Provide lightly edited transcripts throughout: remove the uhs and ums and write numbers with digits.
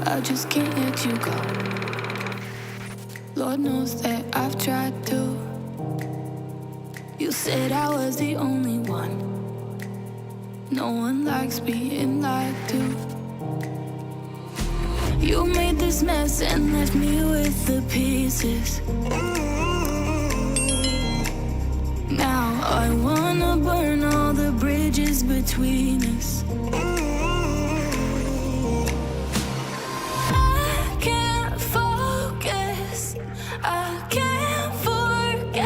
I just can't let you go. Lord knows that I've tried to. You said I was the only one. No one likes being lied to. You made this mess and left me with the pieces. Now I wanna burn all the bridges between us. I can't focus, I can't forget.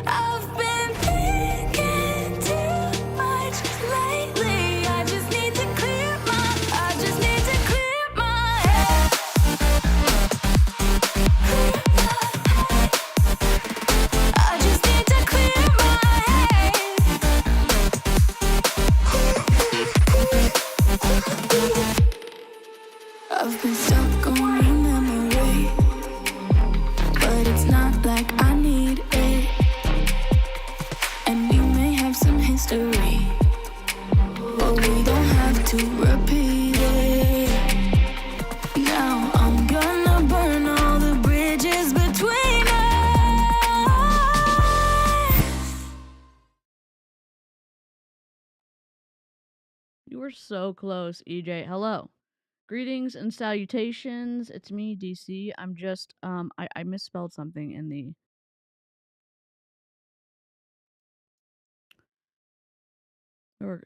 I've been thinking too much lately. I just need to clear my head. I just need to clear my head. I've been stuck on a memory, but it's not like I need it. And we may have some history, but we don't have to repeat it. Now I'm gonna burn all the bridges between us. You were so close, EJ. Hello. Greetings and salutations. It's me, DeeCee. I'm just, I misspelled something in the...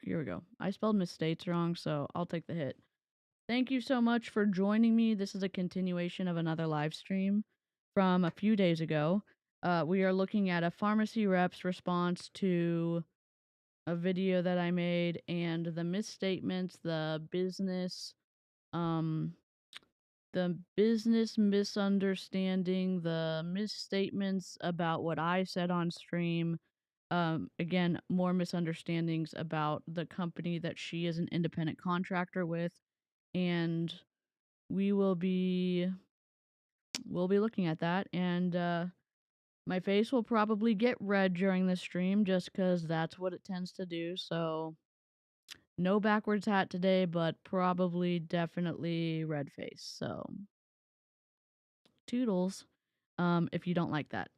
Here we go. I spelled misstates wrong, so I'll take the hit. Thank you so much for joining me. This is a continuation of another live stream from a few days ago. We are looking at a pharmacy rep's response to a video that I made and the misstatements, the business misunderstanding, the misstatements about what I said on stream. Again, more misunderstandings about the company that she is an independent contractor with, and we'll be looking at that. And my face will probably get red during the stream just because that's what it tends to do. So no backwards hat today, but probably definitely red face. So toodles, if you don't like that.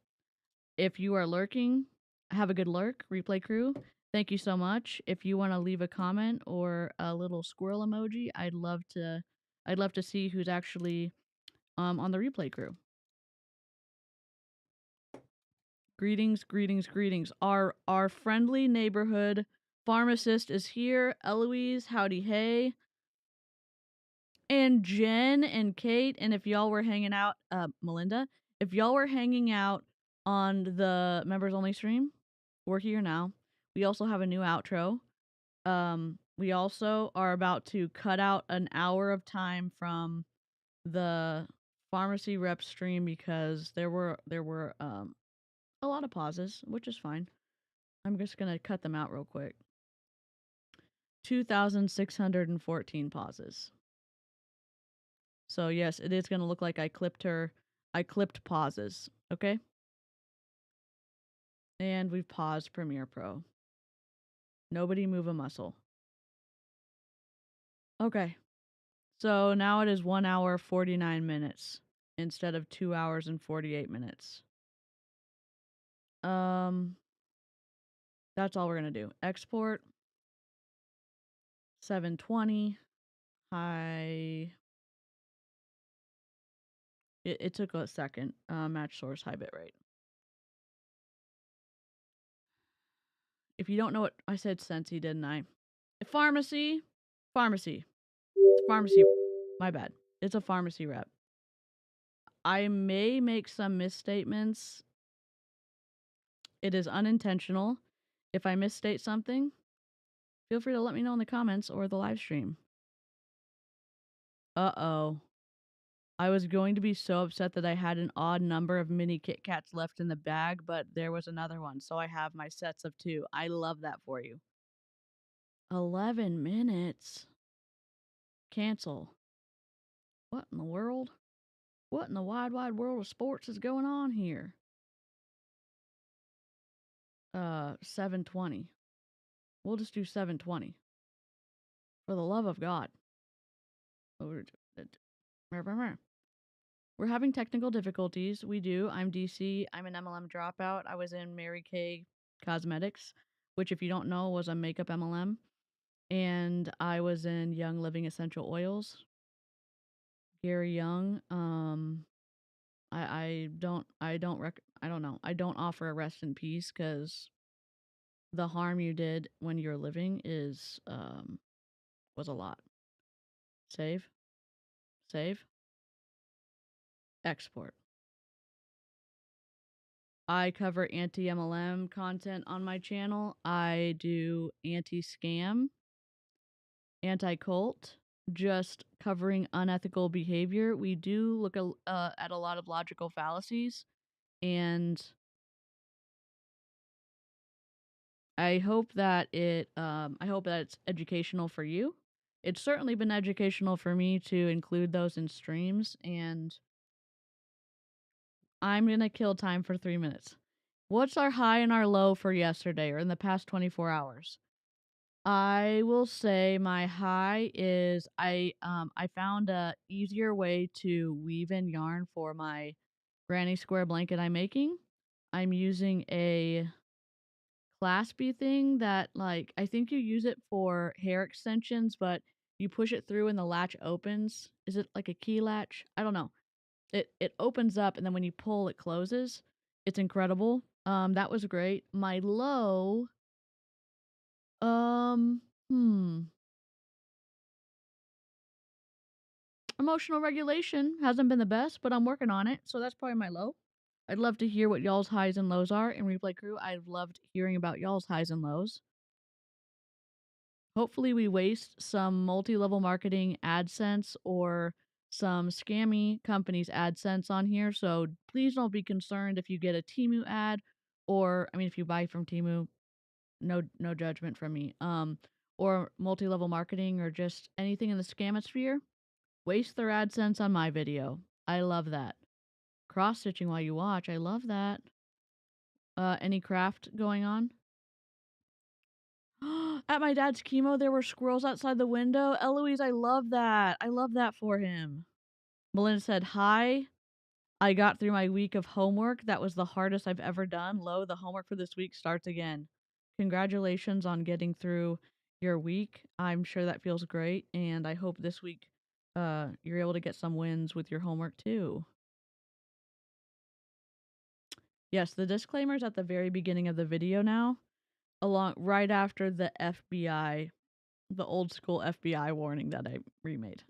If you are lurking, have a good lurk, replay crew. Thank you so much. If you want to leave a comment or a little squirrel emoji, I'd love to see who's actually on the replay crew. Greetings, greetings, greetings. Our friendly neighborhood pharmacist is here. Eloise, howdy hey. And Jen and Kate, and if y'all were hanging out, Melinda, if y'all were hanging out on the members only stream, we're here now. We also have a new outro. We also are about to cut out an hour of time from the pharmacy rep stream because there were a lot of pauses, which is fine. I'm just gonna cut them out real quick. 2,614 pauses. So yes, it is gonna look like I clipped pauses, okay? And we've paused Premiere Pro. Nobody move a muscle. Okay. So now it is 1 hour 49 minutes instead of 2 hours and 48 minutes. That's all we're gonna do. Export 720 high. It took a second. Match source high bit rate. If you don't know what I said, Sensi, didn't I? Pharmacy. It's pharmacy. My bad. It's a pharmacy rep. I may make some misstatements. It is unintentional. If I misstate something, feel free to let me know in the comments or the live stream. Uh-oh. I was going to be so upset that I had an odd number of mini Kit Kats left in the bag, but there was another one, so I have my sets of 2. I love that for you. 11 minutes. Cancel. What in the world? What in the wide world of sports is going on here? 720. We'll just do 720. For the love of God. We're having technical difficulties. We do. I'm DeeCee. I'm an MLM dropout. I was in Mary Kay Cosmetics, which, if you don't know, was a makeup MLM. And I was in Young Living Essential Oils. Gary Young. I don't know. I don't offer a rest in peace because the harm you did when you're living was a lot. Save, export. I cover anti-MLM content on my channel. I do anti-scam, anti-cult, just covering unethical behavior. We do look at a lot of logical fallacies, and I hope that it's educational for you. It's certainly been educational for me to include those in streams, and I'm gonna kill time for 3 minutes. What's our high and our low for yesterday or in the past 24 hours? I will say my high is I found a easier way to weave in yarn for my granny square blanket I'm making. I'm using a claspy thing that, like, I think you use it for hair extensions, but you push it through and the latch opens. Is it like a key latch? I don't know. It opens up and then when you pull it closes. It's incredible. That was great. My low, um, hmm. Emotional regulation hasn't been the best, but I'm working on it, so that's probably my low. I'd love to hear what y'all's highs and lows are in Replay Crew. I've loved hearing about y'all's highs and lows. Hopefully we waste some multi-level marketing AdSense or some scammy companies AdSense on here, so please don't be concerned if you get a Temu ad or, I mean, if you buy from Temu, no judgment from me. Or multi-level marketing or just anything in the scamosphere. Waste their AdSense on my video. I love that. Cross-stitching while you watch. I love that. Any craft going on? At my dad's chemo, there were squirrels outside the window. Eloise, I love that. I love that for him. Melinda said, hi. I got through my week of homework. That was the hardest I've ever done. Low, the homework for this week starts again. Congratulations on getting through your week. I'm sure that feels great. And I hope this week you're able to get some wins with your homework too. Yes, the disclaimer's at the very beginning of the video now, right after the FBI, the old school FBI warning that I remade.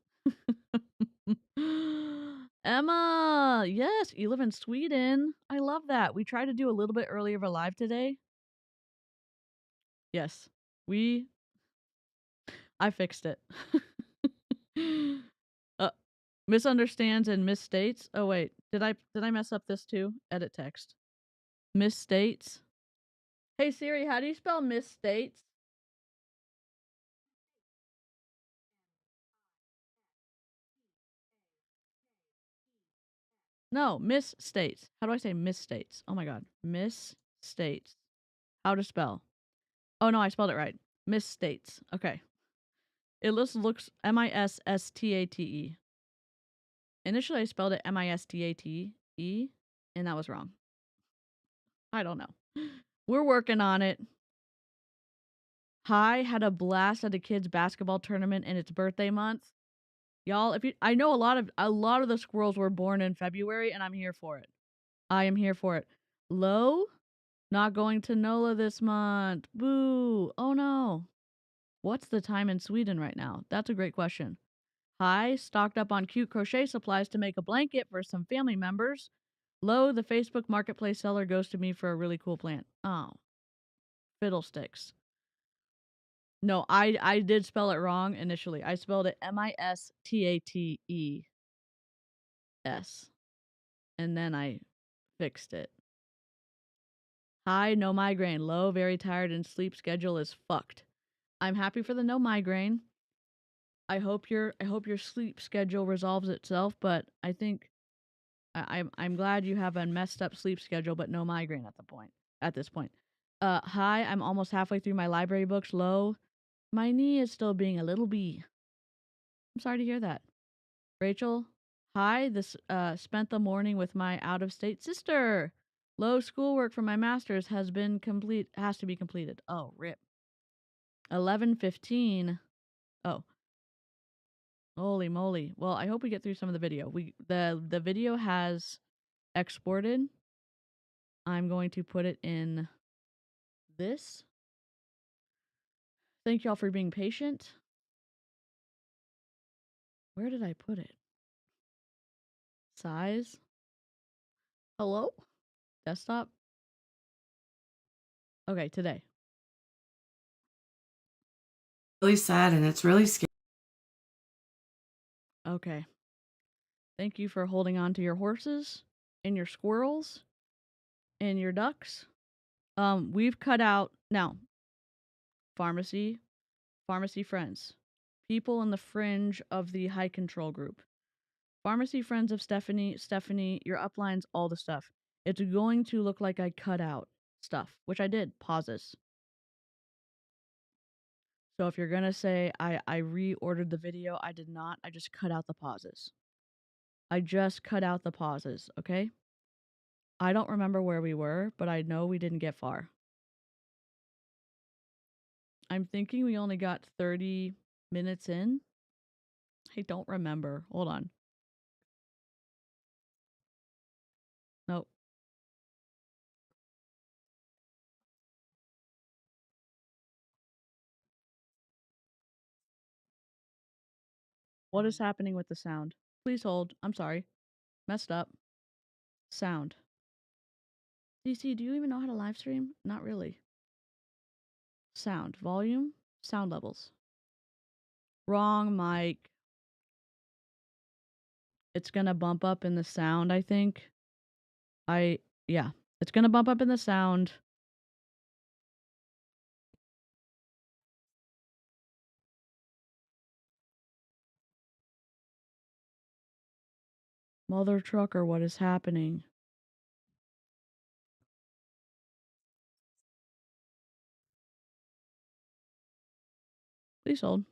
Emma, yes, you live in Sweden. I love that. We tried to do a little bit earlier of a live today. Yes, I fixed it. Misunderstands and misstates. Oh wait, did I mess up this too? Edit text. Misstates. Hey Siri, how do you spell misstates? No, misstates. How do I say misstates? Oh my god. Misstates. How to spell? Oh no, I spelled it right. Misstates. Okay. It looks M-I-S-S-T-A-T-E. Initially I spelled it M-I-S-T-A-T-E, and that was wrong. I don't know. We're working on it. Hi, had a blast at a kid's basketball tournament in its birthday month. Y'all, I know a lot of the squirrels were born in February, and I'm here for it. I am here for it. Low, not going to NOLA this month. Boo. Oh no. What's the time in Sweden right now? That's a great question. High, stocked up on cute crochet supplies to make a blanket for some family members. Low, the Facebook Marketplace seller ghosted me for a really cool plant. Oh, fiddlesticks. No, I did spell it wrong initially. I spelled it M-I-S-T-A-T-E-S. And then I fixed it. High, no migraine. Low, very tired and sleep schedule is fucked. I'm happy for the no migraine. I hope your sleep schedule resolves itself, but I think I'm glad you have a messed up sleep schedule but no migraine at this point. High, I'm almost halfway through my library books. Low, my knee is still being a little bee. I'm sorry to hear that. Rachel, hi. This spent the morning with my out-of-state sister. Low schoolwork for my master's has to be completed. Oh, rip. 11:15. Oh, holy moly. Well, I hope we get through some of the video. The video has exported. I'm going to put it in this. Thank y'all for being patient. Where did I put it? Size. Hello? Desktop. Okay, today. Really sad, and it's really scary. Okay. Thank you for holding on to your horses and your squirrels and your ducks. We've cut out now pharmacy friends, people in the fringe of the high control group. Pharmacy friends of Stephanie, your uplines, all the stuff. It's going to look like I cut out stuff, which I did, pauses. So if you're going to say I reordered the video, I did not. I just cut out the pauses. Okay? I don't remember where we were, but I know we didn't get far. I'm thinking we only got 30 minutes in. I don't remember. Hold on. Nope. What is happening with the sound? Please hold. I'm sorry. Messed up. Sound. DeeCee, do you even know how to live stream? Not really. Sound. Volume. Sound levels. Wrong mic. It's gonna bump up in the sound, I think. Yeah. It's gonna bump up in the sound. Mother trucker, what is happening? Please hold.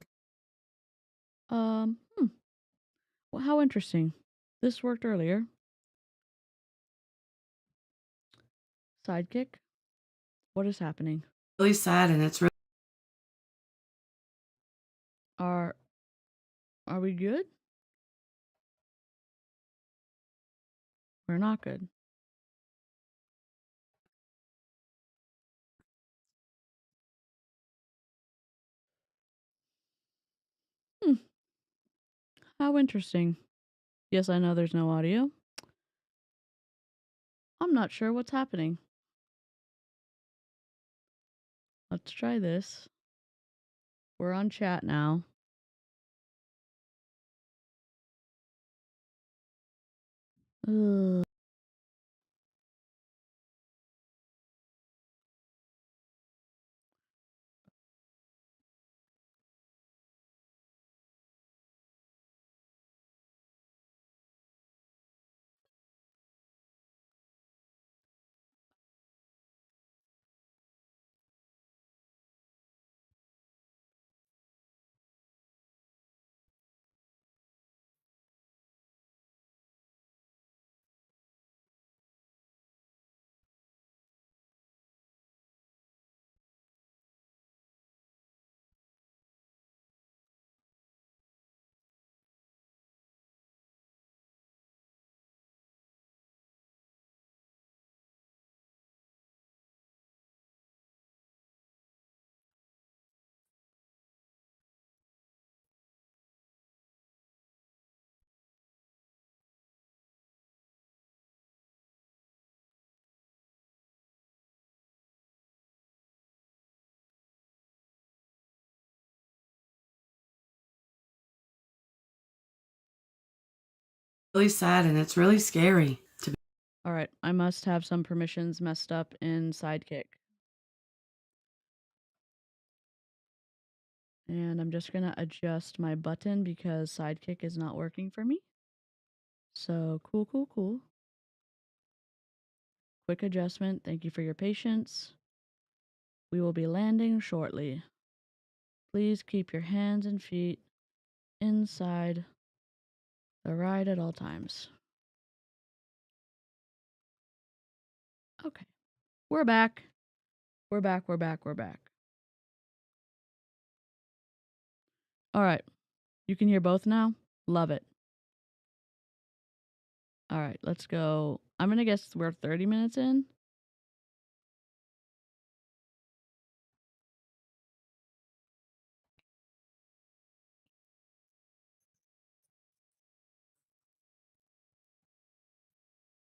Well, how interesting. This worked earlier. Sidekick. What is happening? Really sad, and it's really. Are we good? We're not good. How interesting. Yes, I know there's no audio. I'm not sure what's happening. Let's try this. We're on chat now. Ugh. Really sad, and it's really scary to be. All right, I must have some permissions messed up in Sidekick. And I'm just gonna adjust my button because Sidekick is not working for me. So cool. Quick adjustment. Thank you for your patience. We will be landing shortly. Please keep your hands and feet inside The ride at all times. Okay. We're back. We're back. All right. You can hear both now? Love it. All right, let's go. I'm going to guess we're 30 minutes in.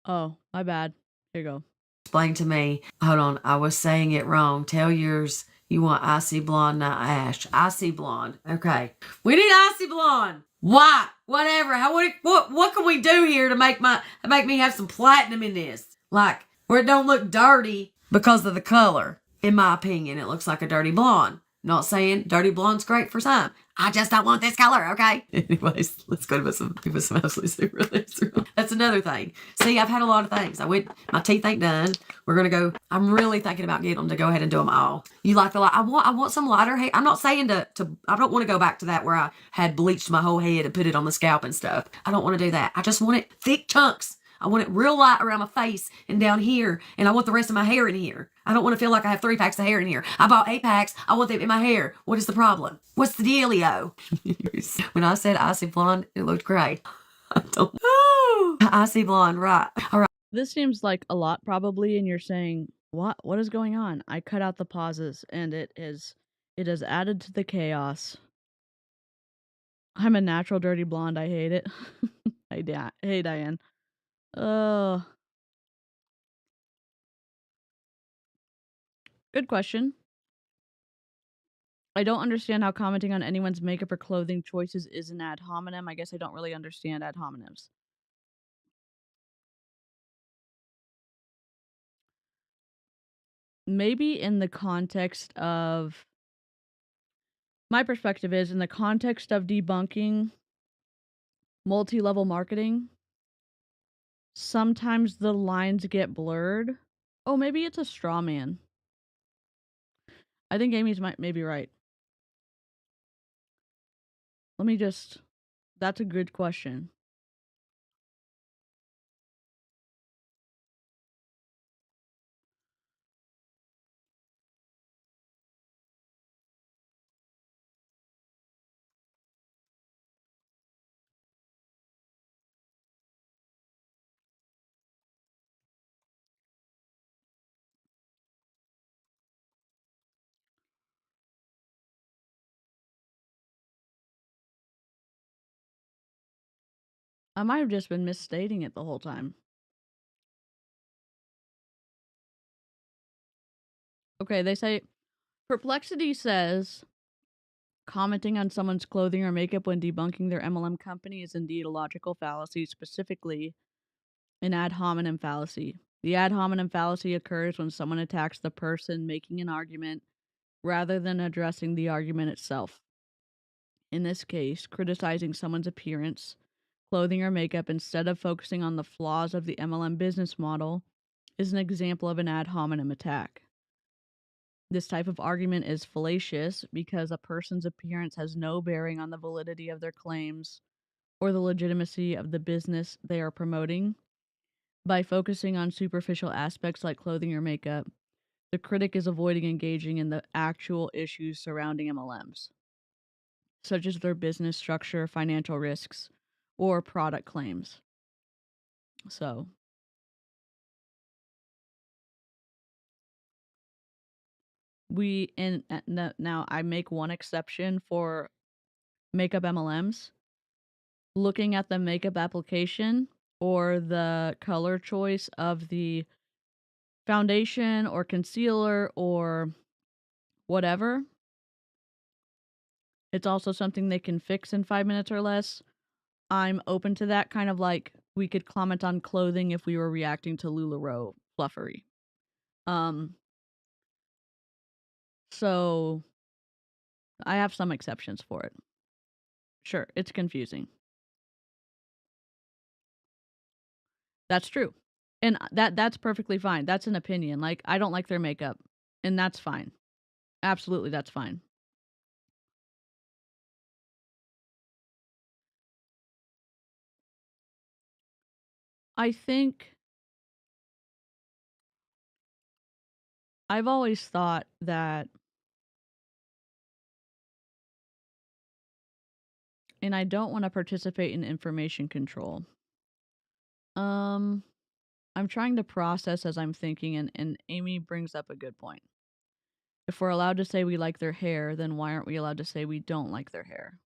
Oh, my bad. Here you go. Explain to me. Hold on, I was saying it wrong. Tell yours you want icy blonde, not ash. Icy blonde. Okay. We need icy blonde. Why? Whatever. What can we do here to make me have some platinum in this? Like, where it don't look dirty because of the color. In my opinion, it looks like a dirty blonde. Not saying dirty blonde's great for some. I just don't want this color, okay? Anyways, let's go to some absolutely super. That's another thing. See, I've had a lot of things. My teeth ain't done. We're going to go. I'm really thinking about getting them to go ahead and do them all. You like the light? I want some lighter hair. I'm not saying I don't want to go back to that where I had bleached my whole head and put it on the scalp and stuff. I don't want to do that. I just want it thick chunks. I want it real light around my face and down here, and I want the rest of my hair in here. I don't want to feel like I have 3 packs of hair in here. I bought 8 packs. I want them in my hair. What is the problem? What's the dealio? When I said icy blonde, it looked great. I don't know. Icy blonde, right. All right. This seems like a lot probably, and you're saying, what is going on? I cut out the pauses, and it has added to the chaos. I'm a natural dirty blonde. I hate it. Hey, Diane. Good question. I don't understand how commenting on anyone's makeup or clothing choices is an ad hominem. I guess I don't really understand ad hominems. Maybe in the context of... My perspective is in the context of debunking multi-level marketing, sometimes the lines get blurred. Oh, maybe it's a straw man. I think Amy's maybe right. That's a good question. I might have just been misstating it the whole time. Okay, they say, Perplexity says, commenting on someone's clothing or makeup when debunking their MLM company is indeed a logical fallacy, specifically an ad hominem fallacy. The ad hominem fallacy occurs when someone attacks the person making an argument rather than addressing the argument itself. In this case, criticizing someone's appearance, clothing, or makeup instead of focusing on the flaws of the MLM business model is an example of an ad hominem attack. This type of argument is fallacious because a person's appearance has no bearing on the validity of their claims or the legitimacy of the business they are promoting. By focusing on superficial aspects like clothing or makeup, the critic is avoiding engaging in the actual issues surrounding MLMs, such as their business structure, financial risks, or product claims. So, now I make one exception for makeup MLMs. Looking at the makeup application or the color choice of the foundation or concealer or whatever, it's also something they can fix in 5 minutes or less. I'm open to that, kind of like we could comment on clothing if we were reacting to LuLaRoe fluffery. So I have some exceptions for it. Sure, it's confusing. That's true. And that's perfectly fine. That's an opinion. Like, I don't like their makeup, and that's fine. Absolutely, that's fine. I think I've always thought that, and I don't want to participate in information control. I'm trying to process as I'm thinking, and Amy brings up a good point. If we're allowed to say we like their hair, then why aren't we allowed to say we don't like their hair?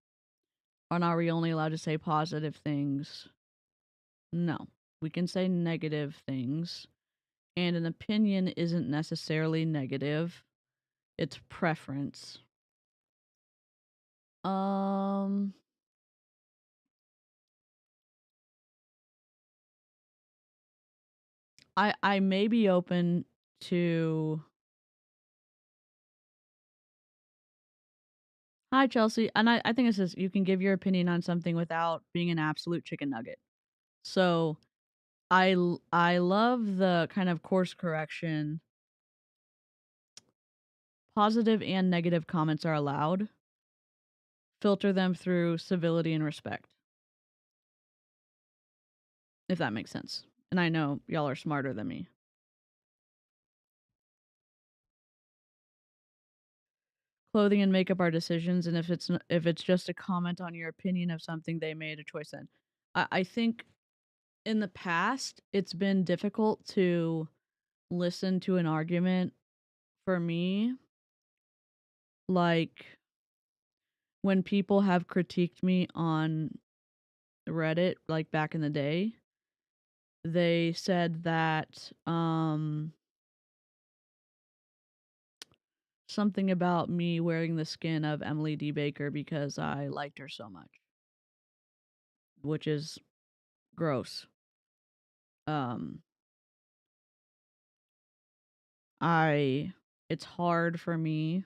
Or are we only allowed to say positive things? No. We can say negative things. And an opinion isn't necessarily negative. It's preference. I may be open to. Hi, Chelsea. And I think it says you can give your opinion on something without being an absolute chicken nugget. So I love the kind of course correction. Positive and negative comments are allowed. Filter them through civility and respect. If that makes sense. And I know y'all are smarter than me. Clothing and makeup are decisions, and if it's just a comment on your opinion of something, they made a choice in. I think in the past it's been difficult to listen to an argument for me, like when people have critiqued me on Reddit, like back in the day. They said that something about me wearing the skin of Emily D. Baker because I liked her so much, which is gross. It's hard for me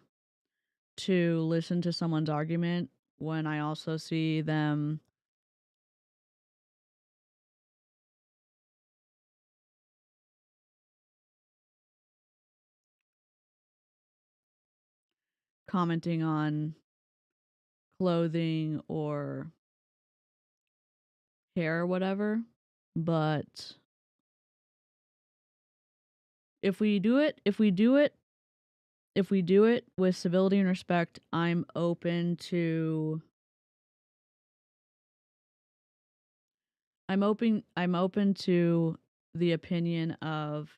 to listen to someone's argument when I also see them commenting on clothing or hair or whatever. But if we do it with civility and respect, I'm open to the opinion of,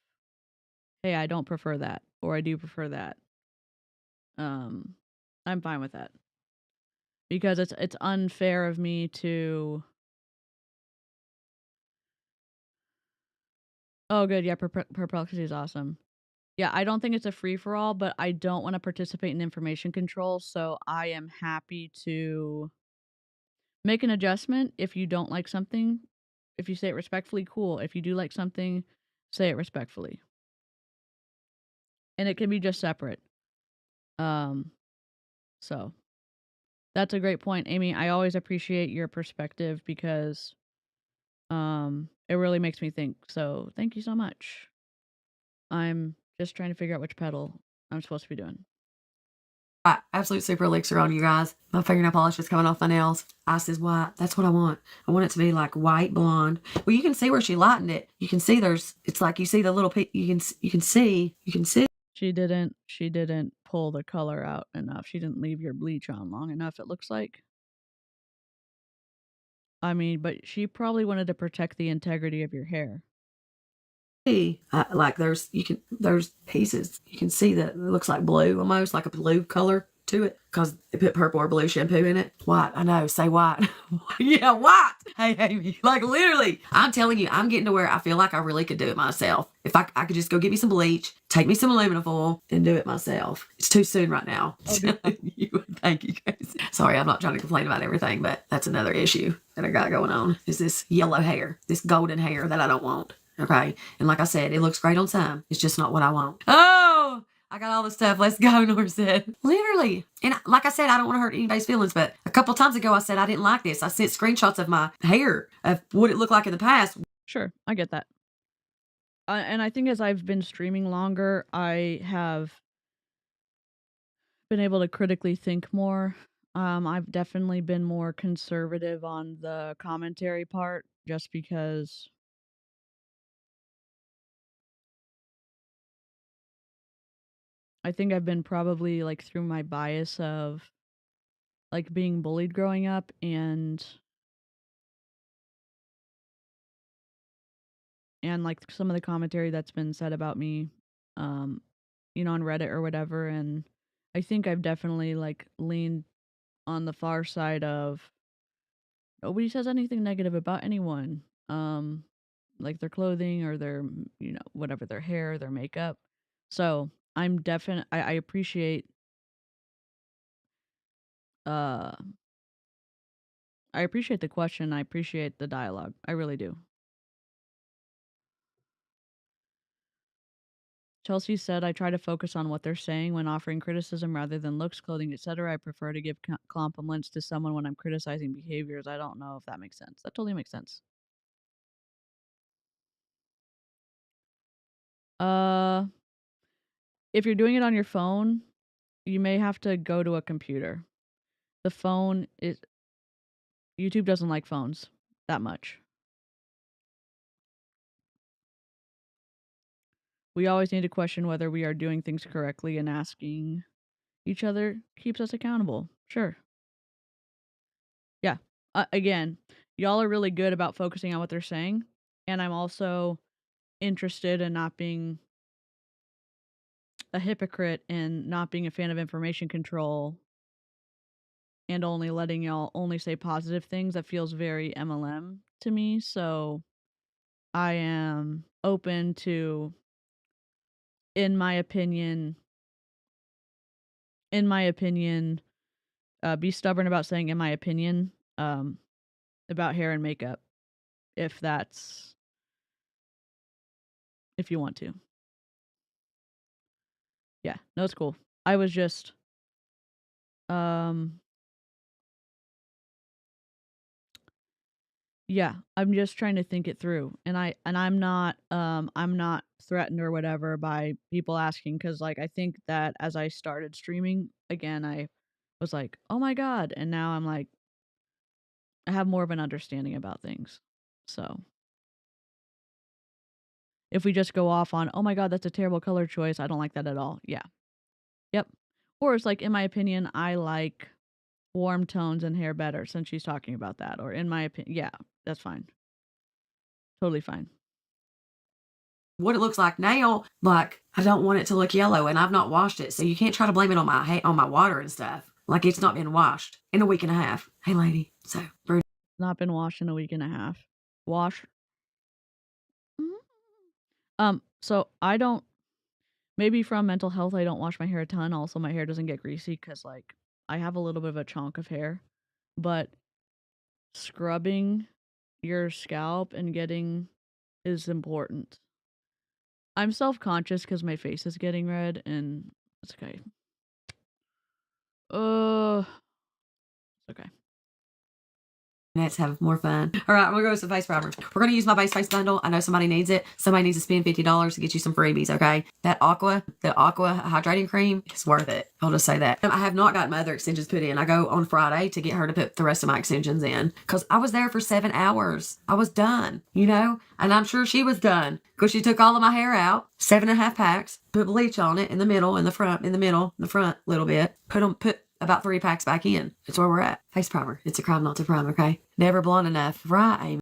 hey, I don't prefer that, or I do prefer that. I'm fine with that. Because it's unfair of me to. Oh, good. Yeah, perplexity is awesome. Yeah, I don't think it's a free-for-all, but I don't want to participate in information control, so I am happy to make an adjustment if you don't like something. If you say it respectfully, cool. If you do like something, say it respectfully. And it can be just separate. So that's a great point, Amy. I always appreciate your perspective because it really makes me think. So thank you so much. I'm just trying to figure out which pedal I'm supposed to be doing. Absolute super elixir on you guys. My fingernail polish is coming off my nails. Ice is white. That's what I want. I want it to be like white blonde. Well, you can see where she lightened it. You can see it's like you see the little, you can see. She didn't pull the color out enough. She didn't leave your bleach on long enough, it looks like. I mean, but she probably wanted to protect the integrity of your hair. Like there's pieces. You can see that it looks like blue, almost like a blue color to it because they put purple or blue shampoo in it. White, I know, say white. Yeah, white. Hey, Amy, like literally, I'm telling you, I'm getting to where I feel like I really could do it myself. If I could just go get me some bleach, take me some aluminum foil, and do it myself. It's too soon right now. Thank you guys. Sorry, I'm not trying to complain about everything, but that's another issue that I got going on is this yellow hair, this golden hair that I don't want. Okay. And like I said, it looks great on some. It's just not what I want. Oh, I got all the stuff. Let's go, Nora said. Literally. And like I said, I don't want to hurt anybody's feelings, but a couple times ago I said I didn't like this. I sent screenshots of my hair, of what it looked like in the past. Sure, I get that. And I think as I've been streaming longer, I have been able to critically think more. I've definitely been more conservative on the commentary part just because I think I've been probably like through my bias of like being bullied growing up and like some of the commentary that's been said about me um on Reddit or whatever, and I think I've definitely like leaned on the far side of nobody says anything negative about anyone. Like their clothing or their whatever, their hair, their makeup. So I'm definitely I appreciate uh I appreciate the question. I appreciate the dialogue. I really do. Chelsea said, I try to focus on what they're saying when offering criticism rather than looks, clothing, etc. I prefer to give compliments to someone when I'm criticizing behaviors. I don't know if that makes sense. That totally makes sense. Uh, if you're doing it on your phone, you may have to go to a computer. The phone is YouTube doesn't like phones that much. We always need to question whether we are doing things correctly, and asking each other keeps us accountable. Sure. Yeah. Again, y'all are really good about focusing on what they're saying, and I'm also interested in not being a hypocrite and not being a fan of information control and only letting y'all only say positive things. That feels very MLM to me, so I am open to, in my opinion, be stubborn about saying in my opinion about hair and makeup if you want to. Yeah, no, it's cool. I was just yeah, I'm just trying to think it through, and I'm not threatened or whatever by people asking, cuz like I think that as I started streaming again, I was like, "Oh my god." And now I'm like I have more of an understanding about things. So, if we just go off on, "Oh my god, that's a terrible color choice. I don't like that at all." Yeah. Yep. Or it's like, in my opinion, I like warm tones and hair better, since she's talking about that. Or in my opinion, yeah, that's fine. Totally fine. What it looks like now, like I don't want it to look yellow, and I've not washed it, so you can't try to blame it on my water and stuff. Like it's not been washed in a week and a half. Hey, lady. So, Not been washed in a week and a half. Wash. So I don't. Maybe from mental health, I don't wash my hair a ton. Also, my hair doesn't get greasy because like I have a little bit of a chunk of hair, but scrubbing your scalp and getting is important. I'm self-conscious because my face is getting red, and it's okay. It's okay. Let's have more fun. All right, I'm gonna go with some face primer. We're gonna use my base face bundle. I know somebody needs it. Somebody needs to spend $50 to get you some freebies. Okay, the aqua hydrating cream is worth it. I'll just say that. I have not got my other extensions put in. I go on Friday to get her to put the rest of my extensions in because I was there for 7 hours. I was done, and I'm sure she was done because she took all of my hair out, 7.5 packs, put bleach on it in the middle, in the front, a little bit. Put about 3 packs back in. That's where we're at. Face primer. It's a crime not to prime, okay? Never blonde enough. Right, Amy?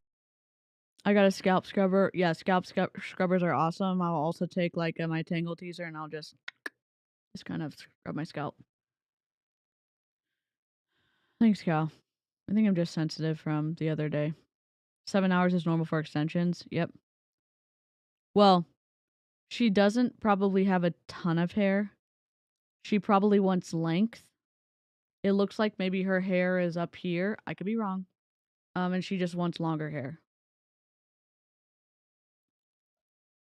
I got a scalp scrubber. Yeah, scalp scrubbers are awesome. I'll also take like my Tangle teaser and I'll just kind of scrub my scalp. Thanks, Cal. I think I'm just sensitive from the other day. 7 hours is normal for extensions. Yep. Well, she doesn't probably have a ton of hair. She probably wants length. It looks like maybe her hair is up here. I could be wrong. And she just wants longer hair.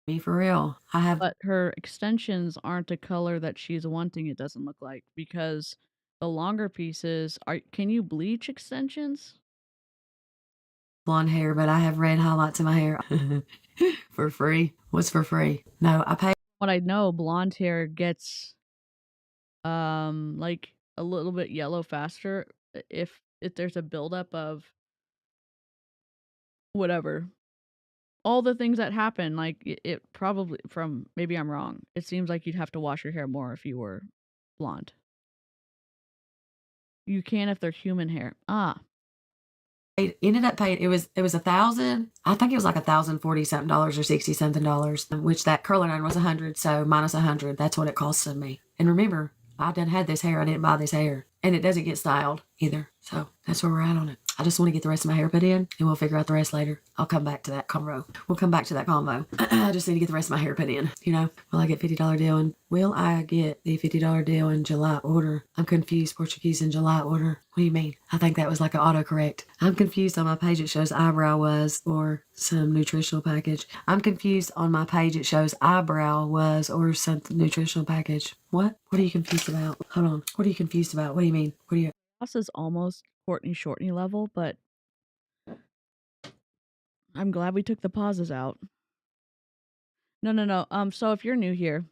Me for real. But her extensions aren't a color that she's wanting, it doesn't look like, because the longer pieces can you bleach extensions? Blonde hair, but I have red highlights in my hair. For free? What's for free? No, I pay. What I know, blonde hair gets like a little bit yellow faster if there's a buildup of whatever all the things that happen, like it probably from maybe I'm wrong. It seems like you'd have to wash your hair more if you were blonde. You can if they're human hair. Ah, It ended up paying, it was $1,000. I think it was like $1,040 something dollars or $60 something dollars, which that curling iron was $100. So minus $100, that's what it costed me. And remember, I done had this hair. I didn't buy this hair, and it doesn't get styled either. So that's where we're at on it. I just want to get the rest of my hair put in, and we'll figure out the rest later. I'll come back to that combo. We'll come back to that combo. I just need to get the rest of my hair put in. You know, will I get $50 deal? And will I get the $50 deal in July order? I'm confused. Portuguese in July order. What do you mean? I think that was like an autocorrect. I'm confused on my page. It shows eyebrow was or some nutritional package. I'm confused on my page. It shows eyebrow was or some nutritional package. What? What are you confused about? Hold on. What are you confused about? What do you mean? What do you? this is almost Courtney Shortney level, but I'm glad we took the pauses out. No. So if you're new here,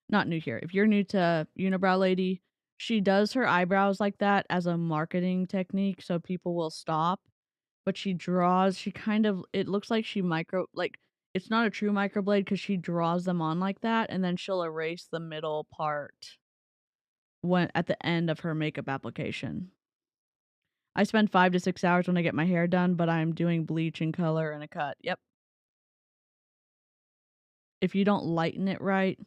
not new here, if you're new to Unibrow Lady, she does her eyebrows like that as a marketing technique, so people will stop. But she kind of, it looks like it's not a true microblade because she draws them on like that, and then she'll erase the middle part at the end of her makeup application. I spend 5 to 6 hours when I get my hair done, but I'm doing bleach and color and a cut. Yep. If you don't lighten it right,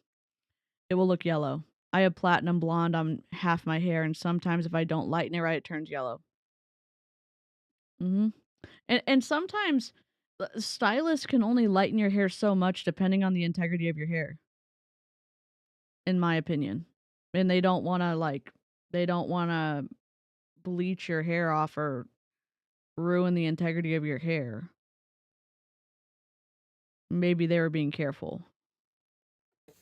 it will look yellow. I have platinum blonde on half my hair, and sometimes if I don't lighten it right, it turns yellow. And sometimes stylists can only lighten your hair so much depending on the integrity of your hair, in my opinion. And they don't want to bleach your hair off or ruin the integrity of your hair. Maybe they were being careful.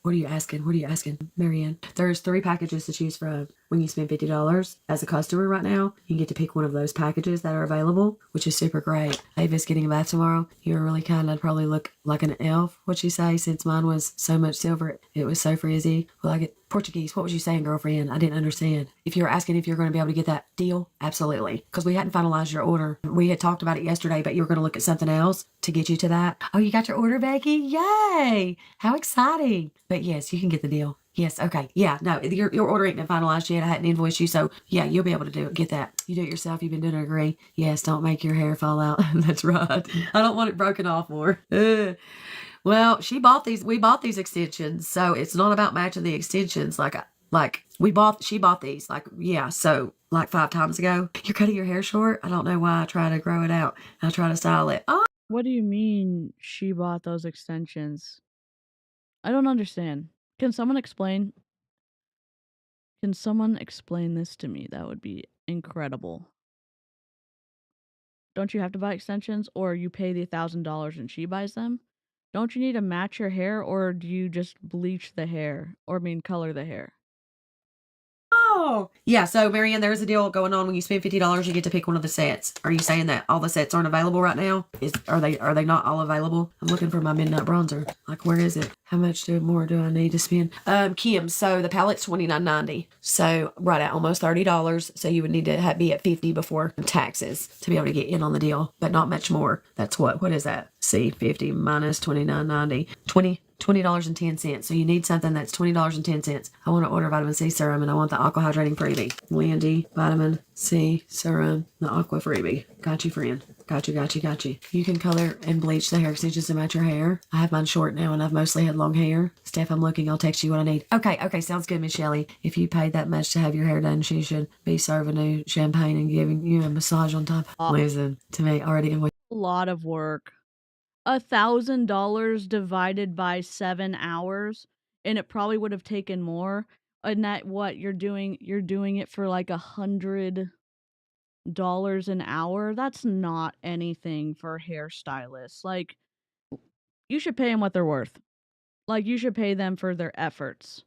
What are you asking? What are you asking, Marianne? There's 3 packages to choose from. When you spend $50 as a customer right now, you get to pick one of those packages that are available, which is super great. Ava's getting a bath tomorrow. You were really kind. I'd probably look like an elf, what'd you say? Since mine was so much silver, it was so frizzy. Well, I get Portuguese. What was you saying, girlfriend? I didn't understand. If you're asking if you're going to be able to get that deal, absolutely. Because we hadn't finalized your order. We had talked about it yesterday, but you were going to look at something else to get you to that. Oh, you got your order, Becky? Yay! How exciting. But yes, you can get the deal. Yes, okay. Yeah, no, your order ain't been finalized yet. I hadn't invoiced you, so yeah, you'll be able to get that. You do it yourself. You've been doing it, agree. Yes, don't make your hair fall out. That's right. I don't want it broken off more. Well, we bought these extensions, so it's not about matching the extensions. She bought these, so 5 times ago. You're cutting your hair short? I don't know why. I try to grow it out. I try to style it. Oh. What do you mean she bought those extensions? I don't understand. Can someone explain this to me? That would be incredible. Don't you have to buy extensions, or you pay the $1,000 and she buys them? Don't you need to match your hair, or do you just bleach the hair? Color the hair? Oh, yeah. So, Marianne, there's a deal going on. When you spend $50, you get to pick one of the sets. Are you saying that all the sets aren't available right now? Are they not all available? I'm looking for my midnight bronzer. Where is it? How much more do I need to spend? Kim, so the palette's $29.90. So right at almost $30. So you would need to be at $50 before taxes to be able to get in on the deal, but not much more. That's what is that? See, 50 minus $29.90, $20.10. So you need something that's $20.10. I want to order vitamin C serum, and I want the aqua hydrating freebie. Landy vitamin C serum, the aqua freebie. Got you, friend. Got you. You can color and bleach the hair extensions to match your hair. I have mine short now, and I've mostly had long hair. Steph, I'm looking. I'll text you what I need. Okay. Sounds good, Miss Shelley. If you paid that much to have your hair done, she should be serving you champagne and giving you a massage on top. Listen to me already. A lot of work. $1,000 divided by 7 hours, and it probably would have taken more. And that you're doing it for $100 an hour. That's not anything for hairstylists. You should pay them what they're worth. You should pay them for their efforts.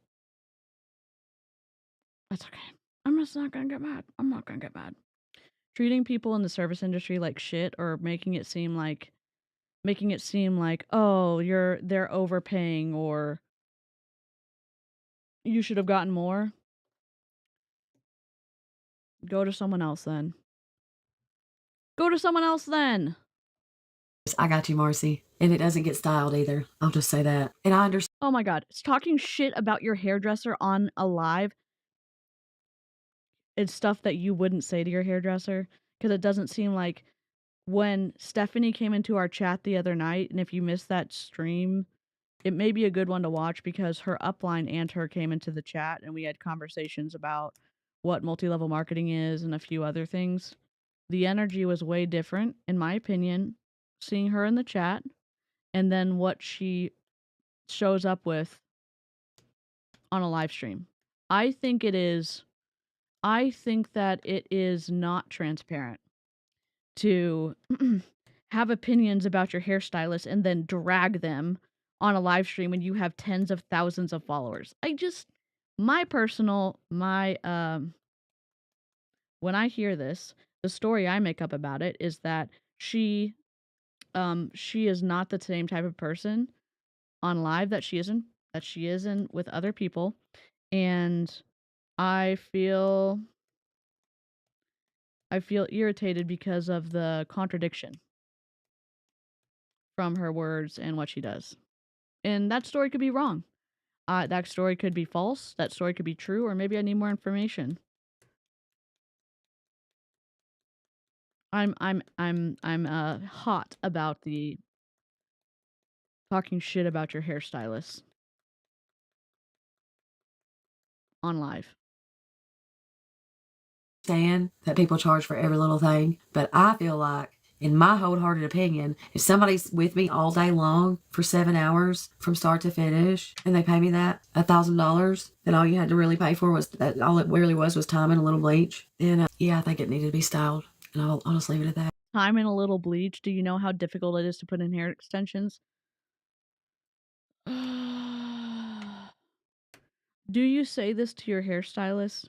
That's okay. I'm just not gonna get mad. I'm not gonna get mad. Treating people in the service industry like shit, or making it seem like, oh, they're overpaying, or you should have gotten more. Go to someone else then. I got you, Marcy. And it doesn't get styled either. I'll just say that. And I understand. Oh my God. It's talking shit about your hairdresser on a live. It's stuff that you wouldn't say to your hairdresser, because it doesn't seem like when Stephanie came into our chat the other night, and if you missed that stream, it may be a good one to watch because her upline and her came into the chat and we had conversations about what multi-level marketing is and a few other things. The energy was way different, in my opinion, seeing her in the chat and then what she shows up with on a live stream. I think that it is not transparent to have opinions about your hairstylist and then drag them on a live stream when you have tens of thousands of followers. When I hear this, the story I make up about it is that she is not the same type of person on live that she isn't with other people, and I feel irritated because of the contradiction from her words and what she does. And that story could be wrong. That story could be false. That story could be true, or maybe I need more information. I'm hot about the talking shit about your hairstylist on live. That people charge for every little thing, but I feel like, in my wholehearted opinion, if somebody's with me all day long for 7 hours from start to finish and they pay me that $1,000, then all you had to really pay for was that. All it really was time and a little bleach. And yeah, I think it needed to be styled, and I'll just leave it at that. Time and a little bleach. Do you know how difficult it is to put in hair extensions? Do you say this to your hairstylist?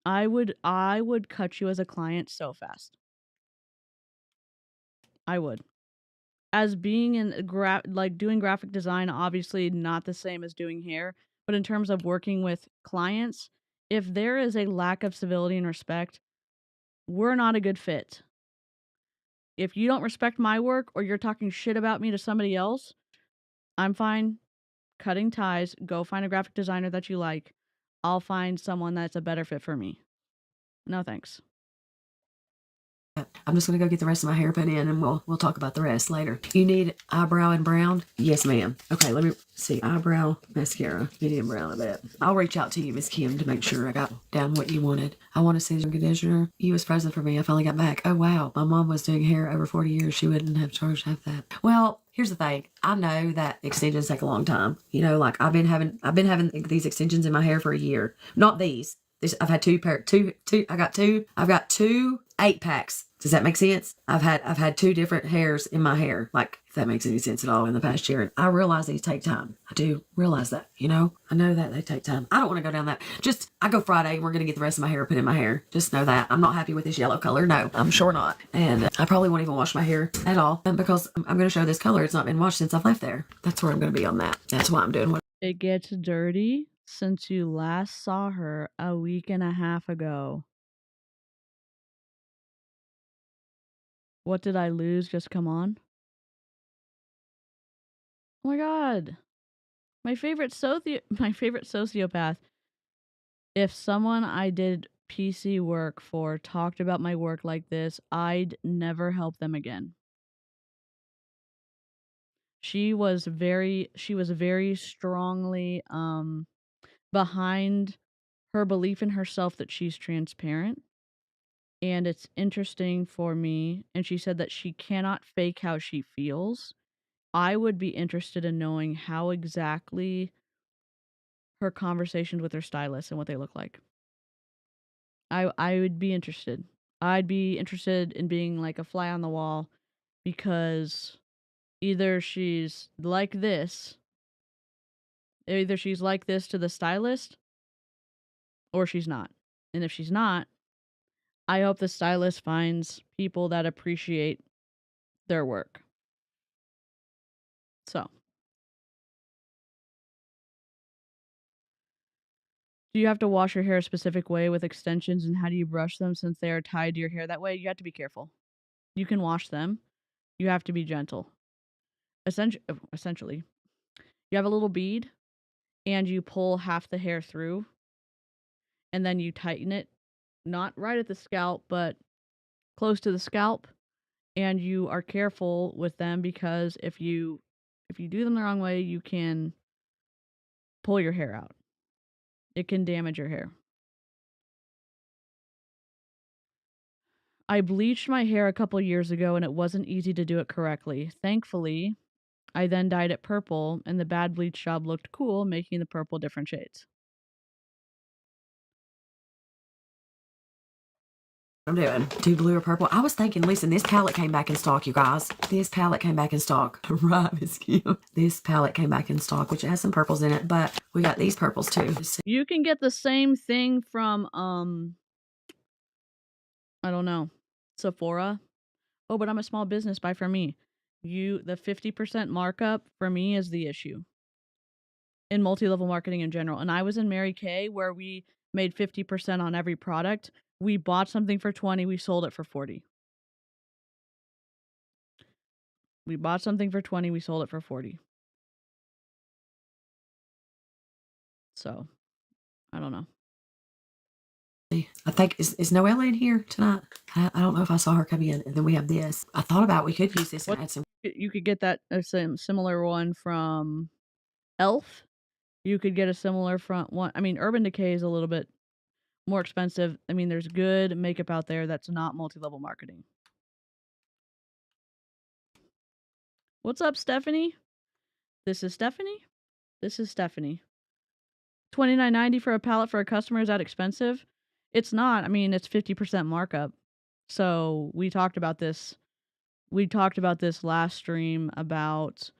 I would cut you as a client so fast. I would. As being in doing graphic design, obviously not the same as doing hair, but in terms of working with clients, if there is a lack of civility and respect, we're not a good fit. If you don't respect my work or you're talking shit about me to somebody else, I'm fine cutting ties. Go find a graphic designer that you like. I'll find someone that's a better fit for me. No thanks. I'm just gonna go get the rest of my hair put in, and we'll talk about the rest later. You need eyebrow and brown? Yes, ma'am. Okay, let me see. Eyebrow, mascara, medium brown, I bet. I'll reach out to you, Miss Kim, to make sure I got down what you wanted. I want to see the conditioner. You was present for me. I finally got back. Oh wow, my mom was doing hair over 40 years. She wouldn't have charged half that. Well, here's the thing. I know that extensions take a long time. You know, like I've been having these extensions in my hair for a year. Not these. I've had two. I've got two 8-packs. Does that make sense? I've had two different hairs in my hair, like, if that makes any sense at all, in the past year. And I realize these take time. I do realize that, you know? I know that they take time. I don't want to go down that. I go Friday, we're going to get the rest of my hair put in my hair. Just know that. I'm not happy with this yellow color. No, I'm sure not. And I probably won't even wash my hair at all because I'm going to show this color. It's not been washed since I've left there. That's where I'm going to be on that. That's why I'm doing what. It gets dirty since you last saw her a week and a half ago. What did I lose? Just come on. Oh my god. My favorite sociopath. If someone I did PC work for talked about my work like this, I'd never help them again. She was very strongly behind her belief in herself that she's transparent. And it's interesting for me, and she said that she cannot fake how she feels. I would be interested in knowing how exactly her conversations with her stylist and what they look like. I would be interested. I'd be interested in being like a fly on the wall, because either she's like this to the stylist, or she's not. And if she's not, I hope the stylist finds people that appreciate their work. So, do you have to wash your hair a specific way with extensions, and how do you brush them since they are tied to your hair that way? You have to be careful. You can wash them. You have to be gentle. Essentially, you have a little bead and you pull half the hair through and then you tighten it, not right at the scalp, but close to the scalp. And you are careful with them because if you do them the wrong way, you can pull your hair out. It can damage your hair. I bleached my hair a couple years ago and it wasn't easy to do it correctly. Thankfully, I then dyed it purple and the bad bleach job looked cool, making the purple different shades. I'm doing do blue or purple. I was thinking, listen, this palette came back in stock, you guys. This palette came back in stock. Right, Miss Kim. This palette came back in stock, which has some purples in it, but we got these purples too. You can get the same thing from I don't know, Sephora. Oh, but I'm a small business, buy from me. The 50% markup for me is the issue in multi-level marketing in general. And I was in Mary Kay where we made 50% on every product. We bought something for 20, we sold it for 40. We bought something for 20, we sold it for 40. So, I don't know. I think, is Noella in here tonight? I don't know if I saw her come in. And then we have this. I thought about we could use this and add some. You could get that similar one from Elf. You could get a similar one. I mean, Urban Decay is a little bit more expensive. I mean, there's good makeup out there that's not multi-level marketing. What's up, Stephanie? This is Stephanie. This is Stephanie. $29.90 for a palette for a customer, is that expensive? It's not. I mean, it's 50% markup. So we talked about this. We talked about this last stream about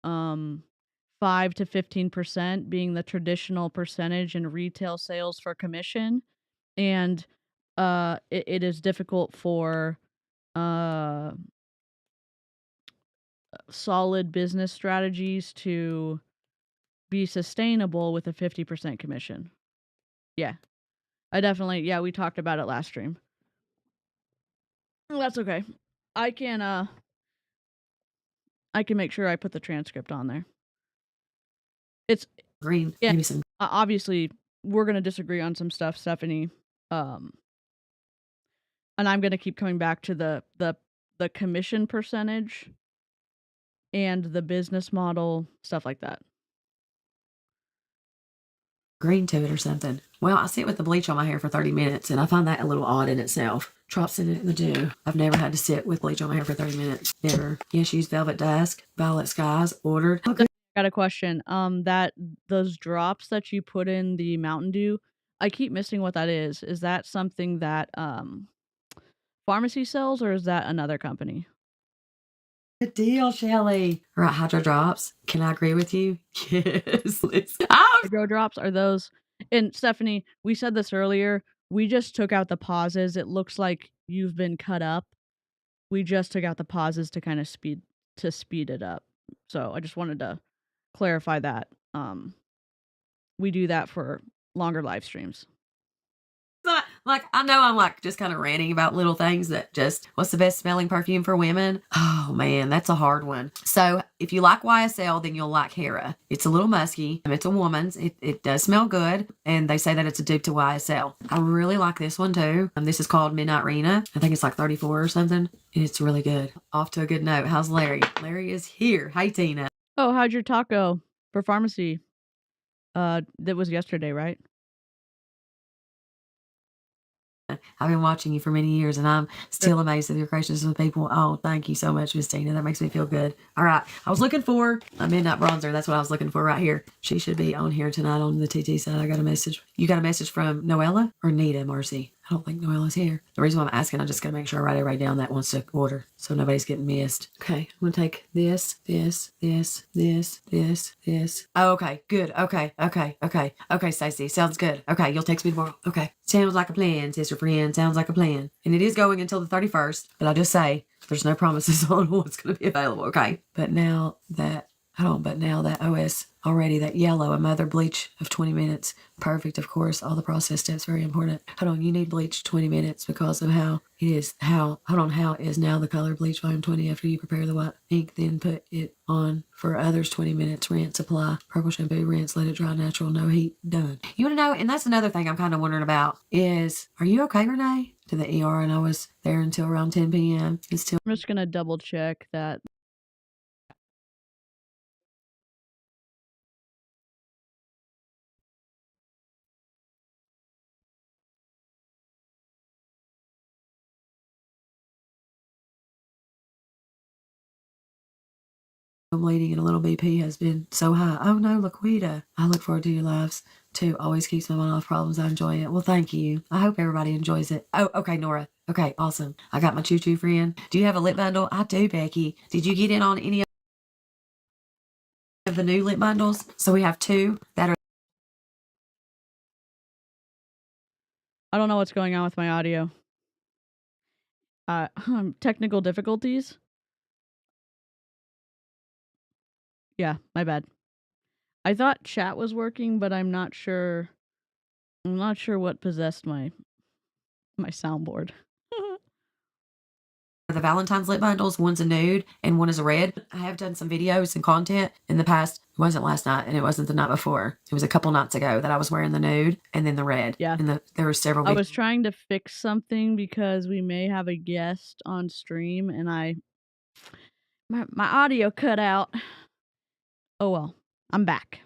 5 to 15% being the traditional percentage in retail sales for commission, and it is difficult for solid business strategies to be sustainable with a 50% commission. Yeah. We talked about it last stream. That's okay. I can make sure I put the transcript on there. It's green. Yeah. Maybe some. Obviously, we're going to disagree on some stuff, Stephanie. And I'm going to keep coming back to the commission percentage and the business model, stuff like that. Green to it or something. Well, I sit with the bleach on my hair for 30 minutes and I find that a little odd in itself. Drops in it in the dew. I've never had to sit with bleach on my hair for 30 minutes. Never. Yes, use Velvet Dusk, Violet Skies, ordered. Okay. Got a question. Those drops that you put in the Mountain Dew, I keep missing what that is. Is that something that pharmacy sells or is that another company? Good deal, Shelly. All right, Hydro Drops. Can I agree with you? Yes. Hydro Drops are those. And Stephanie, we said this earlier. We just took out the pauses. It looks like you've been cut up. We just took out the pauses to kind of speed it up. So I just wanted to clarify that. We do that for longer live streams. Like, I know I'm like just kind of ranting about little things that just, what's the best smelling perfume for women? Oh man, that's a hard one. So if you like YSL, then you'll like Hera. It's a little musky. It's a woman's. It does smell good. And they say that it's a dupe to YSL. I really like this one too. This is called Midnight Rena. I think it's like 34 or something. And it's really good. Off to a good note. How's Larry? Larry is here. Hey, Tina. Oh, how'd your taco for pharmacy? That was yesterday, right? I've been watching you for many years, and I'm still amazed at your graciousness with people. Oh, thank you so much, Miss Tina. That makes me feel good. All right. I was looking for a midnight bronzer. That's what I was looking for right here. She should be on here tonight on the TT side. I got a message. You got a message from Noella or Nita, Marcy? I don't think Noella's here. The reason why I'm asking, I just got to make sure I write everybody down that wants to order so nobody's getting missed. Okay. I'm going to take this. Oh, okay. Good. Okay, Stacey. Sounds good. Okay. You'll text me tomorrow. Okay. Sounds like a plan, sister friend. Sounds like a plan. And it is going until the 31st, but I'll just say there's no promises on what's going to be available. Okay. But now that, Hold on, but now that OS already, that yellow, a mother bleach of 20 minutes. Perfect, of course. All the process steps, very important. Hold on, you need bleach 20 minutes because of how it is. How is now the color bleach volume 20 after you prepare the white ink, then put it on for others 20 minutes. Rinse, apply. Purple shampoo, rinse, let it dry natural, no heat, done. You want to know, and that's another thing I'm kind of wondering about is, are you okay, Renee? To the ER, and I was there until around 10 p.m. It's still. I'm just going to double check that. Bleeding and a little BP has been so high. Oh no, Laquita. I look forward to your lives too. Always keeps my mind off problems. I enjoy it. Well, thank you. I hope everybody enjoys it. Oh, okay, Nora. Okay, awesome. I got my choo-choo friend. Do you have a lip bundle? I do, Becky. Did you get in on any of the new lip bundles? So we have 2 that are. I don't know what's going on with my audio. Technical difficulties. Yeah, my bad. I thought chat was working, but I'm not sure. I'm not sure what possessed my soundboard. The Valentine's lip bundles. One's a nude and one is a red. I have done some videos and content in the past. It wasn't last night and it wasn't the night before. It was a couple nights ago that I was wearing the nude and then the red. Yeah. And there were several. I was trying to fix something because we may have a guest on stream and my audio cut out. Oh well, I'm back.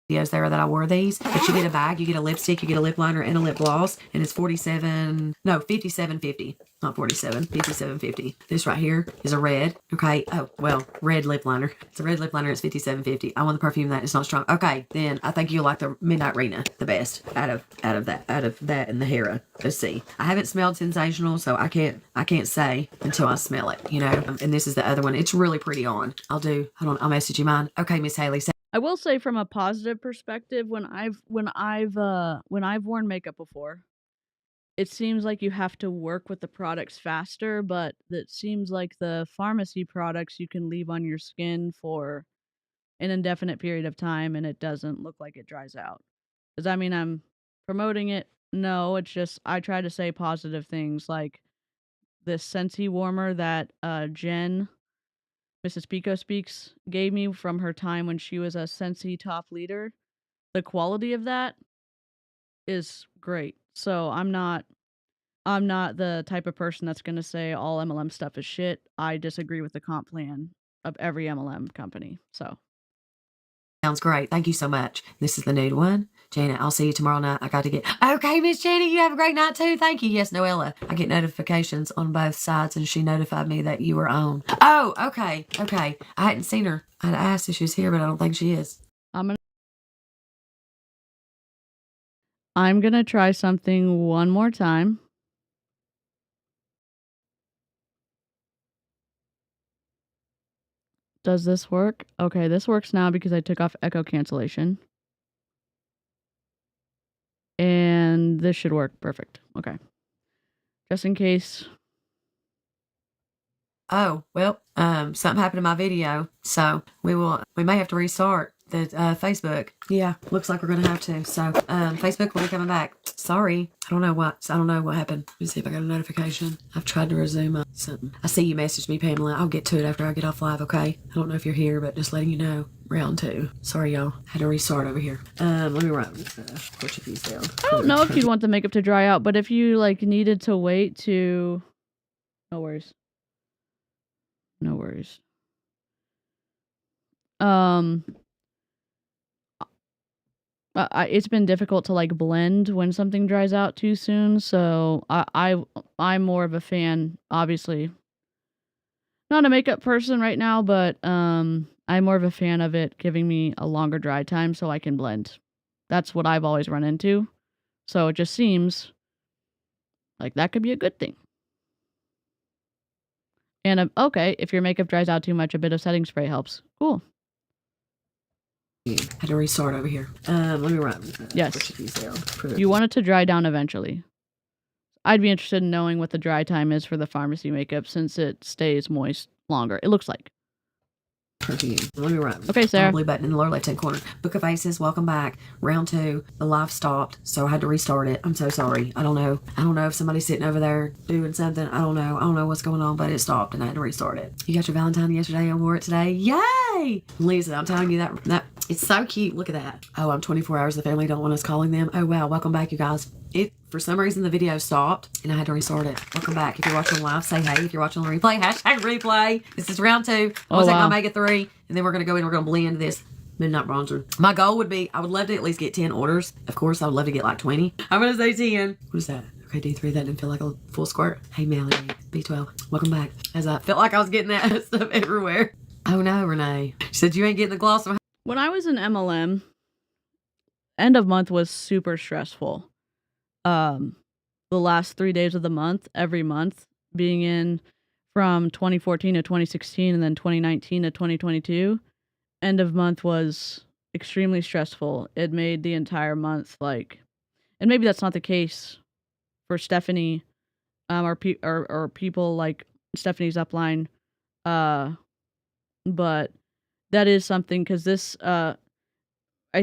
Videos there that I wore these, but you get a bag, you get a lipstick, you get a lip liner and a lip gloss, and it's $57.50, not 47, $57.50. This right here is a red. Okay. Oh well, red lip liner. It's a red lip liner. It's $57.50. I want the perfume that it's not strong. Okay, then I think you'll like the Midnight Rena the best out of that and the Hera. Let's see. I haven't smelled Sensational, so I can't say until I smell it. You know. And this is the other one. It's really pretty on. Hold on. I'll message you mine. Okay, Miss Haley. I will say from a positive perspective, when I've worn makeup before, it seems like you have to work with the products faster, but it seems like the pharmacy products you can leave on your skin for an indefinite period of time and it doesn't look like it dries out. Does that mean I'm promoting it? No, it's just I try to say positive things like this Scentsy warmer that Jen, Mrs. Pico Speaks, gave me from her time when she was a Scentsy top leader. The quality of that is great. So I'm not the type of person that's going to say all MLM stuff is shit. I disagree with the comp plan of every MLM company. So sounds great. Thank you so much. This is the nude one. Janet, I'll see you tomorrow night. I got to get. Okay, Miss Janet, you have a great night too. Thank you. Yes, Noella. I get notifications on both sides and she notified me that you were on. Oh, okay. Okay. I hadn't seen her. I'd asked if she was here, but I don't think she is. I'm going to try something one more time. Does this work? Okay, this works now because I took off echo cancellation. And this should work perfect. Okay. Just in case. Oh, well, something happened to my video. So we may have to restart the Facebook. Yeah, looks like we're going to have to. So Facebook will be coming back. Sorry. I don't know what happened. Let me see if I got a notification. I've tried to resume something. I see you messaged me, Pamela. I'll get to it after I get off live, okay? I don't know if you're here, but just letting you know. Round 2. Sorry, y'all. Had to restart over here. Let me write Portuguese down. I don't know if you'd want the makeup to dry out, but if you needed to wait to... No worries. No worries. It's been difficult to blend when something dries out too soon, so I'm more of a fan, obviously. Not a makeup person right now, but I'm more of a fan of it giving me a longer dry time so I can blend. That's what I've always run into. So it just seems like that could be a good thing. And okay, if your makeup dries out too much, a bit of setting spray helps. Cool. Had to restart over here. Let me write. Yes. You want it to dry down eventually. I'd be interested in knowing what the dry time is for the pharmacy makeup since it stays moist longer. It looks like. perfume. Let me run. Okay, Sarah. Blue button in the lower left-hand corner. Book of Faces, welcome back. Round 2. The live stopped, so I had to restart it. I'm so sorry. I don't know if somebody's sitting over there doing something. I don't know what's going on, but it stopped and I had to restart it. You got your Valentine yesterday. I wore it today. Yay! Lisa, I'm telling you that it's so cute. Look at that. Oh, I'm 24 hours. The family don't want us calling them. Oh, wow. Welcome back, you guys. For some reason, the video stopped and I had to restart it. Welcome back. If you're watching live, say hey. If you're watching on replay, hashtag replay. This is round 2. Oh, wow. I'll make it 3, and then we're going to go in and we're going to blend this midnight bronzer. My goal would be, I would love to at least get 10 orders. Of course, I would love to get like 20. I'm going to say 10. What is that? Okay, D3, that didn't feel like a full squirt. Hey, Melanie, B12, welcome back. As I felt like I was getting that stuff everywhere. Oh no, Renee. She said you ain't getting the gloss. When I was in MLM, end of month was super stressful. The last 3 days of the month, every month, being in from 2014 to 2016 and then 2019 to 2022, end of month was extremely stressful. It made the entire month like, and maybe that's not the case for Stephanie, or people like Stephanie's upline, but that is something, because this, I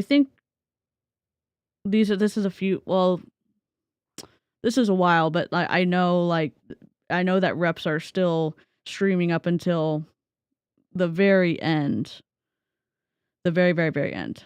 think this is a few, well, this is a while, but I know that reps are still streaming up until the very end. The very, very, very end.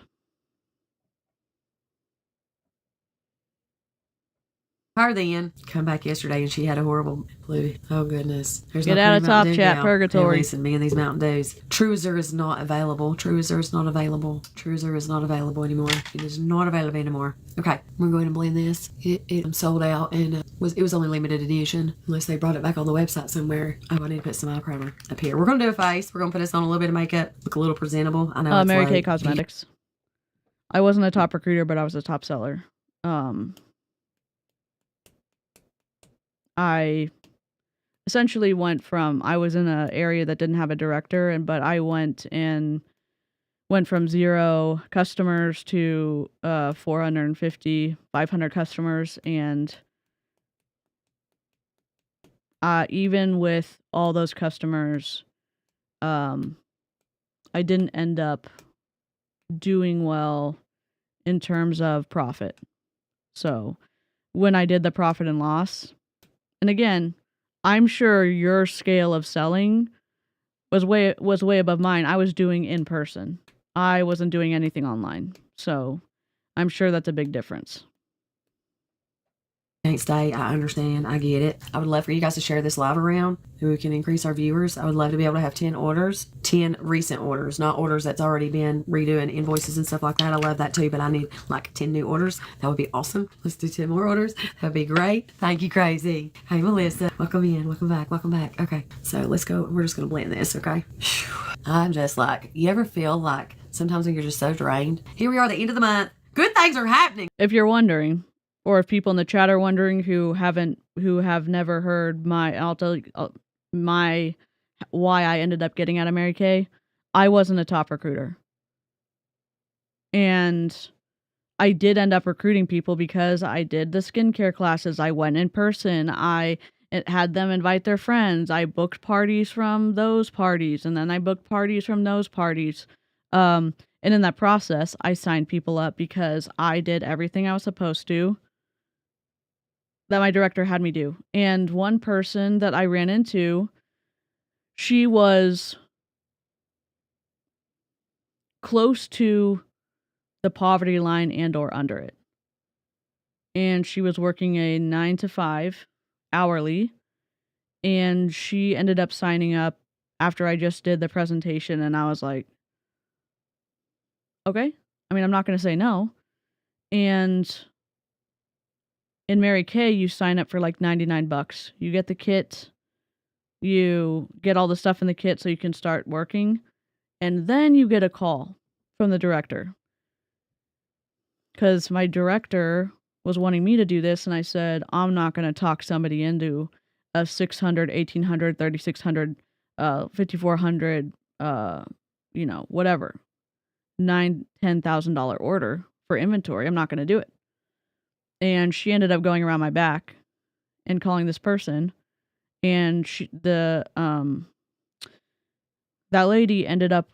Her then come back yesterday and she had a horrible flu. Oh goodness. There's Get out of Top Chat Purgatory. Listen, me and these Mountain Dews. Truizer is not available. Truizer is not available. Truizer is not available anymore. It is not available anymore. Okay, we're going to blend this. It sold out, and it was only limited edition unless they brought it back on the website somewhere. Oh, I need to put some eye primer up here. We're gonna do a face. We're gonna put this on a little bit of makeup, look a little presentable. I know. Mary Kay Cosmetics. I wasn't a top recruiter, but I was a top seller. I essentially went from, I was in an area that didn't have a director, but I went from 0 customers to 450, 500 customers, and even with all those customers, I didn't end up doing well in terms of profit. So when I did the profit and loss, and again, I'm sure your scale of selling was way above mine. I was doing in person. I wasn't doing anything online. So I'm sure that's a big difference. Can't stay. I understand. I get it. I would love for you guys to share this live around so we can increase our viewers. I would love to be able to have 10 orders, 10 recent orders, not orders that's already been redoing invoices and stuff like that. I love that too, but I need like 10 new orders. That would be awesome. Let's do 10 more orders. That would be great. Thank you, Crazy. Hey, Melissa. Welcome in. Welcome back. Welcome back. Okay, so let's go. We're just going to blend this, okay? I'm just like, you ever feel like sometimes when you're just so drained? Here we are at the end of the month. Good things are happening. If you're wondering, or if people in the chat are wondering who have never heard I'll tell you why I ended up getting out of Mary Kay. I wasn't a top recruiter. And I did end up recruiting people because I did the skincare classes. I went in person. I had them invite their friends. I booked parties from those parties, and then I booked parties from those parties. And in that process, I signed people up because I did everything I was supposed to that my director had me do. And one person that I ran into, she was close to the poverty line and or under it. And she was working a 9 to 5 hourly. And she ended up signing up after I just did the presentation. And I was like, okay. I mean, I'm not going to say no. And in Mary Kay, you sign up for like $99. You get the kit, you get all the stuff in the kit so you can start working, and then you get a call from the director. Because my director was wanting me to do this, and I said, I'm not going to talk somebody into a $600, $1,800, $3,600, $5,400, whatever, $9,000, $10,000 order for inventory. I'm not going to do it. And she ended up going around my back and calling this person, and that lady ended up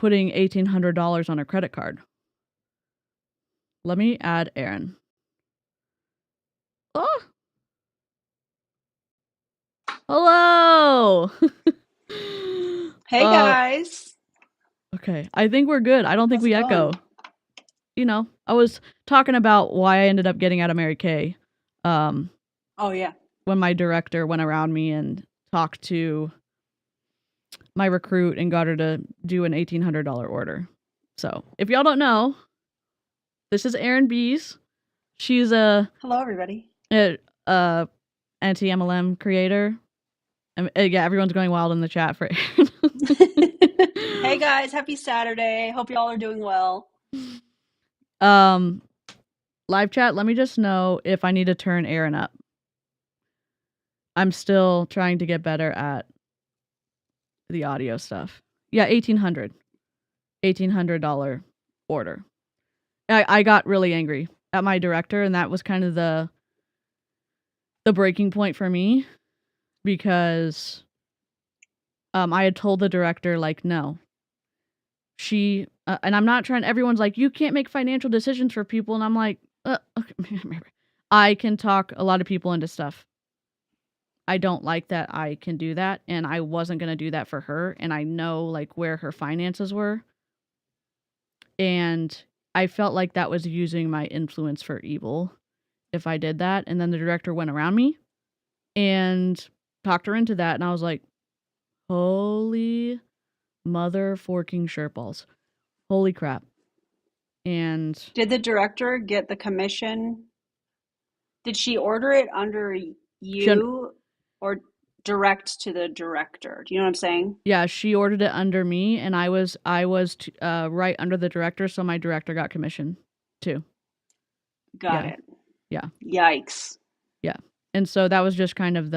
putting $1,800 on a credit card. Let me add Erin. Oh, hello. Hey guys. Okay, I think we're good. I don't think How's we it echo. going? You know, I was talking about why I ended up getting out of Mary Kay. Oh yeah. When my director went around me and talked to my recruit and got her to do an $1,800 order. So, if y'all don't know, this is Erin Bees. She's Hello everybody. a anti-MLM creator. Yeah, everyone's going wild in the chat for Erin. Hey guys, happy Saturday. Hope y'all are doing well. Live chat, let me just know if I need to turn Erin up. I'm still trying to get better at the audio stuff. Yeah, $1,800 order. I got really angry at my director, and that was kind of the breaking point for me, because I had told the director, like, no. She, and I'm not trying, everyone's like, you can't make financial decisions for people, and I'm like, okay. I can talk a lot of people into stuff. I don't like that I can do that, and I wasn't going to do that for her, and I know, like, where her finances were, and I felt like that was using my influence for evil if I did that. And then the director went around me and talked her into that, and I was like, holy mother forking shirtballs. Holy crap. And Did the director get the commission? Did she order it under you or direct to the director? Do you know what I'm saying? yeah, she ordered it under me, and I was right under the director, so my director got commission too. Got Yeah. it. Yeah. Yikes. Yeah. And so that was just kind of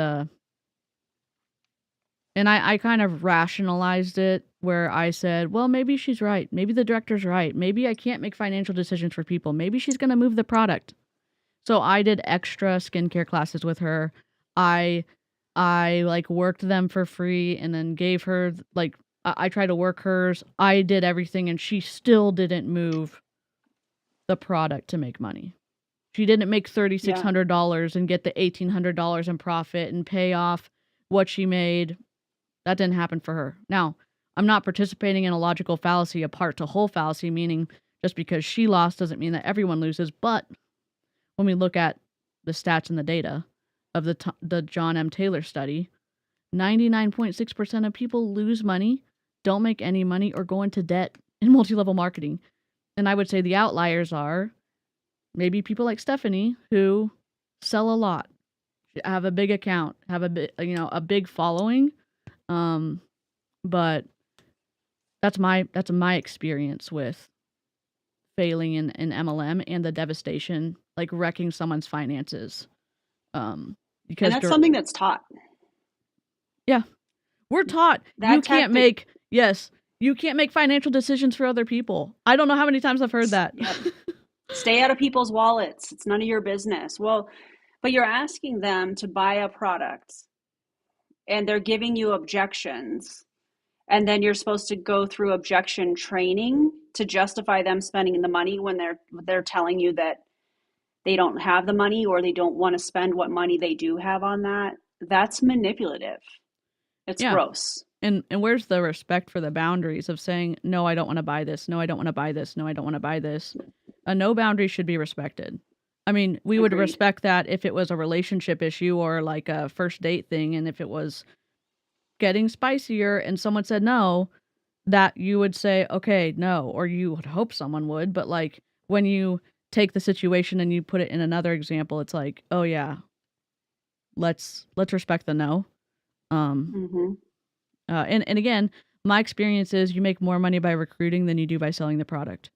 and I kind of rationalized it, where I said, well, maybe she's right. Maybe the director's right. Maybe I can't make financial decisions for people. Maybe she's going to move the product. So I did extra skincare classes with her. I like worked them for free, and then gave her, like, I tried to work hers. I did everything, and she still didn't move the product to make money. She didn't make $3,600 and get the $1,800 in profit and pay off what she made. That didn't happen for her. Now, I'm not participating in a logical fallacy, a part to whole fallacy, meaning just because she lost doesn't mean that everyone loses. But when we look at the stats and the data of the John M. Taylor study, 99.6% of people lose money, don't make any money, or go into debt in multi-level marketing. And I would say the outliers are maybe people like Stephanie, who sell a lot, have a big account, have a big following. But that's my experience with failing in MLM and the devastation, like wrecking someone's finances. Because And that's something that's taught. Yeah, we're taught you can't make financial decisions for other people. I don't know how many times I've heard that. Yep. Stay out of people's wallets. It's none of your business. Well, but you're asking them to buy a product, and they're giving you objections, and then you're supposed to go through objection training to justify them spending the money when they're telling you that they don't have the money, or they don't want to spend what money they do have on that. That's manipulative. It's gross. And where's the respect for the boundaries of saying, no, I don't want to buy this. No, I don't want to buy this. No, I don't want to buy this. A no boundary should be respected. I mean, we would respect that if it was a relationship issue or like a first date thing. And if it was getting spicier and someone said no, that you would say, okay, no, or you would hope someone would. But like when you take the situation and you put it in another example, it's like, oh yeah, let's respect the no. And again, my experience is you make more money by recruiting than you do by selling the product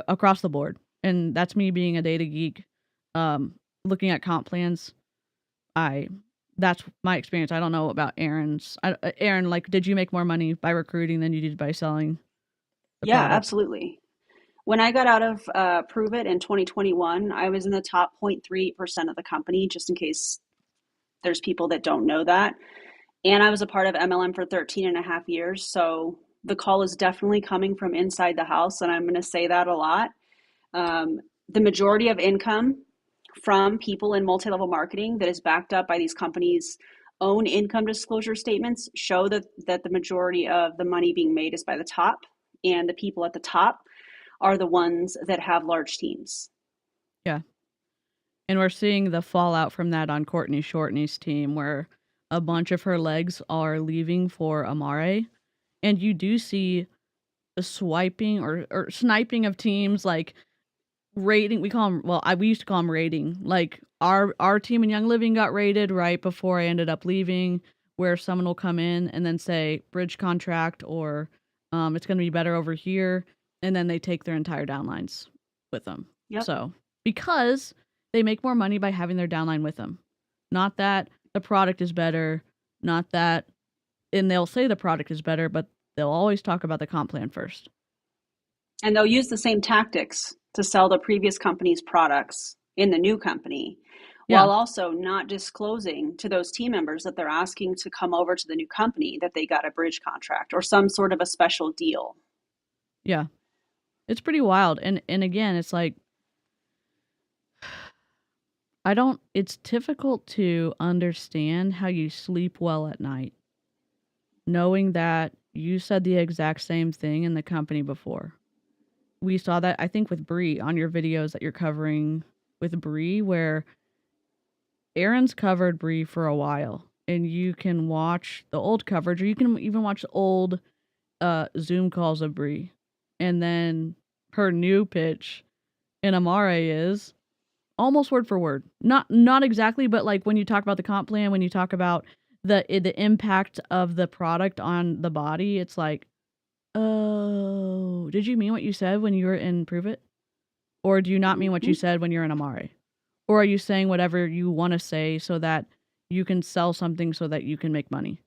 across the board. And that's me being a data geek, looking at comp plans. That's my experience. I don't know about Erin's. Erin, like, did you make more money by recruiting than you did by selling the product? Absolutely. When I got out of Prove It in 2021, I was in the top 0.3% of the company, just in case there's people that don't know that. And I was a part of MLM for 13 and a half years. So the call is definitely coming from inside the house, and I'm going to say that a lot. The majority of income from people in multi-level marketing that is backed up by these companies' own income disclosure statements show that the majority of the money being made is by the top, and the people at the top are the ones that have large teams. Yeah. And we're seeing the fallout from that on Courtney Shortney's team, where a bunch of her legs are leaving for Amare. And you do see the swiping or sniping of teams, like rating. We call them, well, we used to call them rating. Like our team in Young Living got rated right before I ended up leaving, where someone will come in and then say bridge contract, or it's going to be better over here. And then they take their entire downlines with them. Yep. So because they make more money by having their downline with them. Not that the product is better, not that, and they'll say the product is better, but they'll always talk about the comp plan first. And they'll use the same tactics to sell the previous company's products in the new company, while also not disclosing to those team members that they're asking to come over to the new company that they got a bridge contract or some sort of a special deal. Yeah. It's pretty wild. And again, it's like, it's difficult to understand how you sleep well at night, knowing that you said the exact same thing in the company before. We saw that, I think, with Bree on your videos that you're covering with Bree, where Erin's covered Bree for a while, and you can watch the old coverage, or you can even watch old Zoom calls of Bree, and then her new pitch in Amare is almost word for word. Not exactly, but like when you talk about the comp plan, when you talk about the impact of the product on the body, it's like, oh, did you mean what you said when you were in Prove It? Or do you not mean what you said when you're in Amare? Or are you saying whatever you want to say so that you can sell something so that you can make money?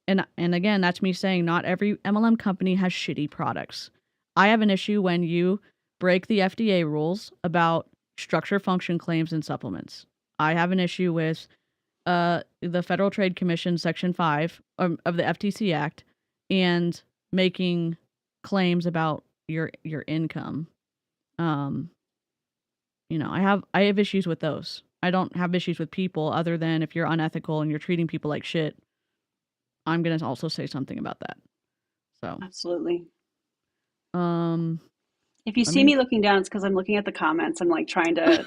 And again, that's me saying not every MLM company has shitty products. I have an issue when you break the FDA rules about structure function claims and supplements. I have an issue with the Federal Trade Commission Section 5 of the FTC Act and making claims about your income. I have issues with those. I don't have issues with people other than if you're unethical and you're treating people like shit. I'm going to also say something about that. So absolutely. If you see me looking down, it's because I'm looking at the comments. I'm like trying to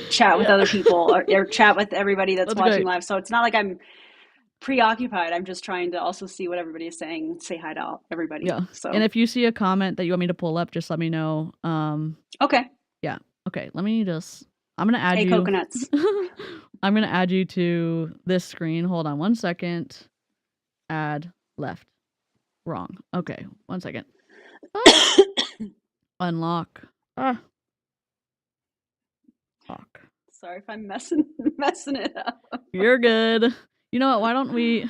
chat with other people or chat with everybody that's watching live. So it's not like I'm preoccupied. I'm just trying to also see what everybody is saying, say hi to everybody. Yeah. So, and if you see a comment that you want me to pull up, just let me know. Okay. Yeah. Okay. I'm going to add you. Coconuts. I'm going to add you to this screen. Hold on 1 second. Add left. Wrong. Okay. 1 second. Unlock. Lock. Sorry if I'm messing it up. You're good. You know what? Why don't we...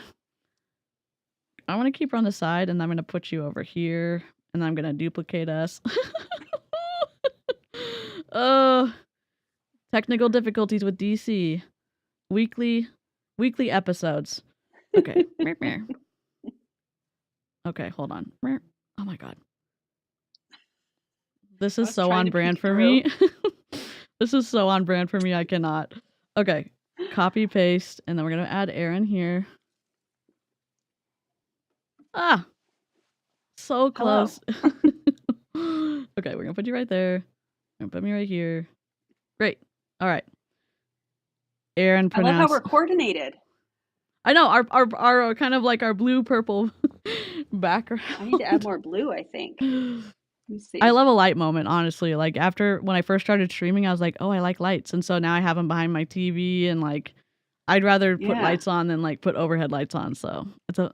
I want to keep her on the side, and I'm going to put you over here, and I'm going to duplicate us. Oh, technical difficulties with DeeCee. Weekly episodes. Okay. Okay, hold on. Oh my god. This is so on brand for me. This is so on brand for me. I cannot. Okay. Copy, paste, and then we're going to add Erin here. Ah. So close. Okay, we're going to put you right there. We're going to put me right here. Great. All right. Erin pronounced. I love how we're coordinated. I know, our kind of like our blue-purple background. I need to add more blue, I think. Let me see. I love a light moment, honestly. Like, when I first started streaming, I was like, oh, I like lights. And so now I have them behind my TV, and like, I'd rather put lights on than like put overhead lights on. So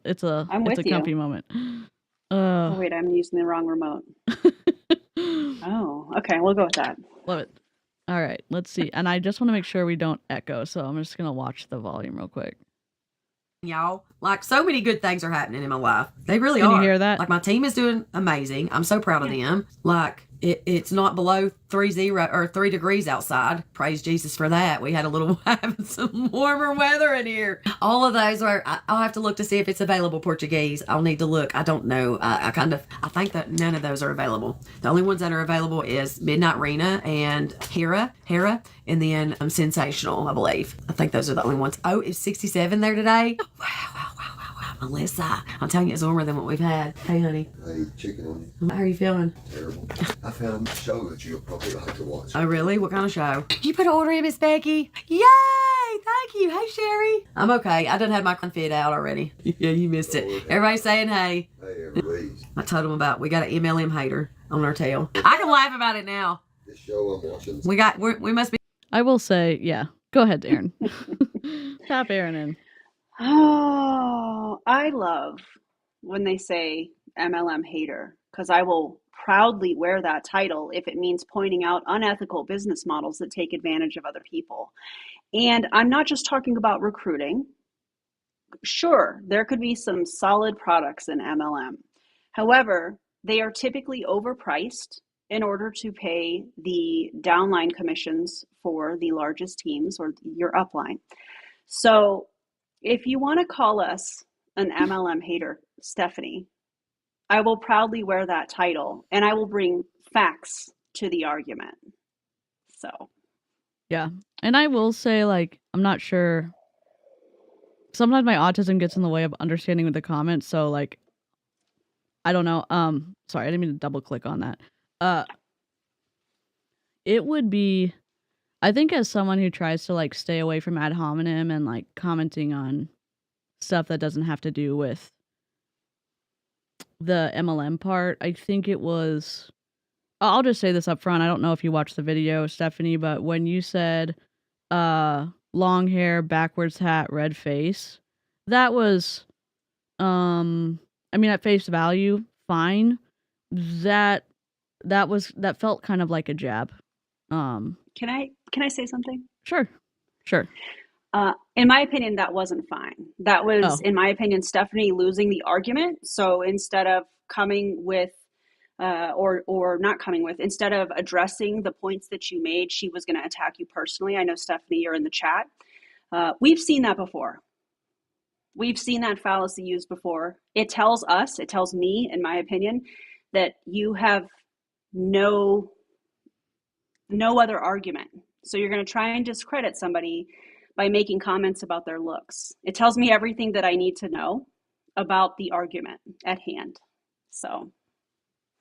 it's a comfy moment. Oh, wait, I'm using the wrong remote. Oh, okay, we'll go with that. Love it. All right, let's see. And I just want to make sure we don't echo, so I'm just going to watch the volume real quick. Y'all, like, so many good things are happening in my life. They really are. Can you hear that? Like, my team is doing amazing. I'm so proud of them. Like, It's not below 3 degrees outside. Praise Jesus for that. We had a little having some warmer weather in here. All of those are. I'll have to look to see if it's available Portuguese. I'll need to look. I don't know. I think that none of those are available. The only ones that are available is Midnight Rena and Hera, and then Sensational, I believe. I think those are the only ones. Oh, it's 67 there today. Wow. Melissa, I'm telling you, it's warmer than what we've had. Hey, honey. Hey, chicken on you. How are you feeling? Terrible. I found a show that you'll probably like to watch. Oh, really? What kind of show? You put an order in, Miss Becky. Yay! Thank you. Hey, Sherry. I'm okay. I done had my fit out already. Yeah, you missed it. Everybody's saying hey. Hey, everybody. I told them about we got an MLM hater on our tail. I can laugh about it now. This show I'm watching. We must be. I will say, yeah. Go ahead, Erin. Tap Erin in. Oh, I love when they say MLM hater, because I will proudly wear that title if it means pointing out unethical business models that take advantage of other people. And I'm not just talking about recruiting. Sure, there could be some solid products in MLM. However, they are typically overpriced in order to pay the downline commissions for the largest teams or your upline. So if you want to call us an MLM hater, Stephanie, I will proudly wear that title and I will bring facts to the argument. So, yeah. And I will say, like, I'm not sure. Sometimes my autism gets in the way of understanding the comments. So, like, I don't know. Sorry, I didn't mean to double click on that. It would be, I think, as someone who tries to like stay away from ad hominem and like commenting on stuff that doesn't have to do with the MLM part, I think it was, I'll just say this up front. I don't know if you watched the video, Stephanie, but when you said long hair, backwards hat, red face, that was, I mean, at face value, fine. That felt kind of like a jab. can I say something? Sure. In my opinion, that wasn't fine. That was, in my opinion, Stephanie losing the argument. So instead of coming with, or not coming with, instead of addressing the points that you made, she was going to attack you personally. I know, Stephanie, you're in the chat. We've seen that before. We've seen that fallacy used before. It tells me, in my opinion, that you have no other argument. So you're going to try and discredit somebody by making comments about their looks. It tells me everything that I need to know about the argument at hand. So,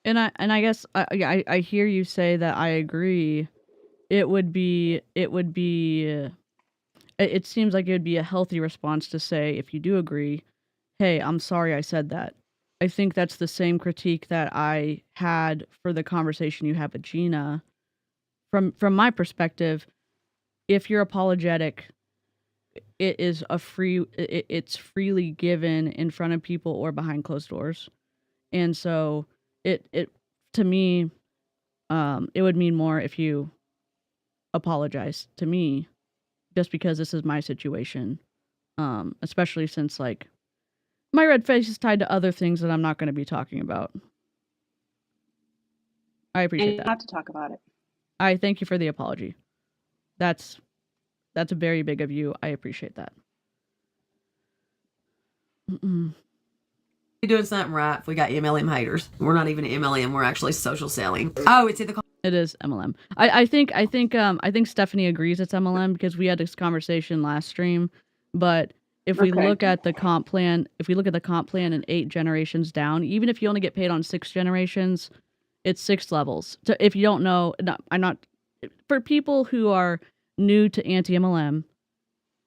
and I guess I hear you say that. I agree. It seems like it would be a healthy response to say, if you do agree, hey, I'm sorry I said that. I think that's the same critique that I had for the conversation you had with Gina. From my perspective, if you're apologetic, it's freely given in front of people or behind closed doors. And so it to me, it would mean more if you apologize to me, just because this is my situation. Especially since, like, my red face is tied to other things that I'm not going to be talking about. I appreciate and that. you have to talk about it. I thank you for the apology. That's very big of you. I appreciate that. You're doing something right if we got MLM haters. We're not even MLM. We're actually social selling. Oh, it's in the. It is MLM. I think Stephanie agrees it's MLM because we had this conversation last stream. But if we look at the comp plan, and 8 generations down, even if you only get paid on 6 generations, it's 6 levels. So if you don't know, for people who are new to anti-MLM,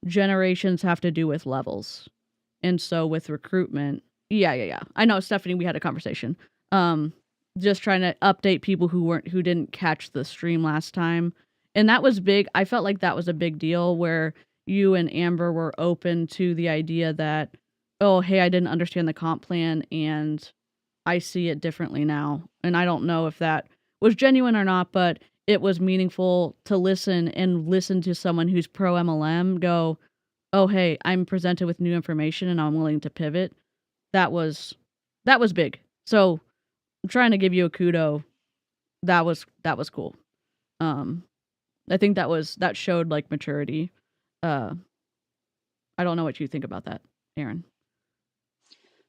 generations have to do with levels. And so with recruitment, yeah. I know, Stephanie, we had a conversation. Just trying to update people who didn't catch the stream last time. And that was big. I felt like that was a big deal where you and Amber were open to the idea that, oh, hey, I didn't understand the comp plan and I see it differently now. And I don't know if that was genuine or not, but it was meaningful to listen to someone who's pro MLM go, oh, hey, I'm presented with new information and I'm willing to pivot. That was big. So I'm trying to give you a kudo that was cool. I think that showed like maturity. I don't know what you think about that, Erin.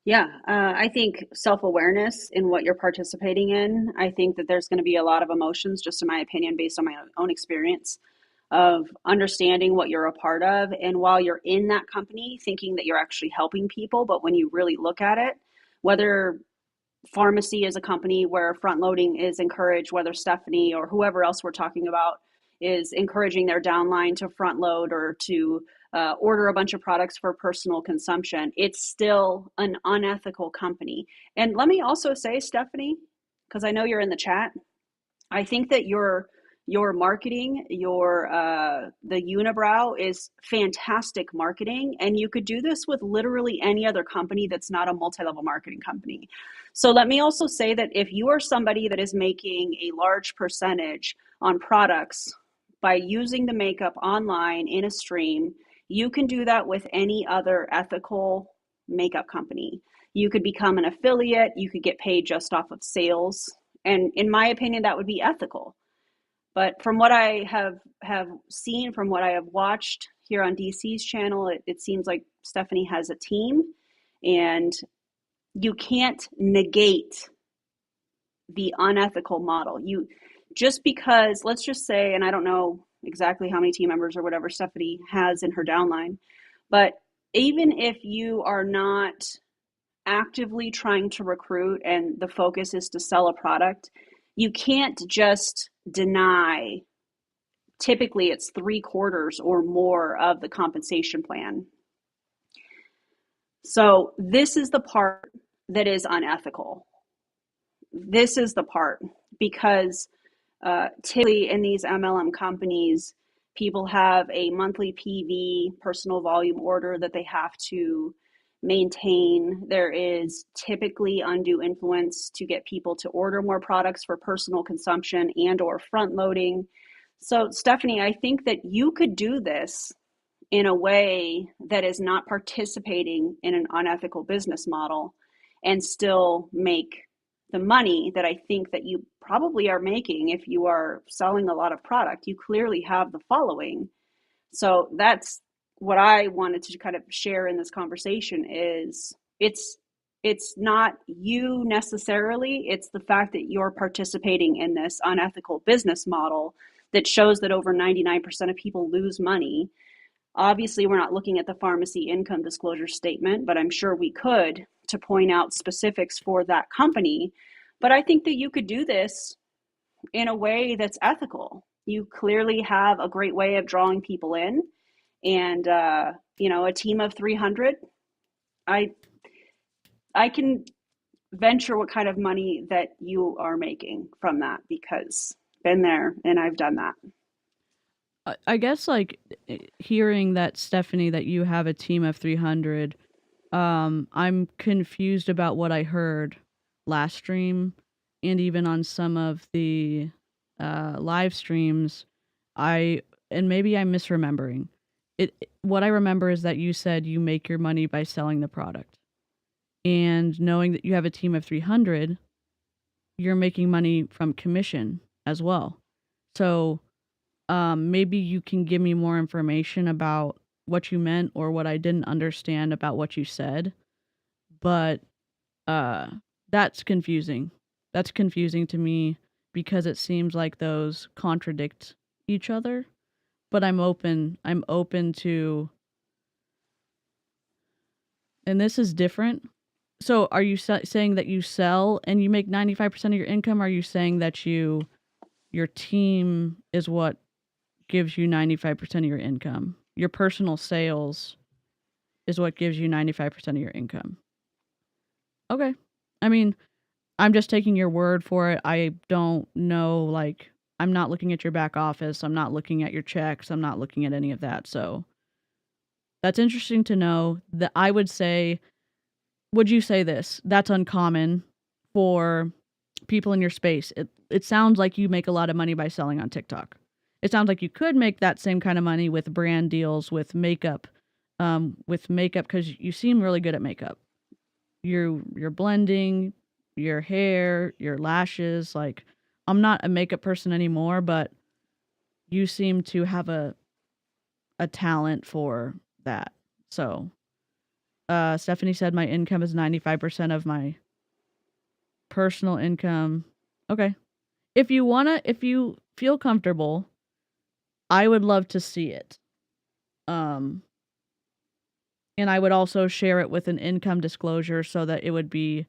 Yeah, I think self-awareness in what you're participating in. I think that there's going to be a lot of emotions, just in my opinion, based on my own experience of understanding what you're a part of. And while you're in that company, thinking that you're actually helping people, but when you really look at it, whether pharmacy is a company where front loading is encouraged, whether Stephanie or whoever else we're talking about is encouraging their downline to front load or to order a bunch of products for personal consumption, it's still an unethical company. And let me also say, Stephanie, because I know you're in the chat, I think that your marketing, the unibrow is fantastic marketing, and you could do this with literally any other company that's not a multi-level marketing company. So let me also say that if you are somebody that is making a large percentage on products by using the makeup online in a stream, you can do that with any other ethical makeup company. You could become an affiliate, you could get paid just off of sales. And in my opinion, that would be ethical. But from what I have seen, from what I have watched here on DeeCee's channel, it seems like Stephanie has a team, and you can't negate the unethical model. You just because, let's just say, and I don't know exactly how many team members or whatever Stephanie has in her downline, but even if you are not actively trying to recruit and the focus is to sell a product, you can't just deny. Typically, it's 3/4 or more of the compensation plan. So this is the part that is unethical. This is the part because typically in these MLM companies, people have a monthly PV, personal volume order, that they have to maintain. There is typically undue influence to get people to order more products for personal consumption and or front loading. So Stephanie, I think that you could do this in a way that is not participating in an unethical business model and still make the money that I think that you probably are making if you are selling a lot of product. You clearly have the following. So that's what I wanted to kind of share in this conversation is it's not you necessarily, it's the fact that you're participating in this unethical business model that shows that over 99% of people lose money. Obviously, we're not looking at the pharmacy income disclosure statement, but I'm sure we could to point out specifics for that company. But I think that you could do this in a way that's ethical. You clearly have a great way of drawing people in, and a team of 300. I can venture what kind of money that you are making from that, because been there and I've done that. I guess like hearing that, Stephanie, that you have a team of 300, I'm confused about what I heard last stream and even on some of the live streams. And maybe I'm misremembering it. What I remember is that you said you make your money by selling the product, and knowing that you have a team of 300, you're making money from commission as well. So maybe you can give me more information about what you meant or what I didn't understand about what you said. But that's confusing. That's confusing to me because it seems like those contradict each other. But I'm open to, and this is different. So are you saying that you sell and you make 95% of your income? Or are you saying that your team is what gives you 95% of your income? Your personal sales is what gives you 95% of your income. Okay. I mean, I'm just taking your word for it. I don't know, like, I'm not looking at your back office. I'm not looking at your checks. I'm not looking at any of that. So that's interesting to know. That I would say, would you say this? That's uncommon for people in your space. It sounds like you make a lot of money by selling on TikTok. It sounds like you could make that same kind of money with brand deals, with makeup, because you seem really good at makeup. You're blending your hair, your lashes, like I'm not a makeup person anymore, but you seem to have a talent for that. So, Stephanie said my income is 95% of my personal income. Okay. If you feel comfortable, I would love to see it. And I would also share it with an income disclosure so that it would be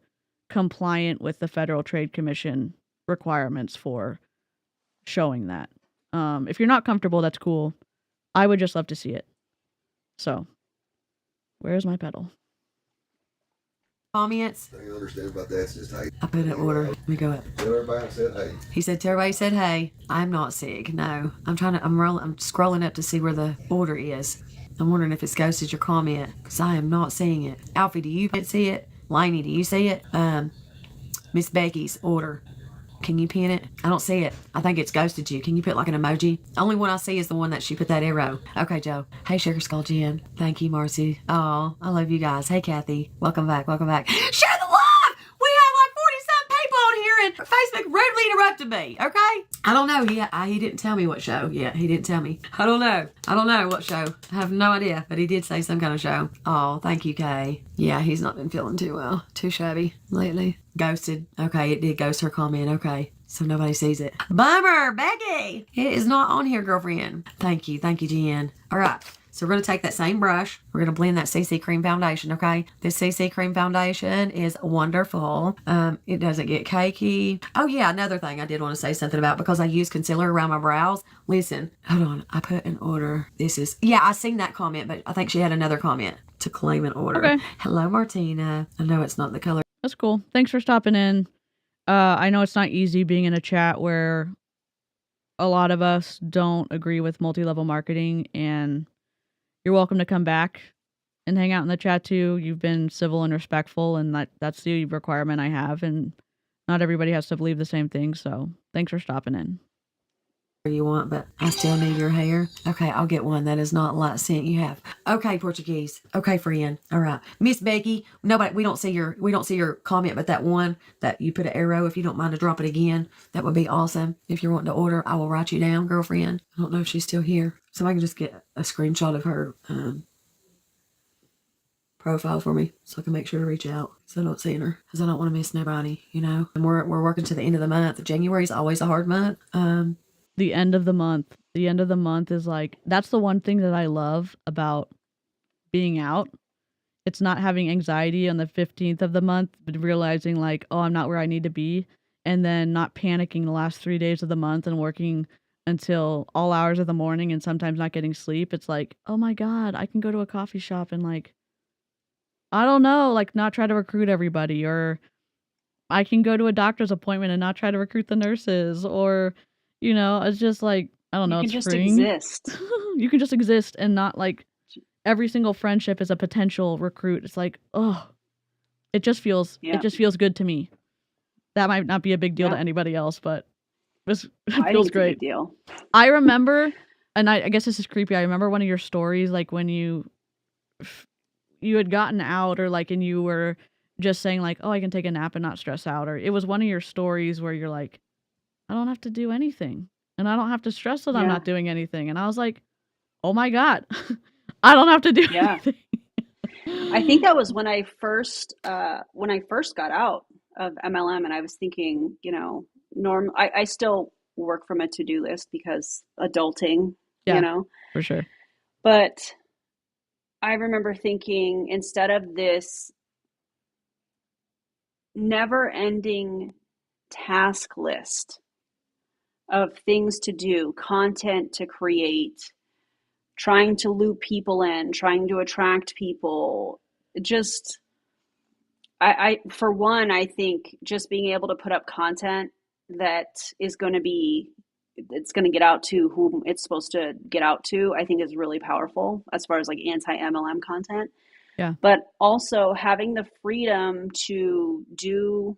compliant with the Federal Trade Commission requirements for showing that. If you're not comfortable, that's cool. I would just love to see it. So, where's my pedal? Comments? I don't understand about that. It's just hey. I put an order. Let me go up. Tell everybody I said hey. He said, "Tell everybody," said, "Hey, I'm not sick." No, I'm scrolling up to see where the order is. I'm wondering if it's ghosted your comment because I am not seeing it. Alfie, do you see it? Lainey, do you see it? Miss Becky's order. Can you pin it? I don't see it. I think it's ghosted you. Can you put like an emoji? Only one I see is the one that she put that arrow. Okay, Joe. Hey, Sugar Skull Jen. Thank you, Marcy. Oh, I love you guys. Hey, Kathy. Welcome back. Welcome back. Share the love! We have like 40-some people on here and Facebook rudely interrupted me. Okay? I don't know. He didn't tell me what show. Yeah, he didn't tell me. I don't know what show. I have no idea, but he did say some kind of show. Oh, thank you, Kay. Yeah, he's not been feeling too well. Too shabby lately. Ghosted. Okay, it did ghost her comment. Okay, so nobody sees it. Bummer, Becky. It is not on here, girlfriend. Thank you, Jen. All right, so we're going to take that same brush. We're going to blend that CC Cream Foundation, okay? This CC Cream Foundation is wonderful. It doesn't get cakey. Oh, yeah, another thing I did want to say something about because I use concealer around my brows. Listen, hold on. I put an order. I seen that comment, but I think she had another comment to claim an order. Okay. Hello, Martina. I know it's not the color. That's cool. Thanks for stopping in. I know it's not easy being in a chat where a lot of us don't agree with multi-level marketing, and you're welcome to come back and hang out in the chat too. You've been civil and respectful, and that's the requirement I have, and not everybody has to believe the same thing, so thanks for stopping in. You want, but I still need your hair. Okay, I'll get one that is not light scent you have. Okay, Portuguese. Okay, friend. All right, Miss Becky. We don't see your comment, but that one that you put an arrow. If you don't mind to drop it again, that would be awesome. If you're wanting to order, I will write you down, girlfriend. I don't know if she's still here, so I can just get a screenshot of her profile for me, so I can make sure to reach out. So I don't see her, because I don't want to miss nobody. You know, and we're working to the end of the month. January is always a hard month. The end of the month. The end of the month is like, that's the one thing that I love about being out. It's not having anxiety on the 15th of the month, but realizing like, oh, I'm not where I need to be. And then not panicking the last 3 days of the month and working until all hours of the morning and sometimes not getting sleep. It's like, oh my God, I can go to a coffee shop and like, I don't know, like not try to recruit everybody, or I can go to a doctor's appointment and not try to recruit the nurses, or you know, it's just like, I don't know. You it's can just freeing. exist. You can just exist and not like every single friendship is a potential recruit. It's like, oh, it just feels good to me. That might not be a big deal to anybody else, but it feels great. It's a big deal. I remember, and I guess this is creepy. I remember one of your stories, like when you had gotten out, or like, and you were just saying like, oh, I can take a nap and not stress out. Or it was one of your stories where you're like, I don't have to do anything, and I don't have to stress that I'm not doing anything. And I was like, oh my God, I don't have to do anything. I think that was when I first got out of MLM, and I was thinking, you know, I still work from a to-do list because adulting, you know, for sure. But I remember thinking, instead of this never-ending task list of things to do, content to create, trying to loop people in, trying to attract people, just, I for one, I think just being able to put up content that is going to be, it's going to get out to whom it's supposed to get out to, I think is really powerful as far as like anti-MLM content. Yeah. But also having the freedom to do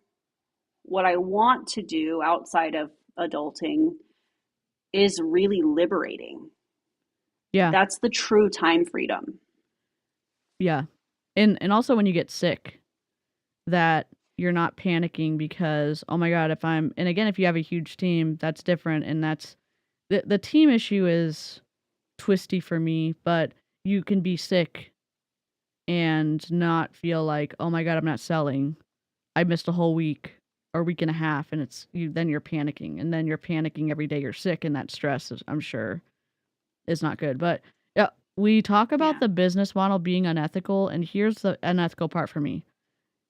what I want to do outside of adulting is really liberating. Yeah. That's the true time freedom. Yeah. And also when you get sick, that you're not panicking because, oh my God, and again, if you have a huge team, that's different. And that's the team issue is twisty for me, but you can be sick and not feel like, oh my God, I'm not selling. I missed a whole week or week and a half, and then you're panicking, and then you're panicking every day you're sick, and that stress is, I'm sure, is not good. But yeah, we talk about the business model being unethical, and here's the unethical part for me.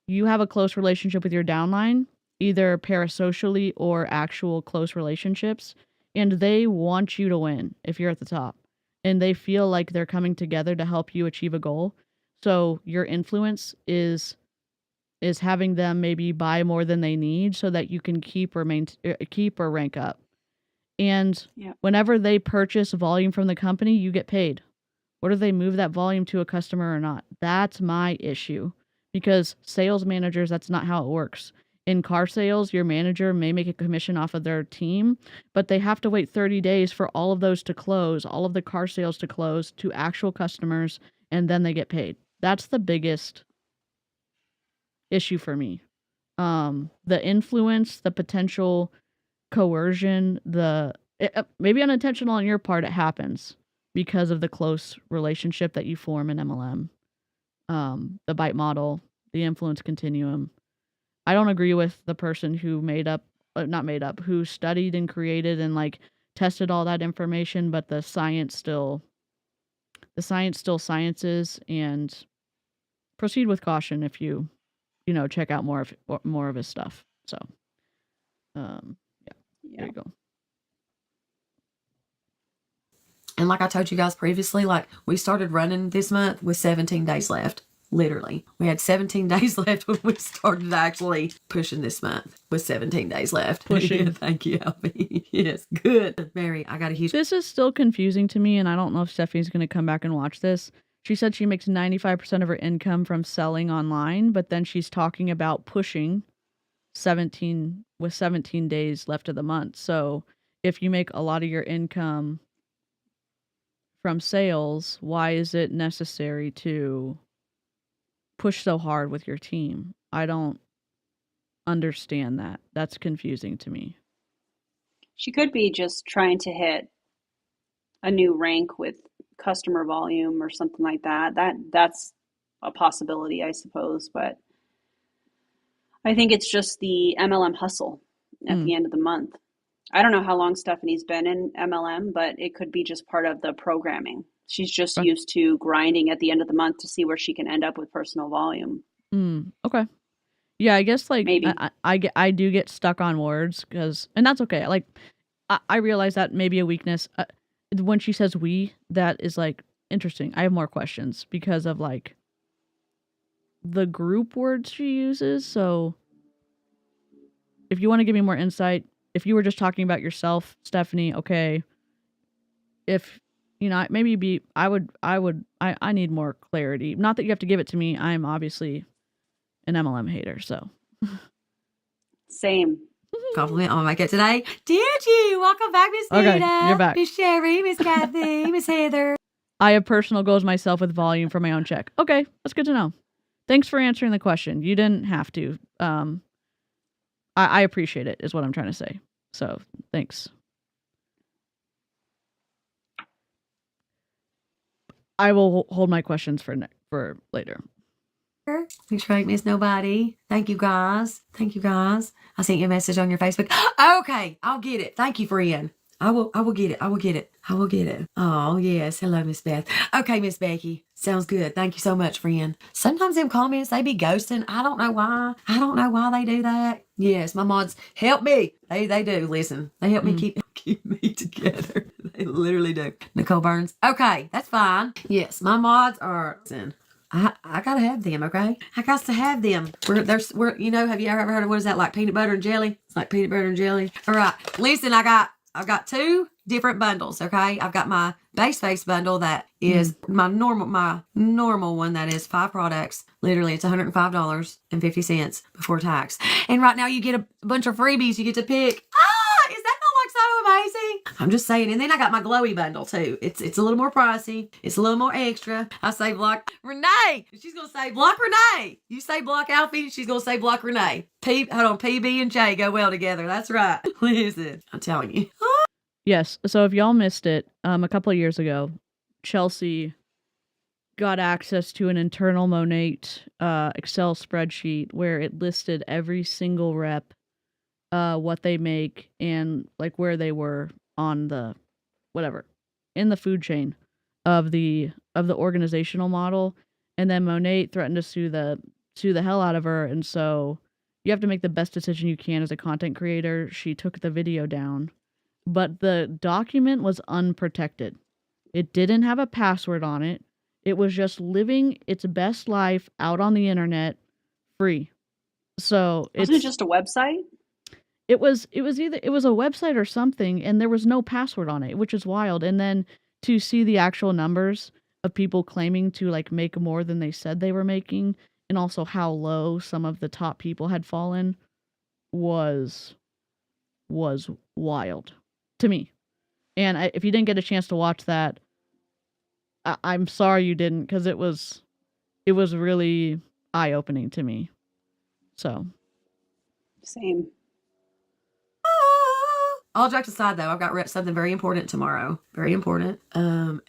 You have a close relationship with your downline, either parasocially or actual close relationships, and they want you to win if you're at the top, and they feel like they're coming together to help you achieve a goal. So your influence is having them maybe buy more than they need so that you can keep or rank up. And whenever they purchase volume from the company, you get paid. Whether they move that volume to a customer or not, that's my issue. Because sales managers, that's not how it works. In car sales, your manager may make a commission off of their team, but they have to wait 30 days for all of those to close, all of the car sales to close to actual customers, and then they get paid. That's the biggest issue for me. The influence, the potential coercion, maybe unintentional on your part, it happens because of the close relationship that you form in MLM. The bite model, the influence continuum. I don't agree with the person who who studied and created and like tested all that information, but the science still sciences, and proceed with caution if you check out more of his stuff. So, there you go. And like I told you guys previously, like we started running this month with 17 days left. Literally. We had 17 days left when we started actually pushing this month with 17 days left. Pushing. Yeah, thank you, Albie. Yes, good. Mary, I got a huge... This is still confusing to me, and I don't know if Stephanie's going to come back and watch this. She said she makes 95% of her income from selling online, but then she's talking about pushing 17 days left of the month. So if you make a lot of your income from sales, why is it necessary to push so hard with your team? I don't understand that. That's confusing to me. She could be just trying to hit a new rank with customer volume or something like that. That's a possibility, I suppose, but I think it's just the MLM hustle at the end of the month. I don't know how long Stephanie's been in MLM, but it could be just part of the programming. She's just used to grinding at the end of the month to see where she can end up with personal volume. Okay. Yeah, I guess like maybe I do get stuck on words and that's okay. Like I realize that may be a weakness. When she says we, that is like interesting. I have more questions because of like the group words she uses. So if you want to give me more insight, if you were just talking about yourself, Stephanie, okay. If maybe I need more clarity. Not that you have to give it to me. I'm obviously an MLM hater, so. Same. Compliment on my get today. Did you? Welcome back, Miss Nita. Okay, you're back. Miss Sherry, Miss Kathy, Miss Heather. I have personal goals myself with volume for my own check. Okay, that's good to know. Thanks for answering the question. You didn't have to. I appreciate it, is what I'm trying to say. So, thanks. I will hold my questions for later. Thanks for Miss Nobody. Thank you guys. I sent you a message on your Facebook. Okay, I'll get it. Thank you, friend. I will get it. Oh, yes. Hello, Miss Beth. Okay, Miss Becky. Sounds good. Thank you so much, friend. Sometimes them comments, they be ghosting. I don't know why. They do that. Yes, my mods help me. They do. Listen, they help me keep me together. They literally do. Nicole Burns. Okay, that's fine. Yes, my mods are... Listen, I gotta have them, okay? I got to have them. We're have you ever heard of what is that, like peanut butter and jelly? It's like peanut butter and jelly. All right. Listen, I've got two different bundles, okay? I've got my base face bundle that is my normal one that is 5 products. Literally, it's $105.50 before tax. And right now you get a bunch of freebies you get to pick. Is that not like so amazing? I'm just saying. And then I got my glowy bundle too. It's a little more pricey. It's a little more extra. I say block Renee. She's going to say block Renee. You say block Alfie. She's going to say block Renee. Hold on. PB and J go well together. That's right. Listen, I'm telling you. Yes. So if y'all missed it, a couple of years ago, Chelsea got access to an internal Monate Excel spreadsheet where it listed every single rep, what they make, and like where they were on the in the food chain of the organizational model. And then Monate threatened to sue the hell out of her, and so you have to make the best decision you can as a content creator. She took the video down, but the document was unprotected. It didn't have a password on it. It was just living its best life out on the internet, free. So wasn't it just a website? It was a website or something, and there was no password on it, which is wild. And then to see the actual numbers of people claiming to like make more than they said they were making, and also how low some of the top people had fallen, was wild to me. And if you didn't get a chance to watch that, I'm sorry you didn't, because it was really eye-opening to me. So. Same. All jokes aside, though, I've got something very important tomorrow. Very important. And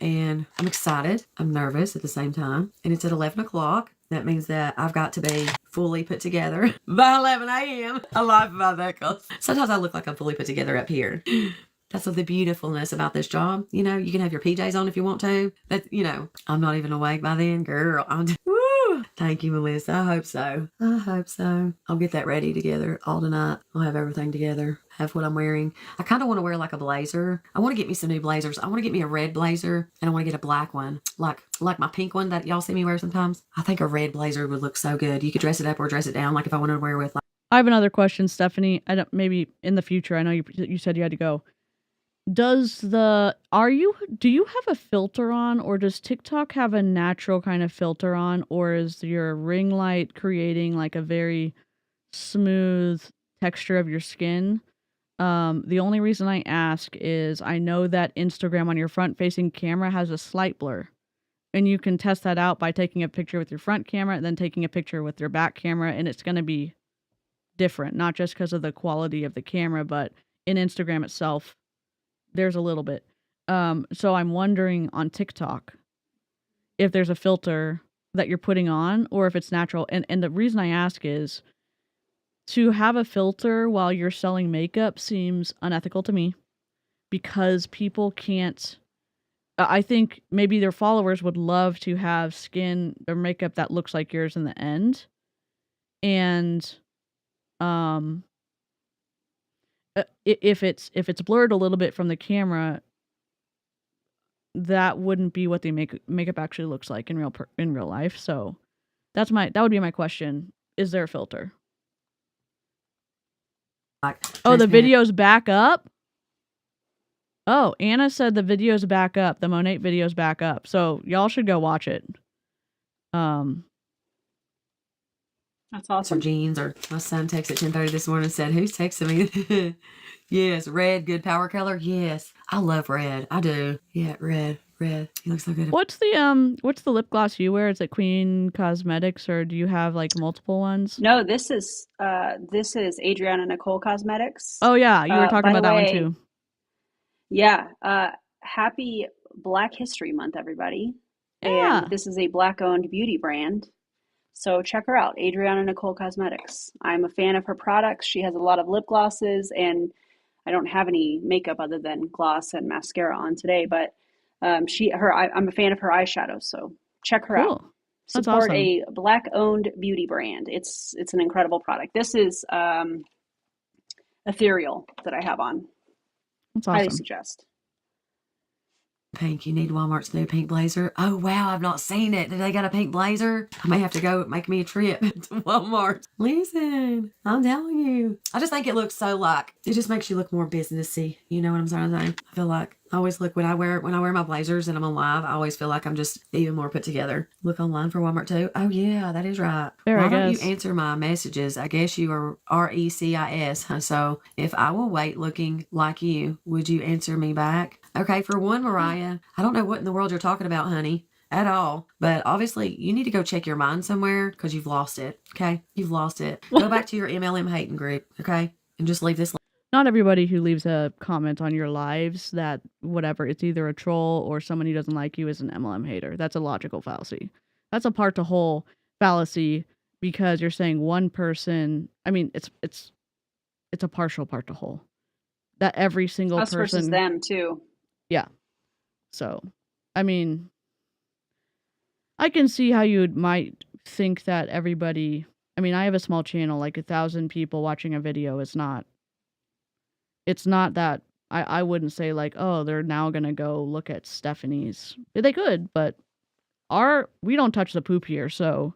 I'm excited. I'm nervous at the same time. And it's at 11 o'clock. That means that I've got to be fully put together by 11 a.m. I laugh about that because sometimes I look like I'm fully put together up here. That's the beautifulness about this job. You know, you can have your PJs on if you want to. That, you know, I'm not even awake by then, girl. Woo! Thank you, Melissa. I hope so. I'll get that ready together all tonight. I'll have everything together. Have what I'm wearing. I kind of want to wear like a blazer. I want to get me some new blazers. I want to get me a red blazer, and I want to get a black one, like my pink one that y'all see me wear sometimes. I think a red blazer would look so good. You could dress it up or dress it down, like if I wanted to wear with. I have another question, Stephanie. Maybe in the future. I know you said you had to go. Do you have a filter on, or does TikTok have a natural kind of filter on, or is your ring light creating like a very smooth texture of your skin? The only reason I ask is I know that Instagram on your front facing camera has a slight blur, and you can test that out by taking a picture with your front camera and then taking a picture with your back camera, and it's going to be different, not just because of the quality of the camera, but in Instagram itself. There's a little bit. So I'm wondering on TikTok if there's a filter that you're putting on or if it's natural. And the reason I ask is to have a filter while you're selling makeup seems unethical to me because people can't. I think maybe their followers would love to have skin or makeup that looks like yours in the end. And if it's blurred a little bit from the camera, that wouldn't be what the makeup actually looks like in real life. So that would be my question. Is there a filter? Oh, the video's back up? Oh, Anna said the video's back up. The Monate video's back up. So y'all should go watch it. That's awesome. Or jeans, or my son texted at 10:30 this morning and said, "Who's texting me?" Yes, red, good power color. Yes, I love red. I do. Yeah, red. He looks so good. What's the lip gloss you wear? Is it Queen Cosmetics, or do you have like multiple ones? No, this is Adriana Nicole Cosmetics. Oh yeah, you were talking about that one too. Yeah. Happy Black History Month, everybody. Yeah. And this is a Black-owned beauty brand. So check her out, Adriana Nicole Cosmetics. I'm a fan of her products. She has a lot of lip glosses, and I don't have any makeup other than gloss and mascara on today, but I'm a fan of her eyeshadows, so check her out. That's Support awesome. a Black-owned beauty brand. It's an incredible product. This is Ethereal that I have on. That's awesome. Highly suggest. Pink. You need Walmart's new pink blazer. Oh, wow. I've not seen it. Did they got a pink blazer? I may have to go make me a trip to Walmart. Listen, I'm telling you. I just think it looks so it just makes you look more businessy. You know what I'm saying? I feel like I always look when I wear my blazers and I'm on live, I always feel like I'm just even more put together. Look online for Walmart too. Oh yeah, that is right. Fair, I Why don't you guess. answer my messages? I guess you are RECIS. So if I will wait looking like you, would you answer me back? Okay, for one, Mariah, I don't know what in the world you're talking about, honey, at all. But obviously, you need to go check your mind somewhere because you've lost it. Okay, you've lost it. Go back to your MLM hating group. Okay, and just leave this. Not everybody who leaves a comment on your lives that whatever, it's either a troll or someone who doesn't like you is an MLM hater. That's a logical fallacy. That's a part to whole fallacy because you're saying one person. I mean, it's a partial part to whole. That every single Us person versus them too. Yeah. So, I mean, I can see how you might think that everybody. I mean, I have a small channel, like 1,000 people watching a video is not. It's not that I wouldn't say like, oh, they're now gonna go look at Stephanie's. They could, but we don't touch the poop here, so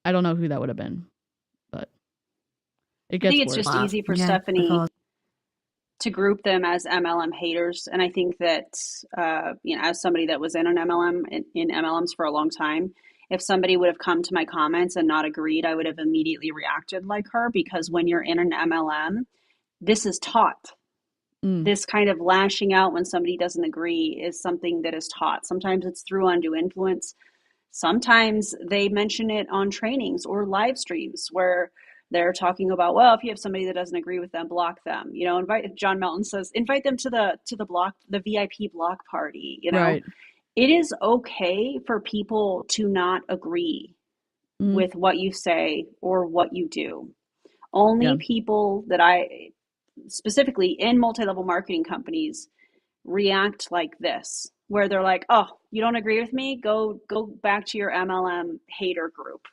I don't know who that would have been, but it gets I think it's worse. just easy for Stephanie to group them as MLM haters, and I think that as somebody that was in an MLM in MLMs for a long time, if somebody would have come to my comments and not agreed, I would have immediately reacted like her, because when you're in an MLM, this is taught. This kind of lashing out when somebody doesn't agree is something that is taught. Sometimes it's through undue influence. Sometimes they mention it on trainings or live streams where they're talking about, well, if you have somebody that doesn't agree with them, block them. John Melton says, invite them to the VIP block party. Right. It is okay for people to not agree with what you say or what you do. Only people that specifically in multi-level marketing companies react like this, where they're like, oh, you don't agree with me? Go back to your MLM hater group.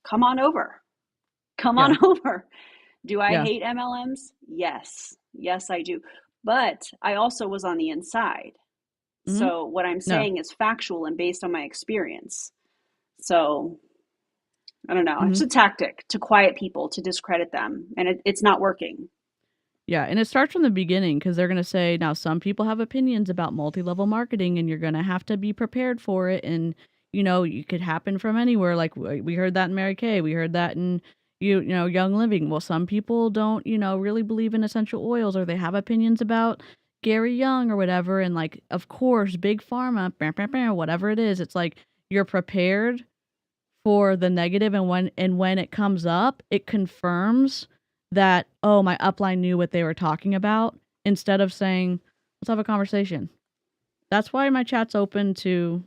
Come on over. On over. Do I hate MLMs? Yes, I do. But I also was on the inside. So what I'm saying is factual and based on my experience. So I don't know. It's a tactic to quiet people, to discredit them. And it's not working. Yeah, and it starts from the beginning because they're going to say, now some people have opinions about multi-level marketing and you're going to have to be prepared for it. And, it could happen from anywhere. Like we heard that in Mary Kay. We heard that in, Young Living. Well, some people don't, really believe in essential oils, or they have opinions about Gary Young or whatever. And like, of course, big pharma, whatever it is, it's like you're prepared for the negative. And when it comes up, it confirms that, oh, my upline knew what they were talking about, instead of saying, let's have a conversation. That's why my chat's open to,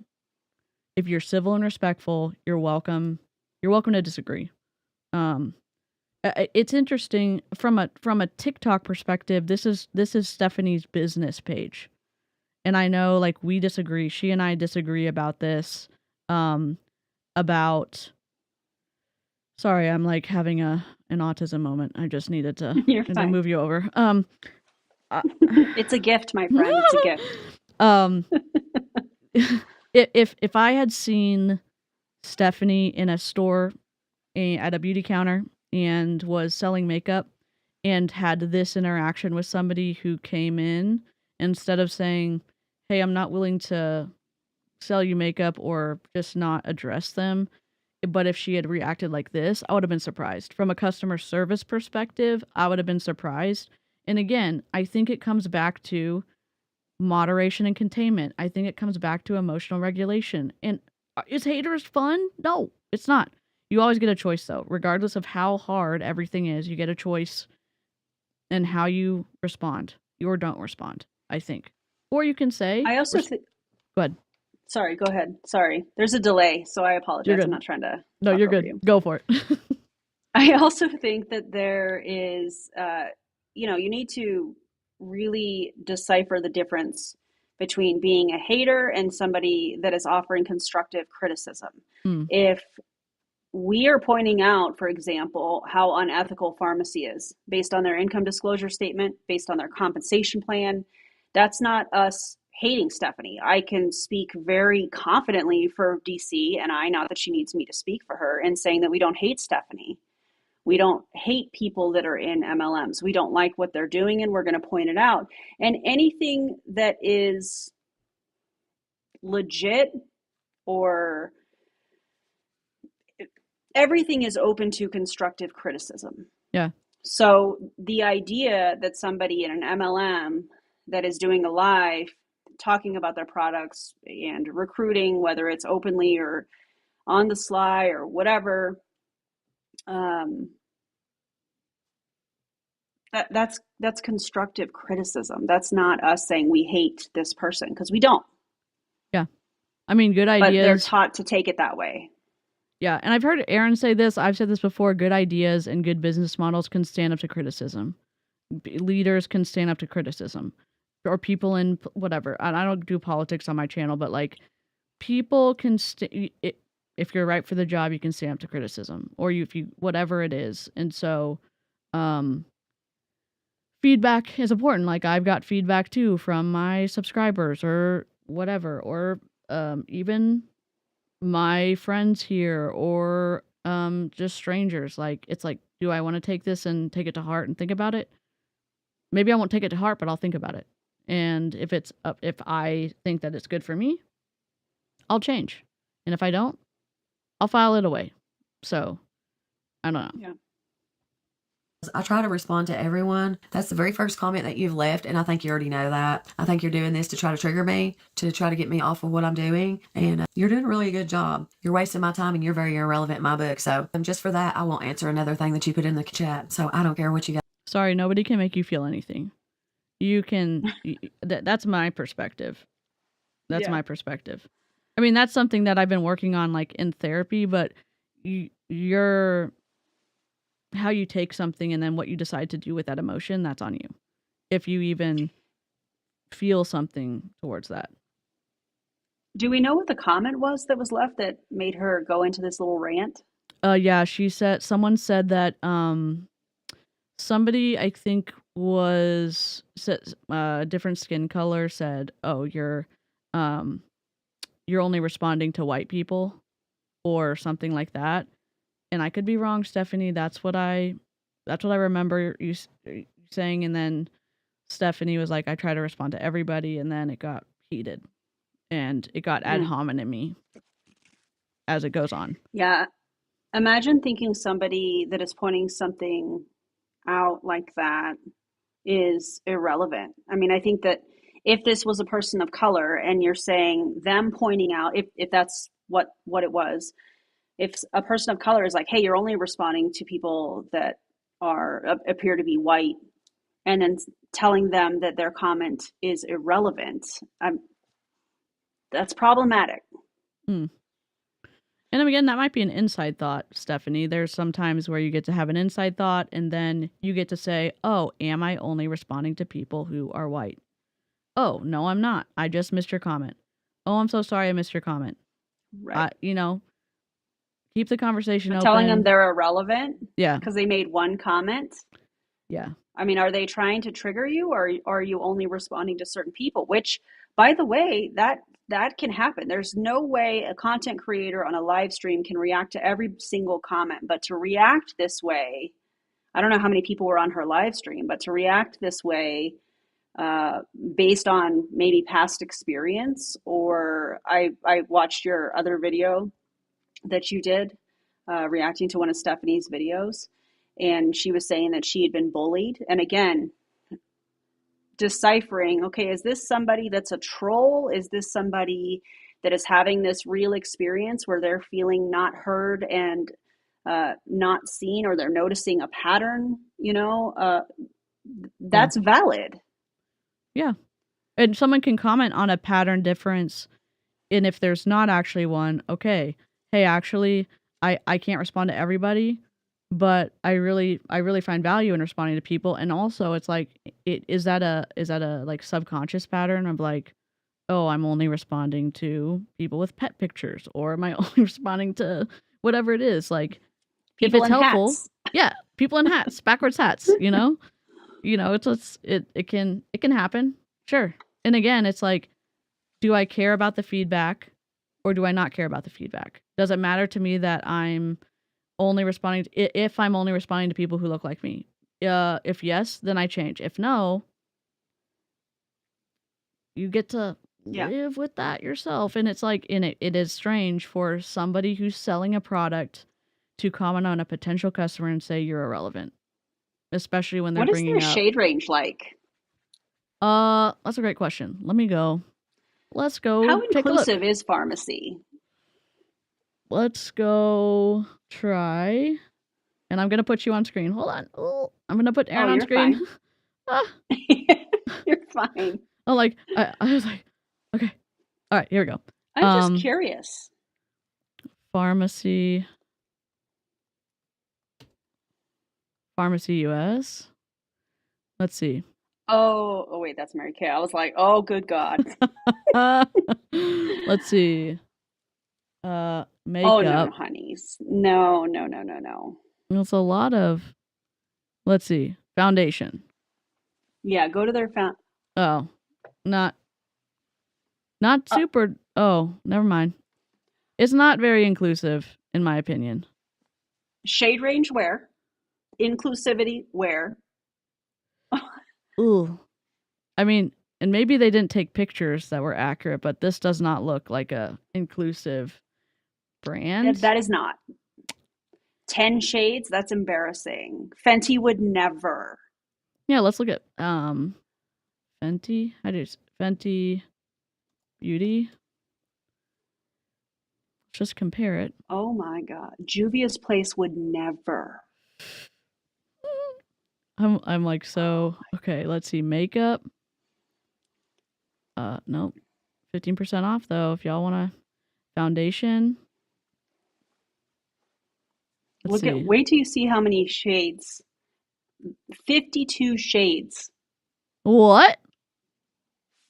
if you're civil and respectful, you're welcome to disagree. It's interesting from a TikTok perspective. This is Stephanie's business page. And I know like we disagree. She and I disagree about this, sorry, I'm like having an autism moment. I just needed to move you over. It's a gift, my friend. It's a gift. If I had seen Stephanie in a store at a beauty counter and was selling makeup and had this interaction with somebody who came in, instead of saying, hey, I'm not willing to sell you makeup, or just not address them, but if she had reacted like this, I would have been surprised. From a customer service perspective, I would have been surprised. And again, I think it comes back to moderation and containment. I think it comes back to emotional regulation. And is haters fun? No, it's not. You always get a choice, though. Regardless of how hard everything is, you get a choice in how you respond or don't respond, I think. Or you can say... I also think... Go ahead. Sorry, go ahead. Sorry. There's a delay, so I apologize. I'm not trying to... No, you're good. Go for it. I also think that there is, you need to really decipher the difference between being a hater and somebody that is offering constructive criticism. If we are pointing out, for example, how unethical pharmacy is based on their income disclosure statement, based on their compensation plan, that's not us hating Stephanie. I can speak very confidently for DeeCee and I, not that she needs me to speak for her, and saying that we don't hate Stephanie. We don't hate people that are in MLMs. We don't like what they're doing, and we're going to point it out. And anything that is legit, or everything is open to constructive criticism. Yeah. So the idea that somebody in an MLM that is doing a live talking about their products and recruiting, whether it's openly or on the sly or whatever, that's constructive criticism. That's not us saying we hate this person, because we don't. Yeah. I mean, good ideas. But they're taught to take it that way. Yeah. And I've heard Erin say this. I've said this before. Good ideas and good business models can stand up to criticism. Leaders can stand up to criticism. Or people in whatever. And I don't do politics on my channel, but like people can if you're right for the job, you can stand up to criticism, or if you whatever it is. And so feedback is important. Like I've got feedback too from my subscribers or whatever, or even my friends here, or just strangers. Like it's like, do I want to take this and take it to heart and think about it? Maybe I won't take it to heart, but I'll think about it. And if I think that it's good for me, I'll change. And if I don't, I'll file it away. So I don't know. Yeah. I try to respond to everyone. That's the very first comment that you've left, and I think you already know that. I think you're doing this to try to trigger me, to try to get me off of what I'm doing, and you're doing a really good job. You're wasting my time, and you're very irrelevant in my book. So just for that, I won't answer another thing that you put in the chat. So I don't care what you got. Sorry, nobody can make you feel anything. You can. That's my perspective. That's my perspective. I mean, that's something that I've been working on, like in therapy. But you're how you take something and then what you decide to do with that emotion, that's on you. If you even feel something towards that. Do we know what the comment was that was left that made her go into this little rant? Yeah, someone said that somebody, I think was different skin color, said, "Oh, you're only responding to white people," or something like that. And I could be wrong, Stephanie. That's what I remember you saying. And then Stephanie was like, "I try to respond to everybody," and then it got heated, and it got ad hominem-y as it goes on. Yeah. Imagine thinking somebody that is pointing something out like that is irrelevant. I mean, I think that if this was a person of color and you're saying them pointing out, if that's what it was, if a person of color is like, "Hey, you're only responding to people that appear to be white," and then telling them that their comment is irrelevant, that's problematic. And again, that might be an inside thought, Stephanie. There's some times where you get to have an inside thought and then you get to say, "Oh, am I only responding to people who are white? Oh, no, I'm not. I just missed your comment. Oh, I'm so sorry I missed your comment." Right. Keep the conversation open. Telling them they're irrelevant. Yeah. Because they made one comment. Yeah. I mean, are they trying to trigger you, or are you only responding to certain people? Which, by the way, that can happen. There's no way a content creator on a live stream can react to every single comment. But to react this way, I don't know how many people were on her live stream, but to react this way based on maybe past experience, or I watched your other video that you did reacting to one of Stephanie's videos, and she was saying that she had been bullied. And again, deciphering, okay, is this somebody that's a troll? Is this somebody that is having this real experience where they're feeling not heard and not seen, or they're noticing a pattern? That's valid. Yeah. And someone can comment on a pattern difference, and if there's not actually one, okay, hey, actually, I can't respond to everybody, but I really find value in responding to people. And also, it's like, is that a like subconscious pattern of like, oh, I'm only responding to people with pet pictures, or am I only responding to whatever it is? Like, People if it's in helpful, hats. yeah, people in hats, backwards hats, it can happen, sure. And again, it's like, do I care about the feedback, or do I not care about the feedback? Does it matter to me that I'm only responding if I'm only responding to people who look like me. If yes, then I change. If no, you get to live with that yourself. And it's like, it is strange for somebody who's selling a product to comment on a potential customer and say you're irrelevant, especially when they're What is bringing their up. shade range like? That's a great question. Let's go How take a look. inclusive is pharmacy? Let's go try. And I'm going to put you on screen. Hold on. Oh, I'm going to put Erin on you're screen. fine. You're fine. Oh, like, I was like, okay. All right, here we go. I'm just curious. Pharmacy US. Let's see. Oh, wait, that's Mary Kay. I was like, oh, good God. Let's see. Makeup. Oh, no, honeys. No. It's a lot of, let's see, foundation. Yeah, go to their Oh, not super. Oh, never mind. It's not very inclusive, in my opinion. shade range where? Inclusivity where? Ooh. I mean, and maybe they didn't take pictures that were accurate, but this does not look like a inclusive brand. That is not. 10 shades? That's embarrassing. Fenty would never. Yeah, let's look at Fenty. Fenty Beauty. Just compare it. Oh my God. Juvia's Place would never. I'm like, so okay, let's see. Makeup. Nope. 15% off though if y'all want a foundation. Wait till you see how many shades. 52 shades. What?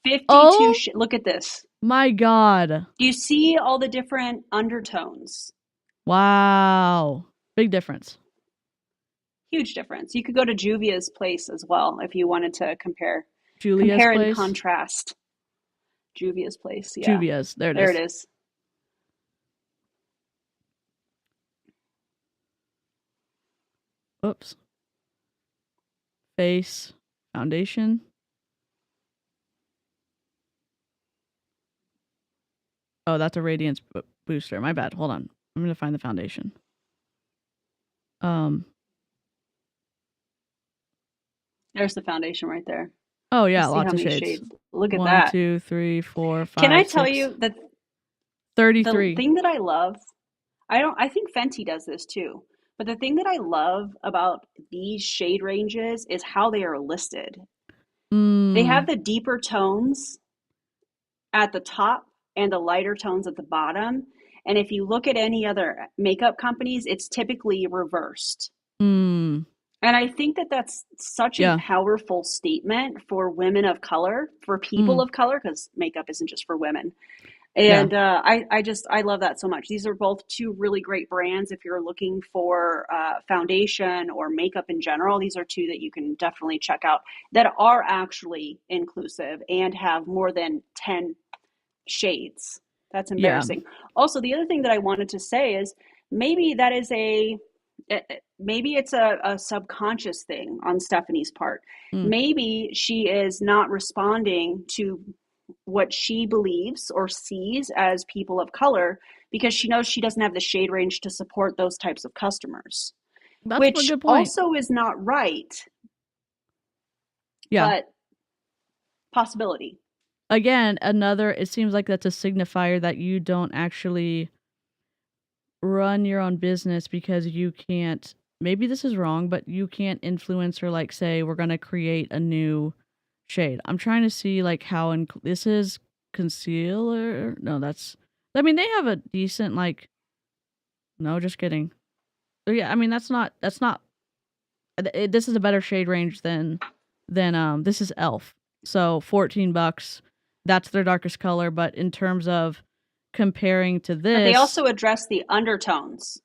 52 look at this. My God. Do you see all the different undertones? Wow. Big difference. Huge difference. You could go to Juvia's Place as well if you wanted to compare. Compare and contrast. Juvia's Place, yeah. Juvia's, there it is. Oops. Face, foundation. Oh, that's a radiance booster. My bad. Hold on. I'm going to find the foundation. There's the foundation right there. Oh yeah, lots of shades. Look at that. 1, 2, 3, 4, 5. Can I tell you that 33. The thing that I love, I think Fenty does this too. But the thing that I love about these shade ranges is how they are listed. They have the deeper tones at the top and the lighter tones at the bottom. And if you look at any other makeup companies, it's typically reversed. And I think that that's such a powerful statement for women of color, for people of color, because makeup isn't just for women. And I love that so much. These are both two really great brands. If you're looking for foundation or makeup in general, these are two that you can definitely check out that are actually inclusive and have more than 10 shades. That's embarrassing. Also, the other thing that I wanted to say is maybe that is maybe it's a subconscious thing on Stephanie's part. Maybe she is not responding to what she believes or sees as people of color because she knows she doesn't have the shade range to support those types of customers. That's which a good point. Also is not right. Yeah. But possibility. Again, it seems like that's a signifier that you don't actually run your own business because you can't, maybe this is wrong, but you can't influence or like say, we're going to create a new shade. I'm trying to see like how, this is concealer. No, they have a decent no, just kidding. Yeah. I mean, this is a better shade range than this is e.l.f. So $14. That's their darkest color. But in terms of comparing to this, but they also address the undertones.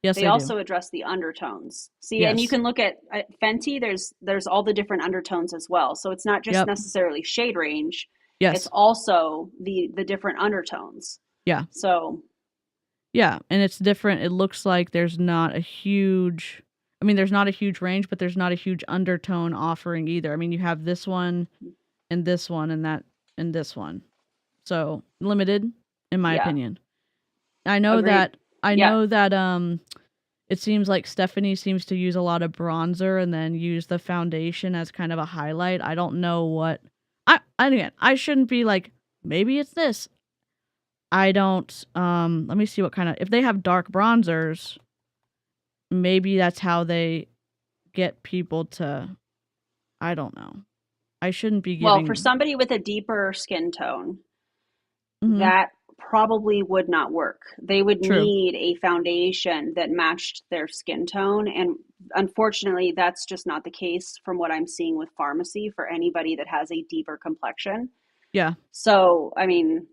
Yes, they also address the undertones. See, and you can look at Fenty. There's all the different undertones as well. So it's not just necessarily shade range. Yes, it's also the different undertones. Yeah. So Yeah, and it's different. It looks like there's not a huge there's not a huge range, but there's not a huge undertone offering either. I mean, you have this one and this one and that and this one. So, limited in my Yeah. opinion. I know Agreed. that Yeah. it seems like Stephanie seems to use a lot of bronzer and then use the foundation as kind of a highlight. I don't know what again, I shouldn't be like, maybe it's this. I don't let me see what kind of, if they have dark bronzers, maybe that's how they get people to, I don't know. I shouldn't be giving. Well, for somebody with a deeper skin tone, Mhm. that probably would not work. They would True. need a foundation that matched their skin tone. And unfortunately, that's just not the case from what I'm seeing with pharmacy for anybody that has a deeper complexion. Yeah. So, I mean,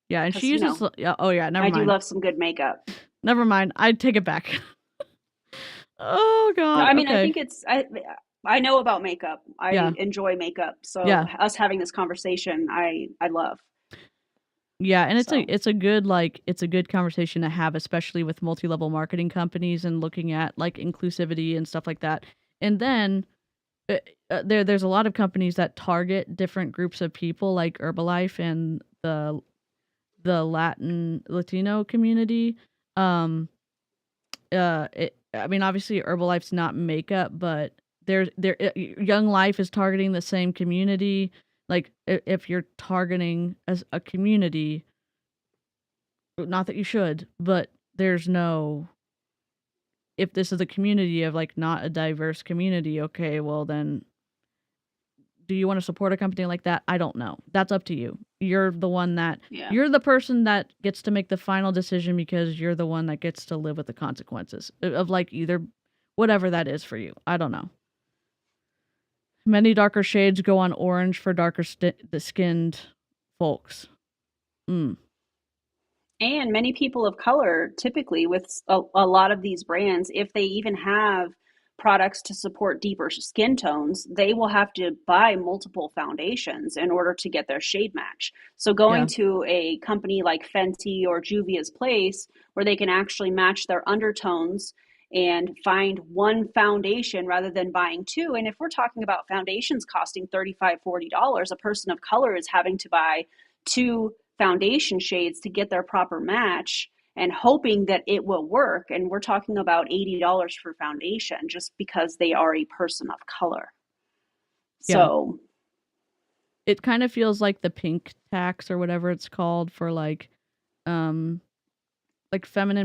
Yeah, and 'cause, she you uses know, oh yeah, never I mind. do love some good makeup. Never mind. I take it back. Oh No, god. I mean, I Okay. think it's I know about makeup. I Yeah. enjoy makeup. So Yeah. us having this conversation, I love. Yeah, and it's So. it's a good conversation to have, especially with multi-level marketing companies and looking at like inclusivity and stuff like that. And then there's a lot of companies that target different groups of people, like Herbalife and the Latino community. I mean, obviously Herbalife's not makeup, but Young Life is targeting the same community. Like if you're targeting as a community, not that you should, but there's no, if this is a community of like not a diverse community, okay, well then do you want to support a company like that? I don't know. That's up to you. You're the one that Yeah. you're the person that gets to make the final decision because you're the one that gets to live with the consequences of like either whatever that is for you. I don't know. Many darker shades go on orange for darker skinned folks. And many people of color, typically with a lot of these brands, if they even have products to support deeper skin tones, they will have to buy multiple foundations in order to get their shade match. So going to a company like Fenty or Juvia's Place, where they can actually match their undertones and find one foundation rather than buying two. And if we're talking about foundations costing $35, $40, a person of color is having to buy two foundation shades to get their proper match and hoping that it will work. And we're talking about $80 for foundation just because they are a person of color. So it kind of feels like the pink tax or whatever it's called for like feminine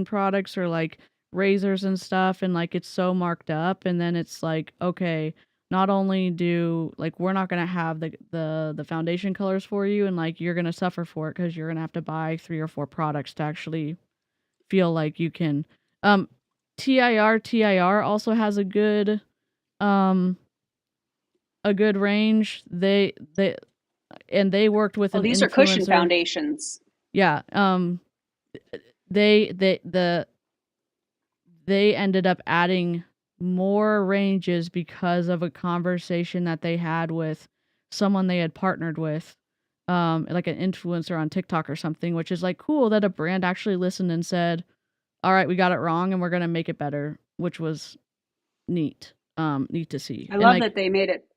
products or like razors and stuff, and like it's so marked up, and then it's like, okay, not only do like we're not gonna have the foundation colors for you, and like you're gonna suffer for it because you're gonna have to buy 3 or 4 products to actually feel like you can. TIR also has a good range. They worked with an these are cushion influencer. Foundations. Yeah. They ended up adding more ranges because of a conversation that they had with someone they had partnered with, like an influencer on TikTok or something, which is like cool that a brand actually listened and said, all right, we got it wrong and we're going to make it better, which was neat. Neat to see. I love that they made it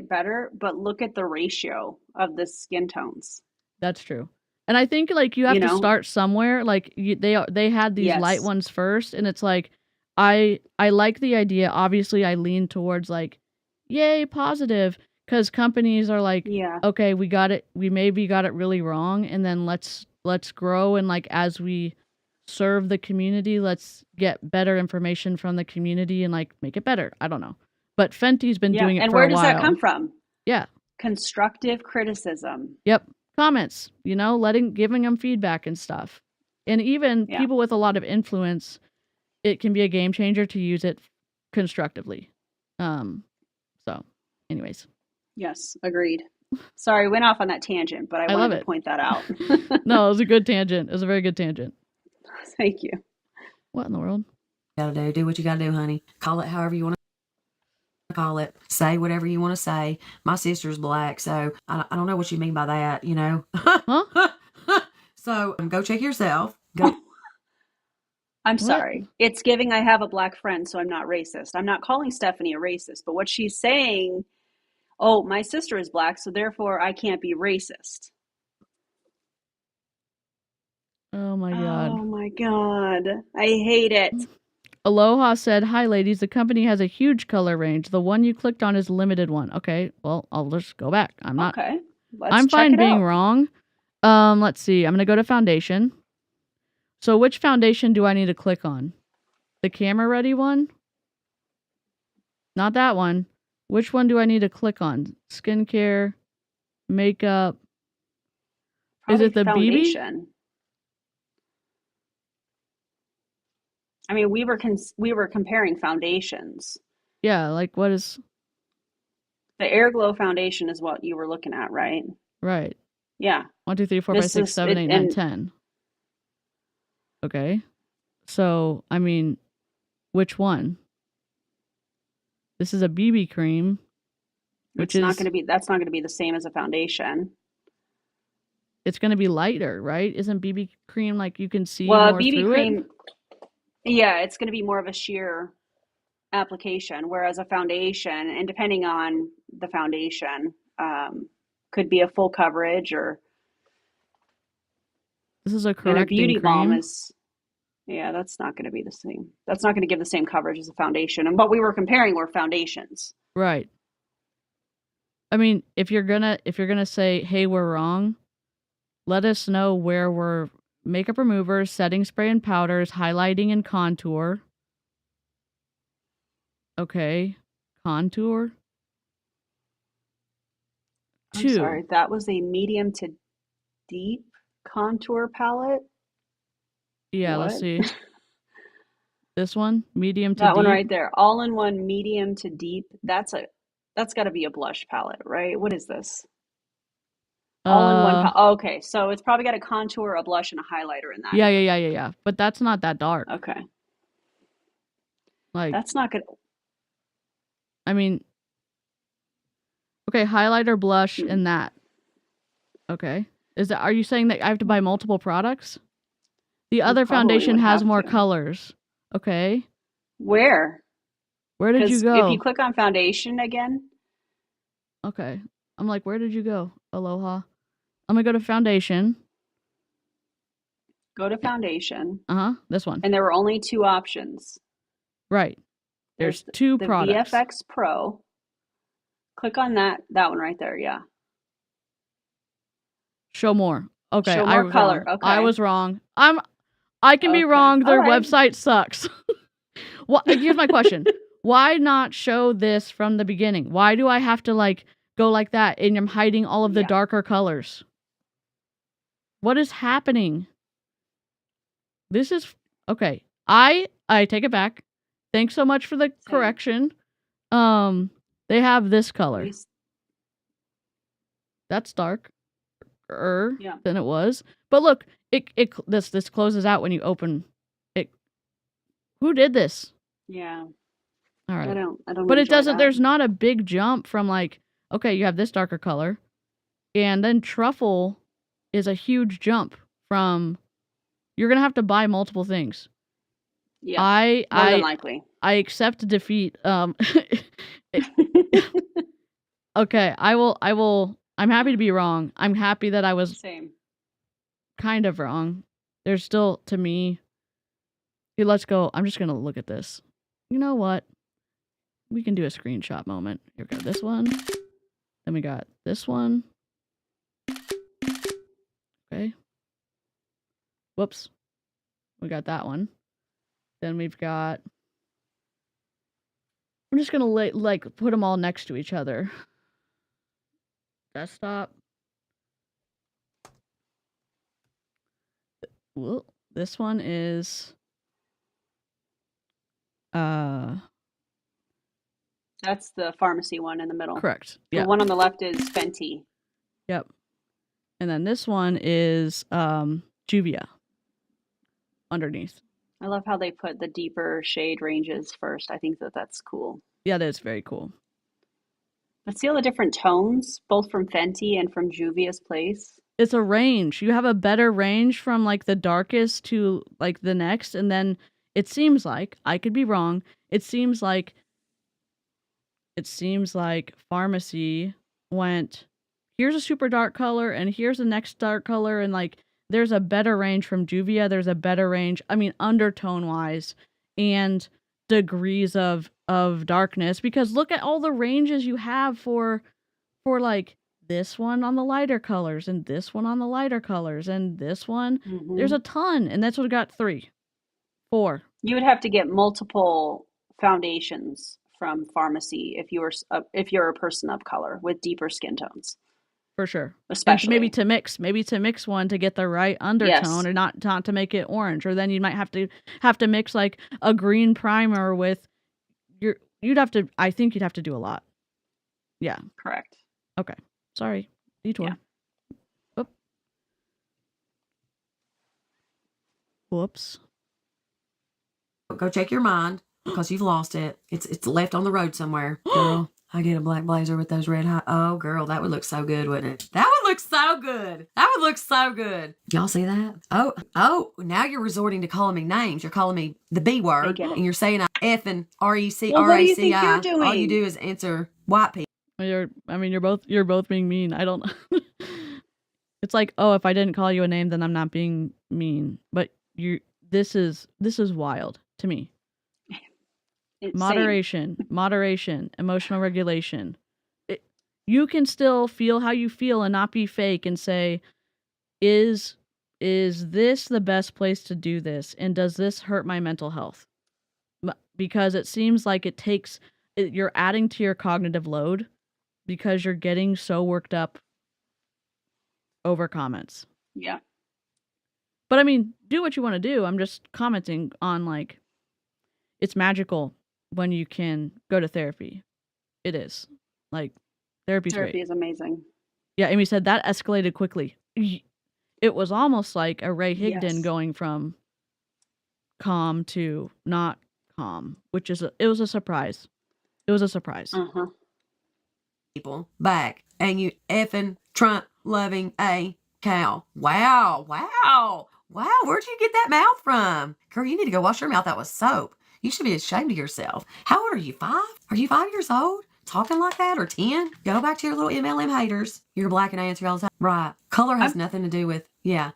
better, but look at the ratio of the skin tones. That's true. And I think like you have to start somewhere. Like they had these light ones first, and it's like I like the idea. Obviously, I lean towards like, yay, positive, because companies are like, okay, we got it. We maybe got it really wrong, and then let's grow, and like as we serve the community, let's get better information from the community and like make it better. I don't know, but Fenty's been doing it and for a while. where does that come from? Yeah, constructive criticism. Yep. Comments, giving them feedback and stuff. And even people with a lot of influence, it can be a game changer to use it constructively. So anyways. Yes, agreed. Sorry, went off on that tangent, but I wanted to point that out. No, it was a good tangent. It was a very good tangent. Thank you. What in the world? Gotta do what you gotta do, honey. Call it however you want to call it. Say whatever you want to say. My sister's black, so I don't know what you mean by that, Huh? So go check yourself. Go. I'm What? sorry. It's giving I have a black friend, so I'm not racist. I'm not calling Stephanie a racist, but what she's saying, oh, my sister is black, so therefore I can't be racist. Oh my god. Oh my God. I hate it. Aloha said, "Hi ladies, the company has a huge color range. The one you clicked on is a limited one." Okay, well, I'll just go back. Okay. Let's I'm check fine it being out. wrong. Let's see. I'm going to go to foundation. So which foundation do I need to click on? The camera ready one? Not that one. Which one do I need to click on? Skincare, makeup. Probably Is it the BB? foundation. I mean, we were comparing foundations. Yeah, like what is The Air Glow foundation is what you were looking at, right? right? Yeah. 1, 2, 3, 4, 5, This 6, is 7, it, 8, 9, and 10. Okay. So, I mean, which one? This is a BB cream, which it's not is going to be that's not going to be the same as a foundation. it's going to be lighter, right? Isn't BB cream like you can see Well, a more BB through it? cream, yeah, it's going to be more of a sheer application, whereas a foundation, and depending on the foundation, could be a full coverage, or This is a and a correcting beauty balm cream. is, yeah, that's not going to be the same. That's not going to give the same coverage as a foundation. And what we were comparing were foundations. Right. I mean, if you're gonna say, "Hey, we're wrong," let us know where we're makeup removers, setting spray and powders, highlighting and contour. Okay. Contour. I'm 2. sorry, that was a medium to deep contour palette. Yeah, let's What? see. This one, medium to That one deep. right there, all-in-one medium to deep. That's got to be a blush palette, right? What is this? All-in-one palette. Oh, okay, so it's probably got a contour, a blush, and a highlighter in that. Yeah. But that's not that dark. Okay. Like, That's not good. I mean, okay, highlighter, blush, and that. Okay. Are you saying that I have to buy multiple products? The other probably foundation would has have more to. colors. Okay. Where? Where did you Because go? if you click on foundation again, Okay. I'm like, where did you go? Aloha. I'm gonna go to foundation. go to foundation, This one. and there were only 2 options. Right. There's There's 2 the products. VFX Pro. Click on that one right there. Yeah. Show more. Okay, Show I more was color. wrong. Okay. I was wrong. I can be Okay. wrong. Their All right. website sucks. Here's my question. Why not show this from the beginning? Why do I have to like go like that and I'm hiding all of the Yeah. darker colors? What is happening? This is okay. I take it back. Thanks so much for the correction. They have this color. That's darker Yeah. than it was. But look, this closes out when you open it. Who did this? Yeah. All right. I don't But it enjoy doesn't, that. there's not a big jump from like, okay, you have this darker color. And then truffle is a huge jump from, you're going to have to buy multiple things. Yeah. More than likely. I accept defeat. Okay, I'm happy to be wrong. I'm happy that I was Same. kind of wrong. There's still, to me, here, let's go. I'm just going to look at this. You know what? We can do a screenshot moment. Here we go. This one. Then we got this one. Okay. Whoops. We got that one. Then we've got... I'm just going to like put them all next to each other. Desktop. Well, this one is... That's the pharmacy one in the middle. Correct. The Yeah. one on the left is Fenty. Yep. And then this one is Juvia underneath. I love how they put the deeper shade ranges first. I think that's cool. Yeah, that is very cool. But see all the different tones, both from Fenty and from Juvia's Place? It's a range. You have a better range from like the darkest to like the next, and then it seems like, I could be wrong, it seems like pharmacy went, here's a super dark color and here's the next dark color, and like there's a better range from Juvia, there's a better range, I mean undertone wise and degrees of darkness, because look at all the ranges you have for like this one on the lighter colors and this one on the lighter colors and this one. There's a ton, and that's what we got 3, 4. You would have to get multiple foundations from pharmacy if you're a person of color with deeper skin tones. For sure. Especially. And maybe to mix one to get the right undertone, or not to make it orange, or then you might have to mix like a green primer with I think you'd have to do a lot. Yeah. Correct. Okay. Sorry. Detour. Yeah. Whoops. Go check your mind, because you've lost it. It's left on the road somewhere. Girl, I get a black blazer with those red hot. Oh, girl, that would look so good, wouldn't it? That would look so good. That would look so good. Y'all see that? Oh, now you're resorting to calling me names. You're calling me the B word, and you're saying I effing REC Well, what do you RACI. think you're doing? All you do is answer white people. You're both being mean. I don't. It's like, oh, if I didn't call you a name, then I'm not being mean. But this is wild to me. Moderation, emotional regulation. You can still feel how you feel and not be fake, and say, is this the best place to do this? And does this hurt my mental health? Because it seems like you're adding to your cognitive load, because you're getting so worked up over comments. Yeah. But I mean, do what you want to do. I'm just commenting on, like, it's magical when you can go to therapy. It is. Like, therapy great. Is amazing. Yeah, Amy said that escalated quickly. It was almost like a Ray Higdon going from calm to not calm, which is it was a surprise. It was a surprise. People back, and you effing Trump loving a cow. Wow. Where'd you get that mouth from? Girl, you need to go wash your mouth out with soap. You should be ashamed of yourself. How old are you? 5? Are you 5 years old? Talking like that, or 10? Go back to your little MLM haters. You're black and answer all the time. Right. Color has nothing to do with, yeah.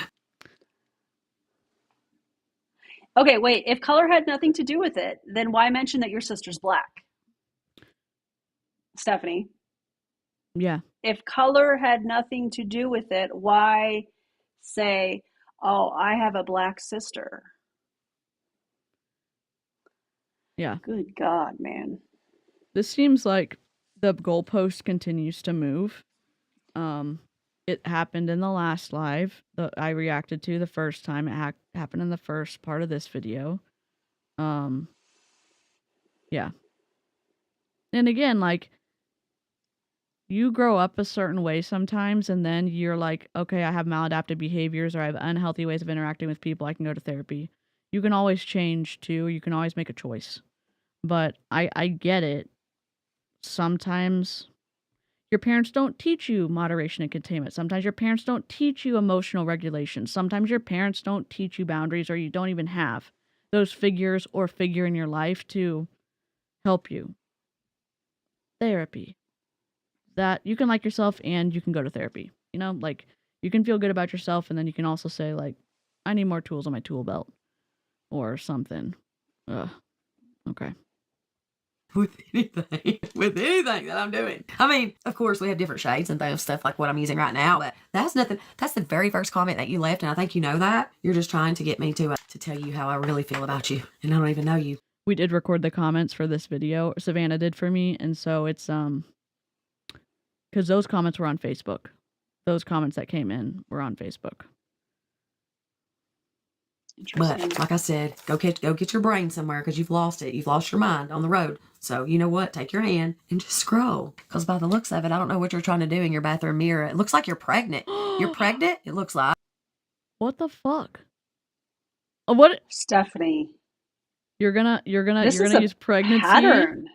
Okay, wait. If color had nothing to do with it, then why mention that your sister's black? Stephanie? Yeah. If color had nothing to do with it, why say, oh, I have a black sister? Yeah. Good God, man. This seems like the goalpost continues to move. It happened in the last live that I reacted to the first time. It happened in the first part of this video. Yeah. And again, like, you grow up a certain way sometimes, and then you're like, okay, I have maladaptive behaviors, or I have unhealthy ways of interacting with people. I can go to therapy. You can always change too. You can always make a choice. But I get it. Sometimes your parents don't teach you moderation and containment. Sometimes your parents don't teach you emotional regulation. Sometimes your parents don't teach you boundaries, or you don't even have those figures or figure in your life to help you. Therapy. That you can like yourself and you can go to therapy. You know, like, you can feel good about yourself, and then you can also say, like, I need more tools on my tool belt or something. Okay. With anything that I'm doing. I mean, of course, we have different shades and stuff like what I'm using right now, but that's nothing. That's the very first comment that you left, and I think you know that. You're just trying to get me to tell you how I really feel about you, and I don't even know you. We did record the comments for this video. Savannah did for me, and so it's because those comments were on Facebook. Those comments that came in were on Facebook. But like I said, go get your brain somewhere, because you've lost it. You've lost your mind on the road. So you know what? Take your hand and just scroll. Because by the looks of it, I don't know what you're trying to do in your bathroom mirror. It looks like you're pregnant. You're pregnant? It looks like. What the fuck? What? Stephanie. You're gonna use pregnancy? Pattern.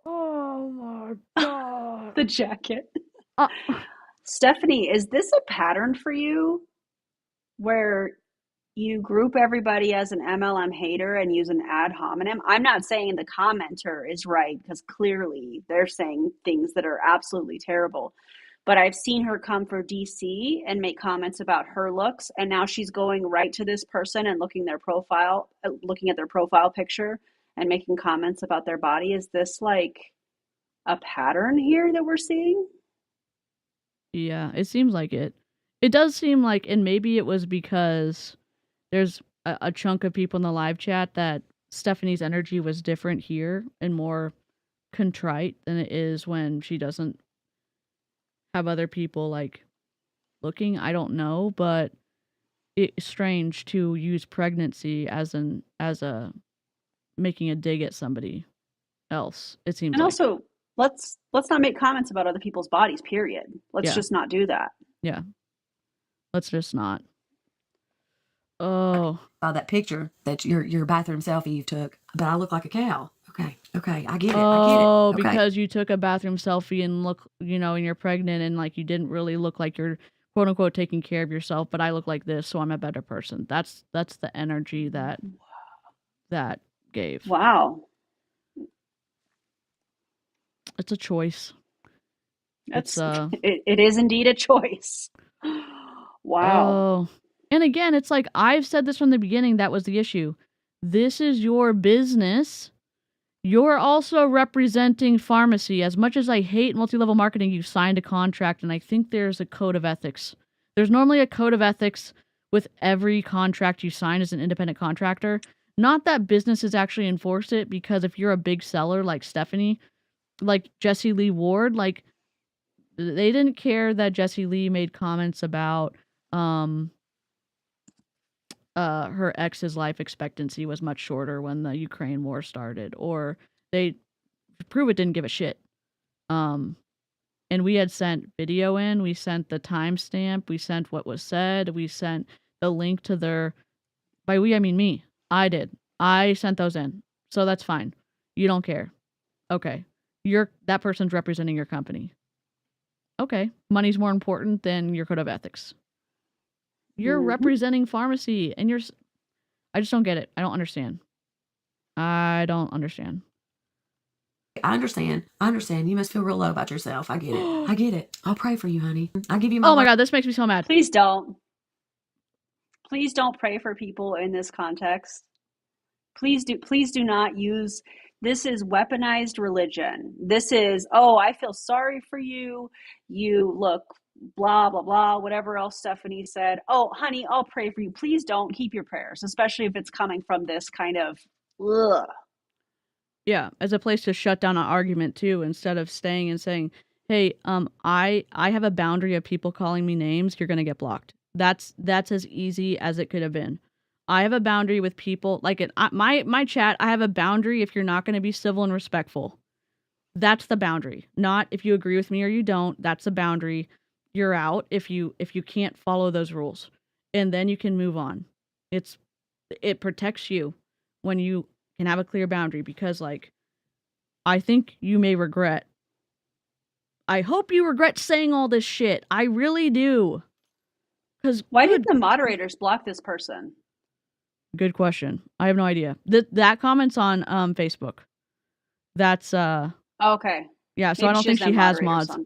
Oh my God. The jacket. Stephanie, is this a pattern for you where you group everybody as an MLM hater and use an ad hominem? I'm not saying the commenter is right, because clearly they're saying things that are absolutely terrible. But I've seen her come for DeeCee and make comments about her looks, and now she's going right to this person and looking at their profile picture and making comments about their body. Is this like a pattern here that we're seeing? Yeah, it seems like it. It does seem like, and maybe it was because there's a chunk of people in the live chat that Stephanie's energy was different here and more contrite than it is when she doesn't have other people like looking. I don't know, but it's strange to use pregnancy as a making a dig at somebody else. It seems And like. also, let's not make comments about other people's bodies, period. Let's Yeah. just not do that. Yeah. Let's just not. Oh. That picture that your bathroom selfie you took, but I look like a cow. Okay, I get it. Oh, Okay. because you took a bathroom selfie and look, and you're pregnant and like you didn't really look like you're quote unquote taking care of yourself, but I look like this, so I'm a better person. That's the energy that gave. Wow. It's a choice. It is indeed a choice. Wow. Oh. And again, it's like I've said this from the beginning, that was the issue. This is your business. You're also representing pharmacy. As much as I hate multi-level marketing, you signed a contract, and I think there's a code of ethics. There's normally a code of ethics with every contract you sign as an independent contractor. Not that businesses actually enforce it, because if you're a big seller like Stephanie, like Jessie Lee Ward, like they didn't care that Jessie Lee made comments about her ex's life expectancy was much shorter when the Ukraine war started, or they prove it didn't give a shit. And we had sent video in, we sent the timestamp, we sent what was said, we sent the link to their, by we I mean me, I sent those in, so that's fine. You don't care. Okay, that person's representing your company. Okay, money's more important than your code of ethics. You're representing pharmacy, and I just don't get it. I don't understand. I understand. You must feel real low about yourself. I get it. I'll pray for you, honey. I'll give you my Oh my God, this makes me so mad. Please don't. Please don't pray for people in this context. Please do not use, this is weaponized religion. This is, oh, I feel sorry for you. You look blah, blah, blah, whatever else Stephanie said. Oh, honey, I'll pray for you. Please don't keep your prayers, especially if it's coming from this kind of, ugh. Yeah, as a place to shut down an argument too, instead of staying and saying, hey, I have a boundary of people calling me names, you're going to get blocked. That's as easy as it could have been. I have a boundary with people, like my chat, I have a boundary if you're not going to be civil and respectful. That's the boundary. Not if you agree with me or you don't, that's the boundary. You're out if you can't follow those rules. And then you can move on. It protects you when you can have a clear boundary, because like I think you may regret. I hope you regret saying all this shit. I really do. Cuz why did the moderators block this person? Good question. I have no idea. That comment's on Facebook. That's okay. Yeah, so maybe I don't think she has mods.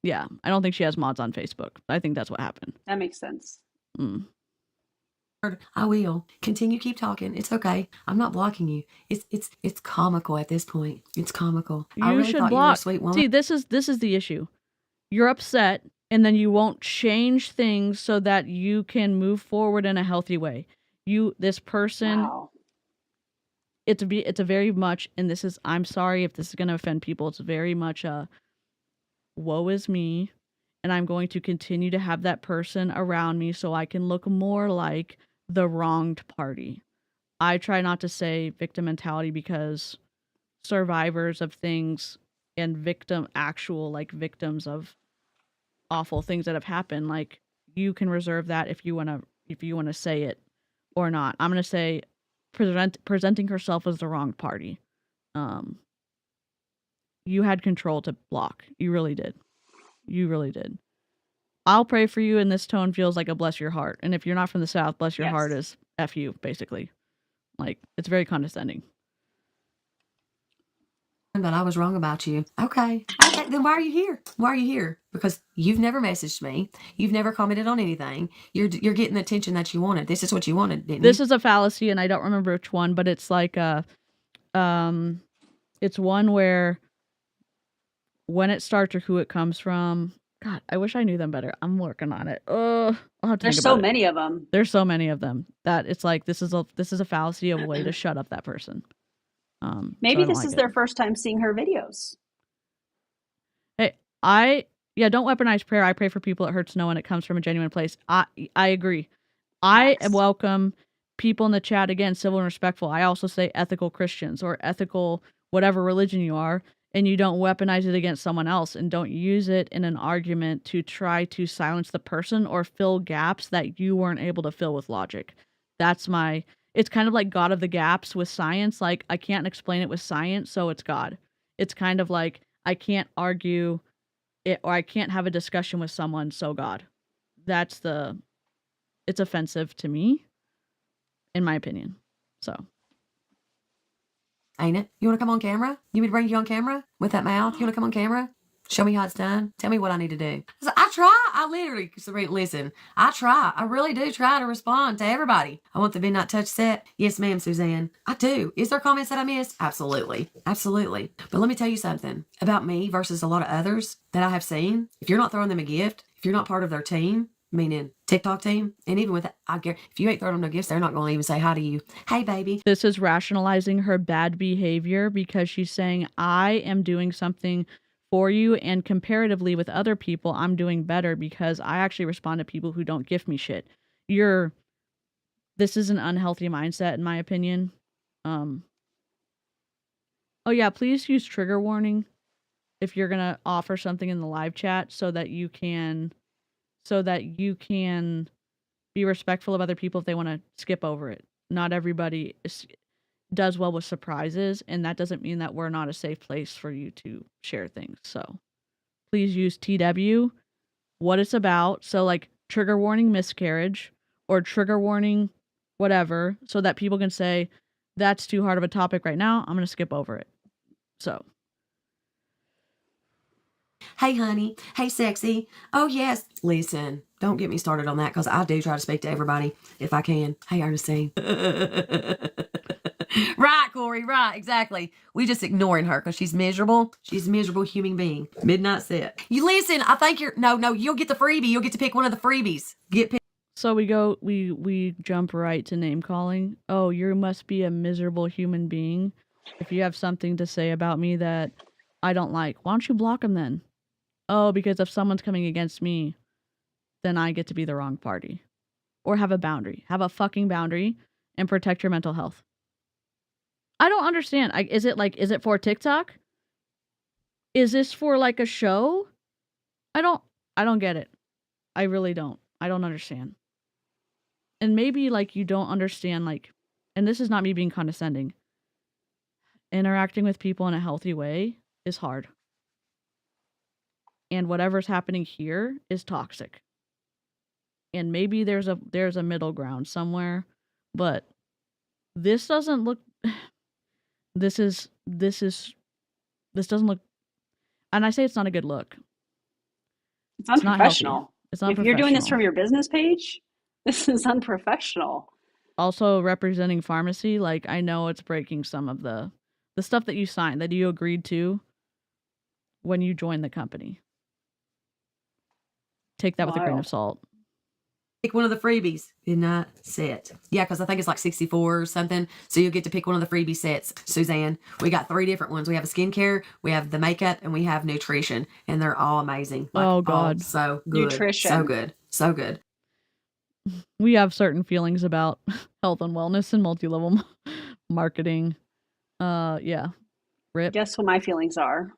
Yeah, I don't think she has mods on Facebook. I think that's what happened. That makes sense. I will continue. Keep talking. It's okay. I'm not blocking you. It's comical at this point. It's comical. You I really should thought block. You were a sweet woman. See, this is the issue. You're upset, and then you won't change things so that you can move forward in a healthy way. This person. Wow. It's a very much, and this is, I'm sorry if this is going to offend people. It's very much a woe is me, and I'm going to continue to have that person around me so I can look more like the wronged party. I try not to say victim mentality, because survivors of things and victims of awful things that have happened, like, you can reserve that if you want to say it or not. I'm going to say presenting herself as the wronged party. You had control to block. You really did. I'll pray for you, and this tone feels like a bless your heart. And if you're not from the South, bless your Yes. heart is F you, basically. Like, it's very condescending. But I was wrong about you. Okay. Okay. Then why are you here? Why are you here? Because you've never messaged me. You've never commented on anything. You're getting the attention that you wanted. This is what you wanted, didn't This you? is a fallacy, and I don't remember which one, but it's like it's one where when it starts or who it comes from. God, I wish I knew them better. I'm working on it. I'll have to There's think so about it. many of them. There's so many of them that it's like this is a fallacy of a way to shut up that person. So Maybe I don't this like is it. their first time seeing her videos. Hey, don't weaponize prayer. I pray for people it hurts to know when it comes from a genuine place. I agree. I Facts. welcome people in the chat, again, civil and respectful. I also say ethical Christians or ethical whatever religion you are, and you don't weaponize it against someone else and don't use it in an argument to try to silence the person or fill gaps that you weren't able to fill with logic. It's kind of like God of the gaps with science. Like, I can't explain it with science, so it's God. It's kind of like I can't argue it or I can't have a discussion with someone, so God. It's offensive to me, in my opinion. So, Ain't it? You want to come on camera? You want me to bring you on camera with that mouth? You want to come on camera? Show me how it's done. Tell me what I need to do. I try. I literally, listen, I try. I really do try to respond to everybody. I want the midnight touch set. Yes, ma'am, Suzanne. I do. Is there comments that I missed? Absolutely. Absolutely. But let me tell you something about me versus a lot of others that I have seen. If you're not throwing them a gift, if you're not part of their team, meaning TikTok team, and even with I guess if you ain't throwing them no gifts, they're not going to even say hi to you. Hey, baby. this is rationalizing her bad behavior because she's saying, I am doing something for you, and comparatively with other people, I'm doing better because I actually respond to people who don't gift me shit. This is an unhealthy mindset, in my opinion. Oh yeah, please use trigger warning if you're gonna offer something in the live chat so that you can be respectful of other people if they want to skip over it. Not everybody does well with surprises, and that doesn't mean that we're not a safe place for you to share things. So please use TW, what it's about. So like trigger warning miscarriage or trigger warning whatever, so that people can say, that's too hard of a topic right now. I'm going to skip over it. So. Hey, honey. Hey, sexy. Oh, yes. Listen, don't get me started on that because I do try to speak to everybody if I can. Hey, Ernestine. Right, Corey. Right. Exactly. We just ignoring her because she's miserable. She's a miserable human being. Midnight set. You listen. I think you'll get the freebie. You'll get to pick one of the freebies. So we jump right to name calling. Oh, you must be a miserable human being if you have something to say about me that I don't like. Why don't you block them then? Oh, because if someone's coming against me, then I get to be the wrong party. Or have a boundary. Have a fucking boundary and protect your mental health. I don't understand. Is it for TikTok? Is this for like a show? I don't get it. I really don't. I don't understand. And maybe like you don't understand and this is not me being condescending. Interacting with people in a healthy way is hard. And whatever's happening here is toxic. And maybe there's a middle ground somewhere, but this doesn't look this doesn't look, and I say it's not a good look. It's It's not healthy. unprofessional. It's not If you're doing this professional. from your business page, this is unprofessional. Also representing pharmacy, I know it's breaking some of the stuff that you signed, that you agreed to when you joined the company. Take that with a grain of salt. Pick one of the freebies. Midnight set. Yeah, because I think it's like 64 or something. So you'll get to pick one of the freebie sets, Suzanne. We got 3 different ones. We have a skincare, we have the makeup, and we have nutrition. And they're all amazing. Oh, God. So good. Nutrition. So good. So good. We have certain feelings about health and wellness and multi-level marketing. Yeah. Rip. Guess what my feelings are?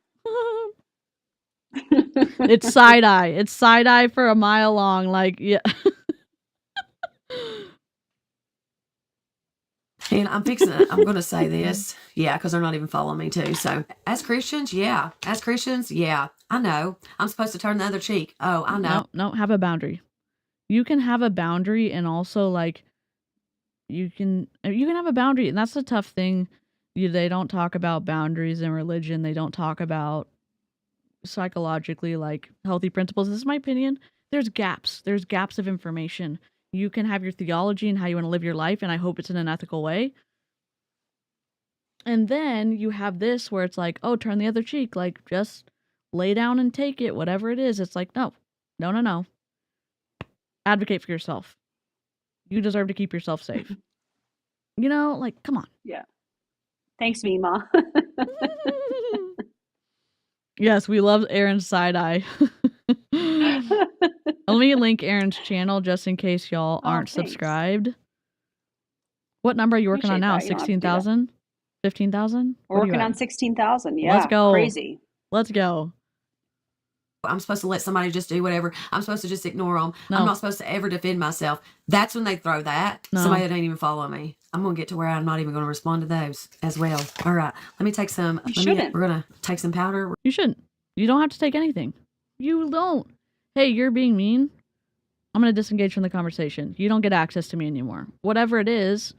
It's side-eye. It's side-eye for a mile long. Yeah. And I'm going to say this. Yeah, because they're not even following me too. So as Christians, yeah. I know. I'm supposed to turn the other cheek. Oh, I know. No, have a boundary. You can have a boundary and also like you can have a boundary, and that's the tough thing. They don't talk about boundaries in religion. They don't talk about psychologically like healthy principles. This is my opinion. There's gaps of information. You can have your theology and how you want to live your life, and I hope it's in an ethical way. And then you have this where it's like, oh, turn the other cheek, like just lay down and take it, whatever it is. It's like, no. Advocate for yourself. You deserve to keep yourself safe. Like, come on. Yeah. Thanks, Mima. Yes, we love Erin's side eye. Let me link Erin's channel just in case y'all aren't subscribed. What number are you working on now? 16,000? 15,000? We're working on 16,000. Yeah. Let's go. Crazy. Let's go. I'm supposed to let somebody just do whatever. I'm supposed to just ignore them. No. I'm not supposed to ever defend myself. That's when they throw that. No. Somebody that ain't even follow me. I'm going to get to where I'm not even going to respond to those as well. All right. Let me take some. We're going to take some powder. You shouldn't. You don't have to take anything. You don't. Hey, you're being mean. I'm going to disengage from the conversation. You don't get access to me anymore. Whatever it is,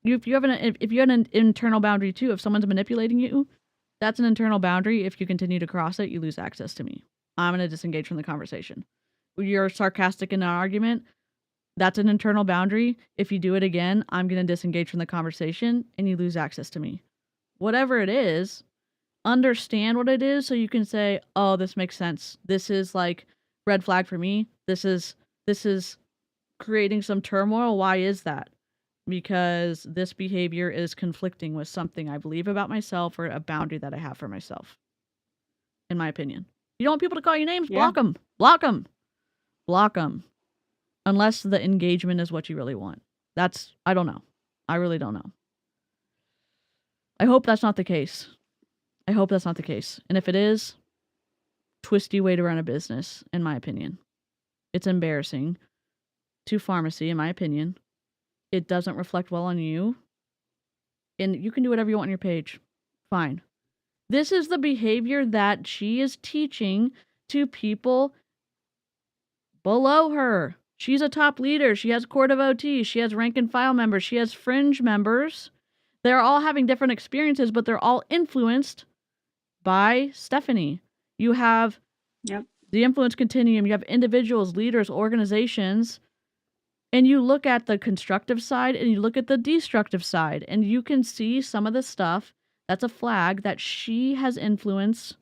if you have an internal boundary too, if someone's manipulating you, that's an internal boundary. If you continue to cross it, you lose access to me. I'm going to disengage from the conversation. You're sarcastic in an argument. That's an internal boundary. If you do it again, I'm going to disengage from the conversation and you lose access to me. Whatever it is, understand what it is so you can say, oh, this makes sense. This is like red flag for me. This is creating some turmoil. Why is that? Because this behavior is conflicting with something I believe about myself or a boundary that I have for myself, in my opinion. You don't want people to call you names? Yeah. Block them. Unless the engagement is what you really want. I don't know. I really don't know. I hope that's not the case. And if it is, twisty way to run a business, in my opinion. It's embarrassing to pharmacy, in my opinion. It doesn't reflect well on you. And you can do whatever you want on your page. Fine. This is the behavior that she is teaching to people below her. She's a top leader. She has court of OT. She has rank and file members. She has fringe members. They're all having different experiences, but they're all influenced by Stephanie. You have the influence continuum. You have individuals, leaders, organizations, and you look at the constructive side and you look at the destructive side, and you can see some of the stuff. That's a flag that she has influence.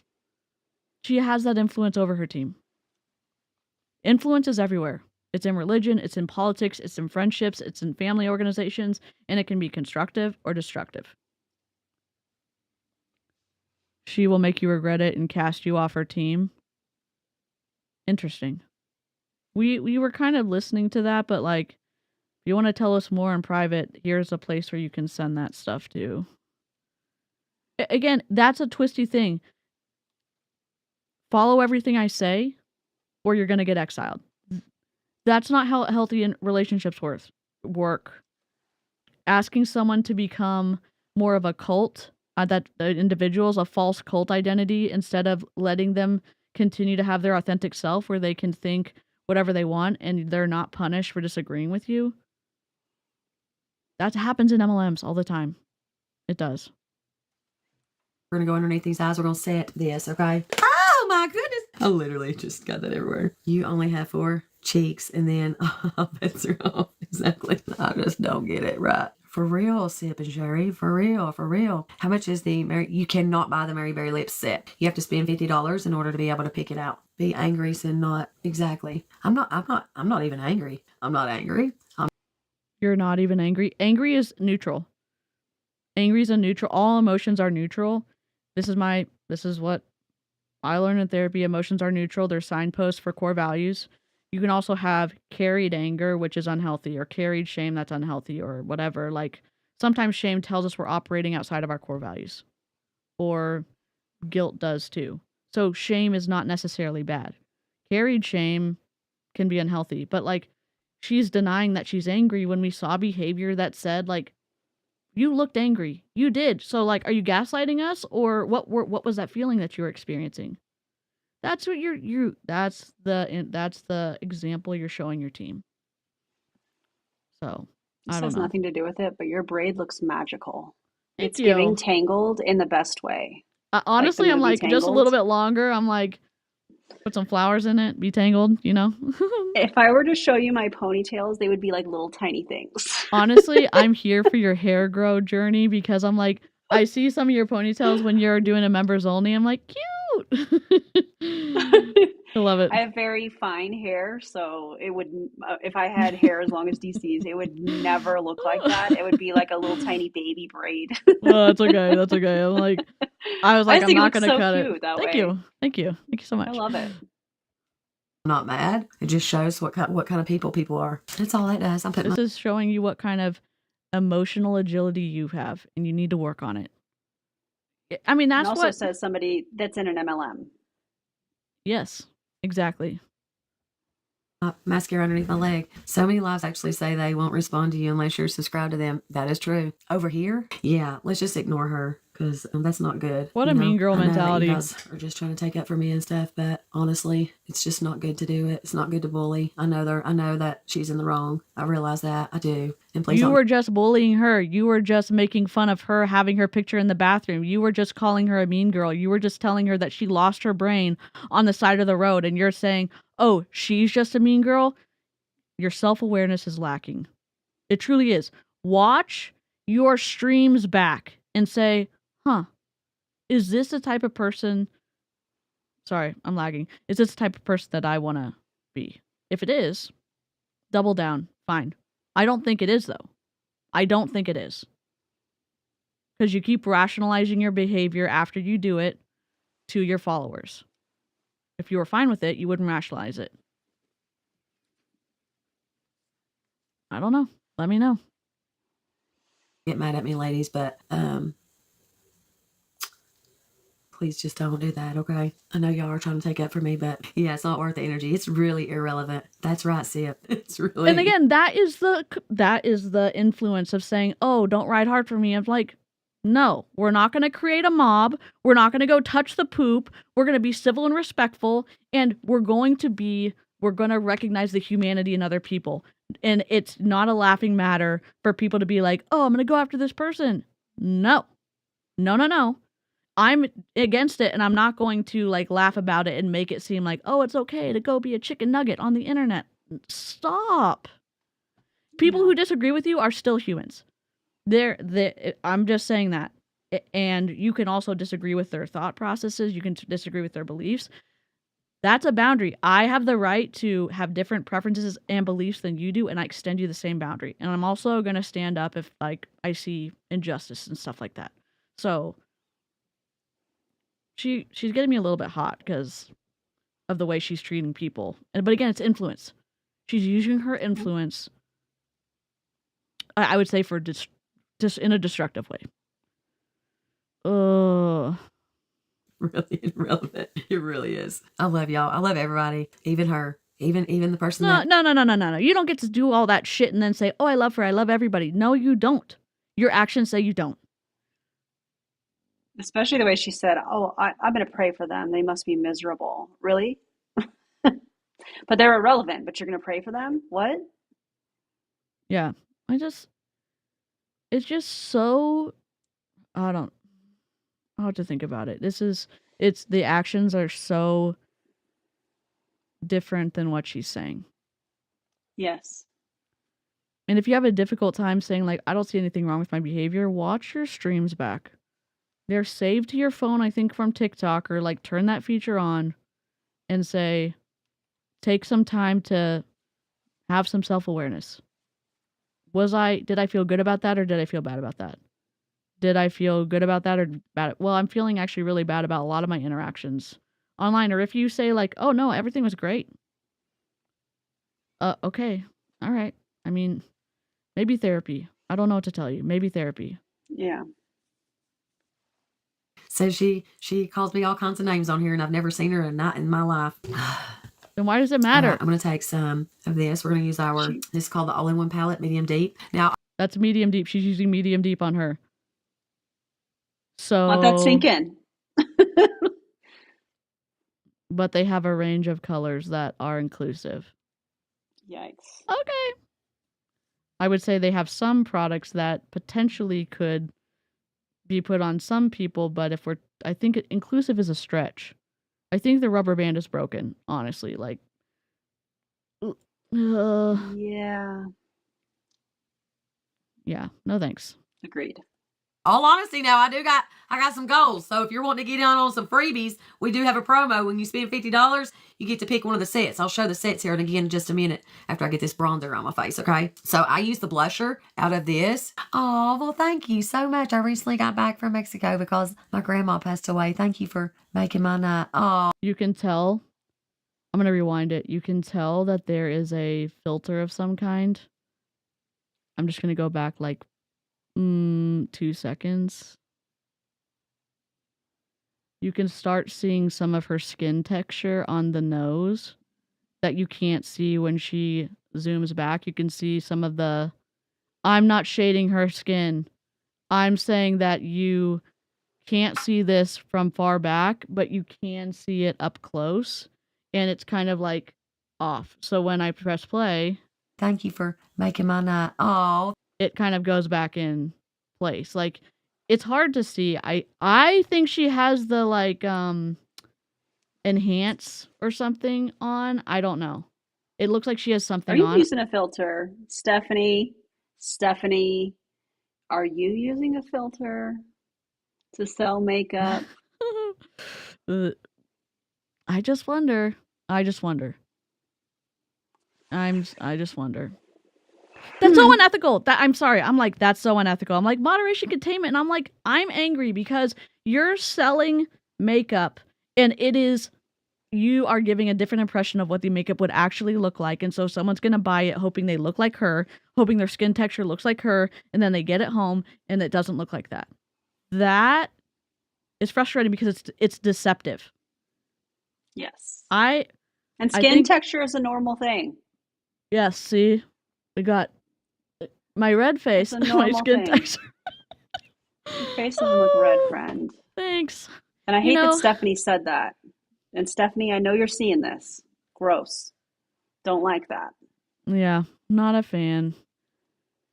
She has that influence over her team. Influence is everywhere. It's in religion, it's in politics, it's in friendships, it's in family organizations, and it can be constructive or destructive. She will make you regret it and cast you off her team. Interesting. We were kind of listening to that, but like, if you want to tell us more in private, here's a place where you can send that stuff to. Again, that's a twisty thing. Follow everything I say, or you're going to get exiled. That's not how healthy relationships work. Asking someone to become more of a cult, that individuals, a false cult identity, instead of letting them continue to have their authentic self where they can think whatever they want and they're not punished for disagreeing with you. That happens in MLMs all the time. It does. We're going to go underneath these eyes. We're going to set this, okay? Oh, my goodness. I literally just got that everywhere. You only have 4 cheeks, and then all bets are off. Exactly. I just don't get it right. For real, Sip and Sherry. For real. How much is you cannot buy the Mary Berry Lips set. You have to spend $50 in order to be able to pick it out. Be angry, so not exactly. I'm not even angry. I'm not angry. You're not even angry. Angry is neutral. Angry is a neutral. All emotions are neutral. This is what I learned in therapy. Emotions are neutral. They're signposts for core values. You can also have carried anger, which is unhealthy, or carried shame that's unhealthy, or whatever. Like, sometimes shame tells us we're operating outside of our core values, or guilt does too. So shame is not necessarily bad. Carried shame can be unhealthy, but like, she's denying that she's angry when we saw behavior that said, like, You looked angry. You did. So like, are you gaslighting us, or what was that feeling that you were experiencing? That's what that's the example you're showing your team. So This I don't has know. nothing to do with it, but your braid looks magical. Thank It's you. giving Tangled in the best way. Honestly, I'm movie like just a little Tangled. bit longer. I'm like, put some flowers in it, be tangled, you know? If I were to show you my ponytails, they would be like little tiny things. Honestly, I'm here for your hair grow journey because I'm like, I see some of your ponytails when you're doing a members only. I'm like, cute. I love it. I have very fine hair, so it would, if I had hair as long as DeeCe's, it would never look like that. It would be like a little tiny baby braid. Well, that's okay. That's okay. I'm like, I was like, I'm think it not looks gonna so cut cute it. that Thank way. you. Thank you. Thank you so much. I love it. I'm not mad. It just shows what kind of people are. That's all that does. I'm putting This is showing you what kind of emotional agility you have, and you need to work on it. I mean, And that's also what. says somebody that's in an MLM. Yes, exactly. mascara underneath my leg. So many lives actually say they won't respond to you unless you're subscribed to them. That is true. Over here, yeah, let's just ignore her because that's not good. What a mean girl I know that mentality. you guys are just trying to take up for me and stuff, but honestly, it's just not good to do it. It's not good to bully. I know that she's in the wrong. I realize that. I do. And please You don't. were just bullying her. You were just making fun of her having her picture in the bathroom. You were just calling her a mean girl. You were just telling her that she lost her brain on the side of the road. And you're saying, oh, she's just a mean girl. Your self-awareness is lacking. It truly is. Watch your streams back and say, is this the type of person... Sorry, I'm lagging. Is this the type of person that I want to be? If it is, double down. Fine. I don't think it is, though. I don't think it is. Because you keep rationalizing your behavior after you do it to your followers. If you were fine with it, you wouldn't rationalize it. I don't know. Let me know. Get mad at me, ladies, but please just don't do that, okay? I know y'all are trying to take up for me, but yeah, it's not worth the energy. It's really irrelevant. That's right, Sip. It's really. And again, that is the influence of saying, "Oh, don't ride hard for me." I'm like, no, we're not going to create a mob. We're not going to go touch the poop. We're going to be civil and respectful, and we're going to recognize the humanity in other people. And it's not a laughing matter for people to be like, "Oh, I'm going to go after this person." No. I'm against it, and I'm not going to like laugh about it and make it seem like, oh, it's okay to go be a chicken nugget on the internet. Stop. People who disagree with you are still humans. I'm just saying that. And you can also disagree with their thought processes. You can disagree with their beliefs. That's a boundary. I have the right to have different preferences and beliefs than you do, and I extend you the same boundary. And I'm also going to stand up if like I see injustice and stuff like that. So she's getting me a little bit hot because of the way she's treating people. But again, it's influence. She's using her influence, I would say, for just in a destructive way. Really irrelevant. It really is. I love y'all. I love everybody. Even her. Even the person No. You don't get to do all that shit and then say, oh, I love her. I love everybody. No, you don't. Your actions say you don't. Especially the way she said, oh, I'm going to pray for them. They must be miserable. Really? But they're irrelevant, but you're going to pray for them? What? Yeah. It's just so, I don't know how to think about it. The actions are so different than what she's saying. Yes. And if you have a difficult time saying, like, I don't see anything wrong with my behavior, watch your streams back. They're saved to your phone, I think, from TikTok, or like turn that feature on and say, take some time to have some self-awareness. Did I feel good about that, or did I feel bad about that? Did I feel good about that or bad? Well, I'm feeling actually really bad about a lot of my interactions online. Or if you say like, oh no, everything was great. Okay. All right. I mean, maybe therapy. I don't know what to tell you. Maybe therapy. Yeah. So she calls me all kinds of names on here, and I've never seen her a night in my life. Then why does it matter? I'm going to take some of this. We're going to use this is called the all-in-one palette, medium deep. Now, That's medium deep. She's using medium deep on her. So Let that sink in. but they have a range of colors that are inclusive. Yikes. Okay. I would say they have some products that potentially could be put on some people, but I think inclusive is a stretch. I think the rubber band is broken, honestly. Like, Yeah. yeah, no thanks. Agreed. All honesty now, I got some goals. So if you're wanting to get on some freebies, we do have a promo. When you spend $50, you get to pick one of the sets. I'll show the sets here and again in just a minute after I get this bronzer on my face, okay? So I use the blusher out of this. Oh, well, thank you so much. I recently got back from Mexico because my grandma passed away. Thank you for making my night. Oh. You can tell, I'm going to rewind it. You can tell that there is a filter of some kind. I'm just going to go back like 2 seconds. You can start seeing some of her skin texture on the nose that you can't see when she zooms back. You can see some of the... I'm not shading her skin. I'm saying that you can't see this from far back, but you can see it up close. And it's kind of like off. So when I press play... Thank you for making my night. Oh. It kind of goes back in place. Like, it's hard to see. I think she has the like enhance or something on. I don't know. It looks like she has something on. Are you using a filter? Stephanie, are you using a filter to sell makeup? I just wonder. I just wonder. That's so unethical. I'm sorry. I'm like, that's so unethical. I'm like, moderation containment. And I'm like, I'm angry because you're selling makeup and you are giving a different impression of what the makeup would actually look like. And so someone's going to buy it hoping they look like her, hoping their skin texture looks like her. And then they get it home and it doesn't look like that. That is frustrating because it's deceptive. Yes. And skin texture is a normal thing. Yes. See, we got my red face, my skin texture. Your face doesn't look red, friend. Thanks. And I hate that Stephanie said that. And Stephanie, I know you're seeing this. Gross. Don't like that. Yeah, not a fan.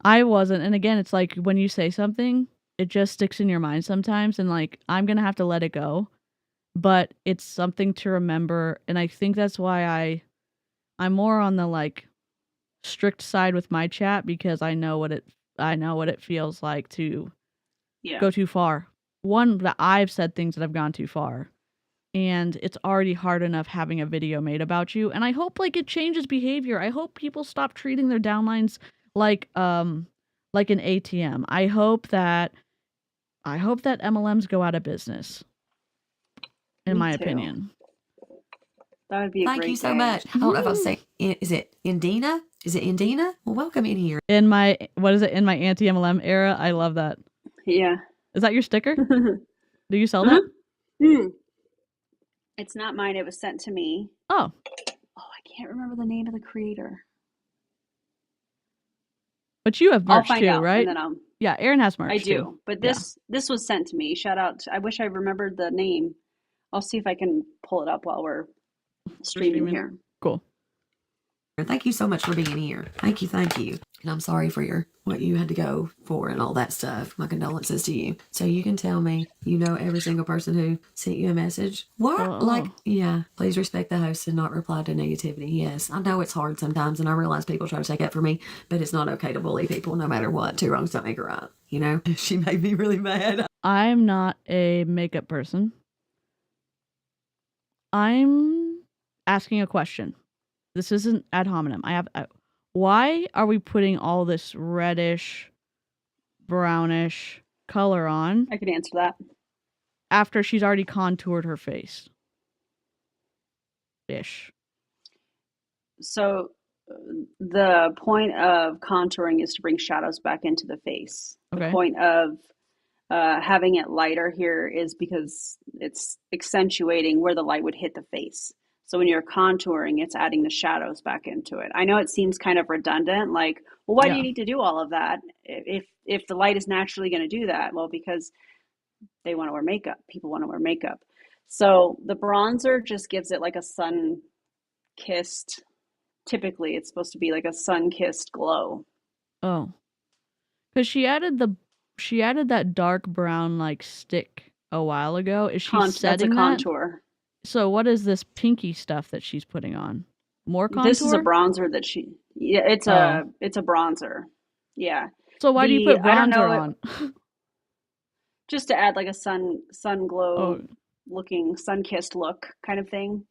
I wasn't. And again, it's like when you say something, it just sticks in your mind sometimes. And like, I'm going to have to let it go. But it's something to remember. And I think that's why I'm more on the like strict side with my chat, because I know what it feels like to go too far. One, that I've said things that have gone too far, and it's already hard enough having a video made about you. And I hope like it changes behavior. I hope people stop treating their downlines like an ATM. I hope that MLMs go out of business. In my opinion. That would be a Thank great you so day. much. I don't know if I'll say, is it Indina? Is it Indina? Well, welcome in here. In my anti-MLM era, I love that. Yeah. Is that your sticker? Do you sell that? It's not mine. It was sent to me. Oh, I can't remember the name of the creator. But you have merch too, out, right? And then yeah, Erin has merch. I do. Too. But this was sent to me. Shout out. I wish I remembered the name. I'll see if I can pull it up while we're streaming here. Cool. Thank you so much for being here. Thank you. And I'm sorry for what you had to go for and all that stuff. My condolences to you. So you can tell me, every single person who sent you a message. What? Please respect the host and not reply to negativity. Yes, I know it's hard sometimes, and I realize people try to take up for me, but it's not okay to bully people no matter what. Two wrongs don't make a right. She made me really mad. I'm not a makeup person. I'm asking a question. This isn't ad hominem. Why are we putting all this reddish, brownish color on? I could answer that. After she's already contoured her face. Ish. So the point of contouring is to bring shadows back into the face. Okay. The point of having it lighter here is because it's accentuating where the light would hit the face. So when you're contouring, it's adding the shadows back into it. I know it seems kind of redundant, like, well, why do Yeah. you need to do all of that if the light is naturally going to do that? Well, because they want to wear makeup. People want to wear makeup. So the bronzer just gives it like a sun-kissed, typically it's supposed to be like a sun-kissed glow. Oh. Because she added that dark brown like stick a while ago. Is she That's a setting that? contour. So what is this pinky stuff that she's putting on? More contour? This is a bronzer that it's a bronzer. Yeah. So why do you put I don't bronzer know, on? just to add like a sun glow Oh, looking, sun-kissed look kind of thing.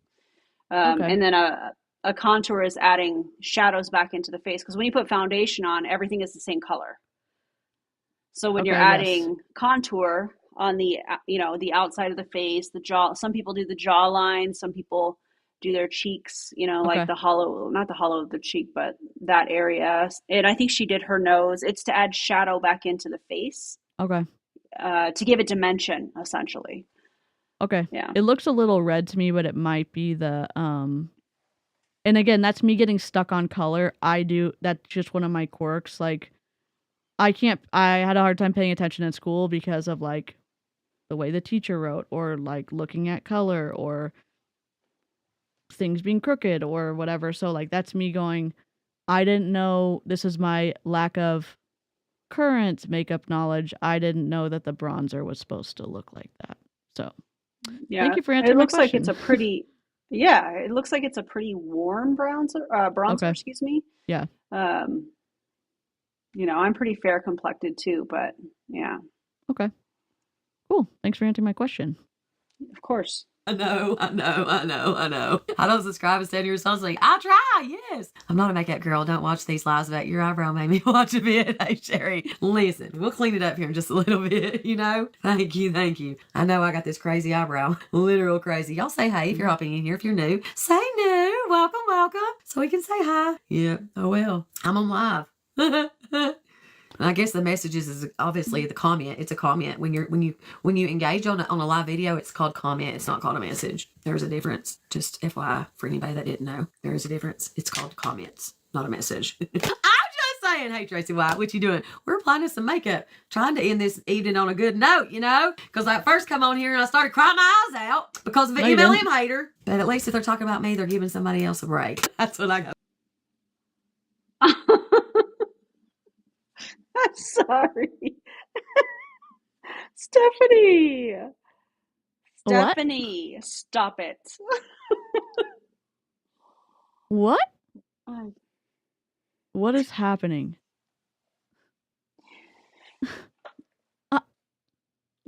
okay. And then a contour is adding shadows back into the face, because when you put foundation on, everything is the same color. So when you're Okay, yes. adding contour on the the outside of the face, the jaw, some people do the jawline, some people do their cheeks, like Okay. the hollow, not the hollow of the cheek, but that area. And I think she did her nose. It's to add shadow back into the face, Okay. to give it dimension, essentially. Okay. Yeah. It looks a little red to me, but it might be the and again, that's me getting stuck on color. That's just one of my quirks. Like I had a hard time paying attention in school because of like the way the teacher wrote, or like looking at color, or things being crooked or whatever. So like that's me going, I didn't know, this is my lack of current makeup knowledge. I didn't know that the bronzer was supposed to look like that. So Yeah. thank you for answering It my looks like question. it's a pretty, yeah, it looks like it's a pretty warm bronzer, Okay. excuse me. Yeah. I'm pretty fair complected too, but yeah, Okay. Cool. Thanks for answering my question. of course. I know. I don't subscribe and stand your songs like, I'll try, yes. I'm not a makeup girl. Don't watch these lies about your eyebrow made me watch a bit. Hey, Sherry, listen, we'll clean it up here in just a little bit, Thank you. I know I got this crazy eyebrow. Literal crazy. Y'all say hey if you're hopping in here. If you're new, say new. Welcome. So we can say hi. Yeah, I will. I'm on live. I guess the message is obviously the comment. It's a comment. When you engage on a live video, it's called comment. It's not called a message. There's a difference. Just FYI for anybody that didn't know, there is a difference. It's called comments, not a message. I'm just saying. Hey Tracy White, what you doing? We're applying some makeup, trying to end this evening on a good note, because I first come on here and I started crying my eyes out because of an MLM hater. But at least if they're talking about me, they're giving somebody else a break. That's what I got. I'm sorry. Stephanie. What? Stephanie, stop it. What? Oh, What is happening?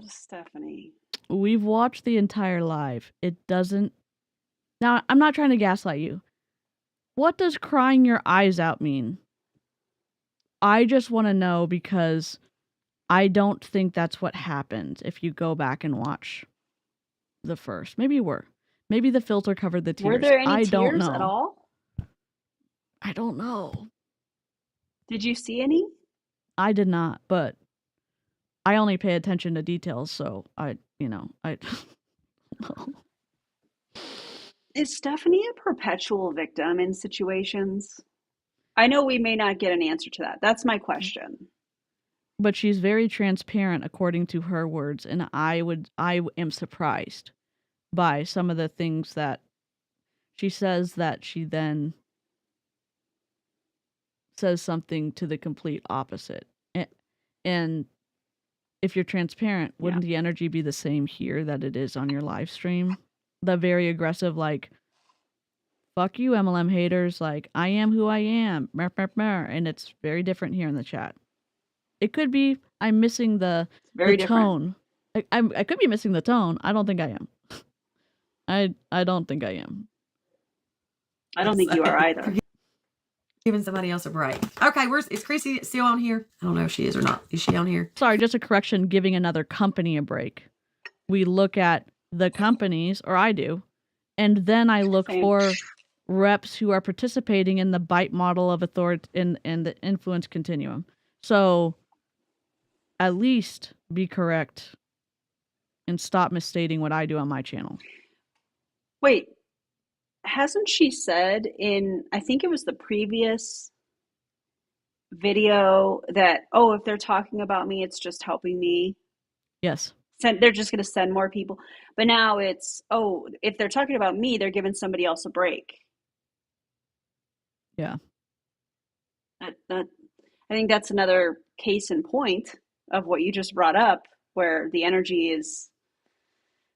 Stephanie. We've watched the entire live. It doesn't. Now, I'm not trying to gaslight you. What does crying your eyes out mean? I just want to know, because I don't think that's what happened if you go back and watch the first. Maybe you were. Maybe the filter covered the tears. Were there any I don't tears know. at all? I don't know. Did you see any? I did not, but I only pay attention to details, so I. Is Stephanie a perpetual victim in situations? I know we may not get an answer to that. That's my question. But she's very transparent according to her words, and I am surprised by some of the things that she says, that she then says something to the complete opposite. And if you're transparent, wouldn't the energy be the same here that it is on your live stream? The very aggressive, like, fuck you, MLM haters, like, I am who I am, and it's very different here in the chat. It could be I'm missing the tone. I could be missing the tone. I don't think I am. I don't think I am. I don't think you are either. Giving somebody else a break. Okay, is Chrissy still on here? I don't know if she is or not. Is she on here? Sorry, just a correction, giving another company a break. We look at the companies, or I do, and then I look for reps who are participating in the BITE model of authority in the influence continuum. So at least be correct and stop misstating what I do on my channel. Wait, hasn't she said in, I think it was the previous video that, oh, if they're talking about me, it's just helping me. Yes. They're just going to send more people. But now it's, oh, if they're talking about me, they're giving somebody else a break. Yeah. I think that's another case in point of what you just brought up, where the energy is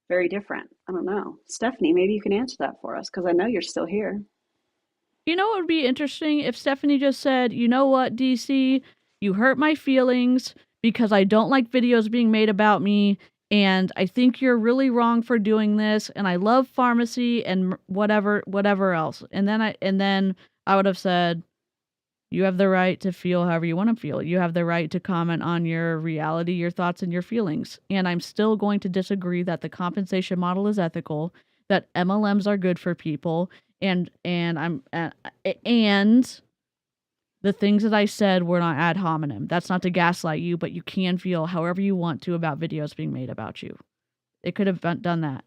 very different. I don't know. Stephanie, maybe you can answer that for us, because I know you're still here. You know what would be interesting if Stephanie just said, you know what, DeeCee, you hurt my feelings because I don't like videos being made about me, and I think you're really wrong for doing this, and I love pharmacy and whatever else. And then I would have said, you have the right to feel however you want to feel. You have the right to comment on your reality, your thoughts, and your feelings. And I'm still going to disagree that the compensation model is ethical, that MLMs are good for people, and the things that I said were not ad hominem. That's not to gaslight you, but you can feel however you want to about videos being made about you. It could have done that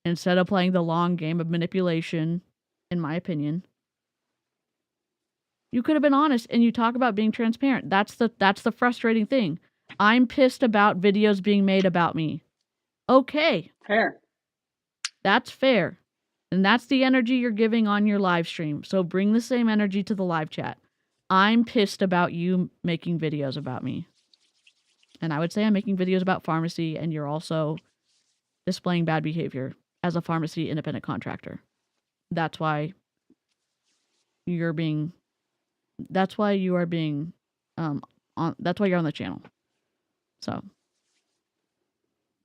instead of playing the long game of manipulation, in my opinion. You could have been honest, and you talk about being transparent. That's the frustrating thing. I'm pissed about videos being made about me. Okay. Fair. That's fair. And that's the energy you're giving on your live stream. So bring the same energy to the live chat. I'm pissed about you making videos about me. And I would say I'm making videos about pharmacy, and you're also displaying bad behavior as a pharmacy independent contractor. That's why you are being that's why you're on the channel. So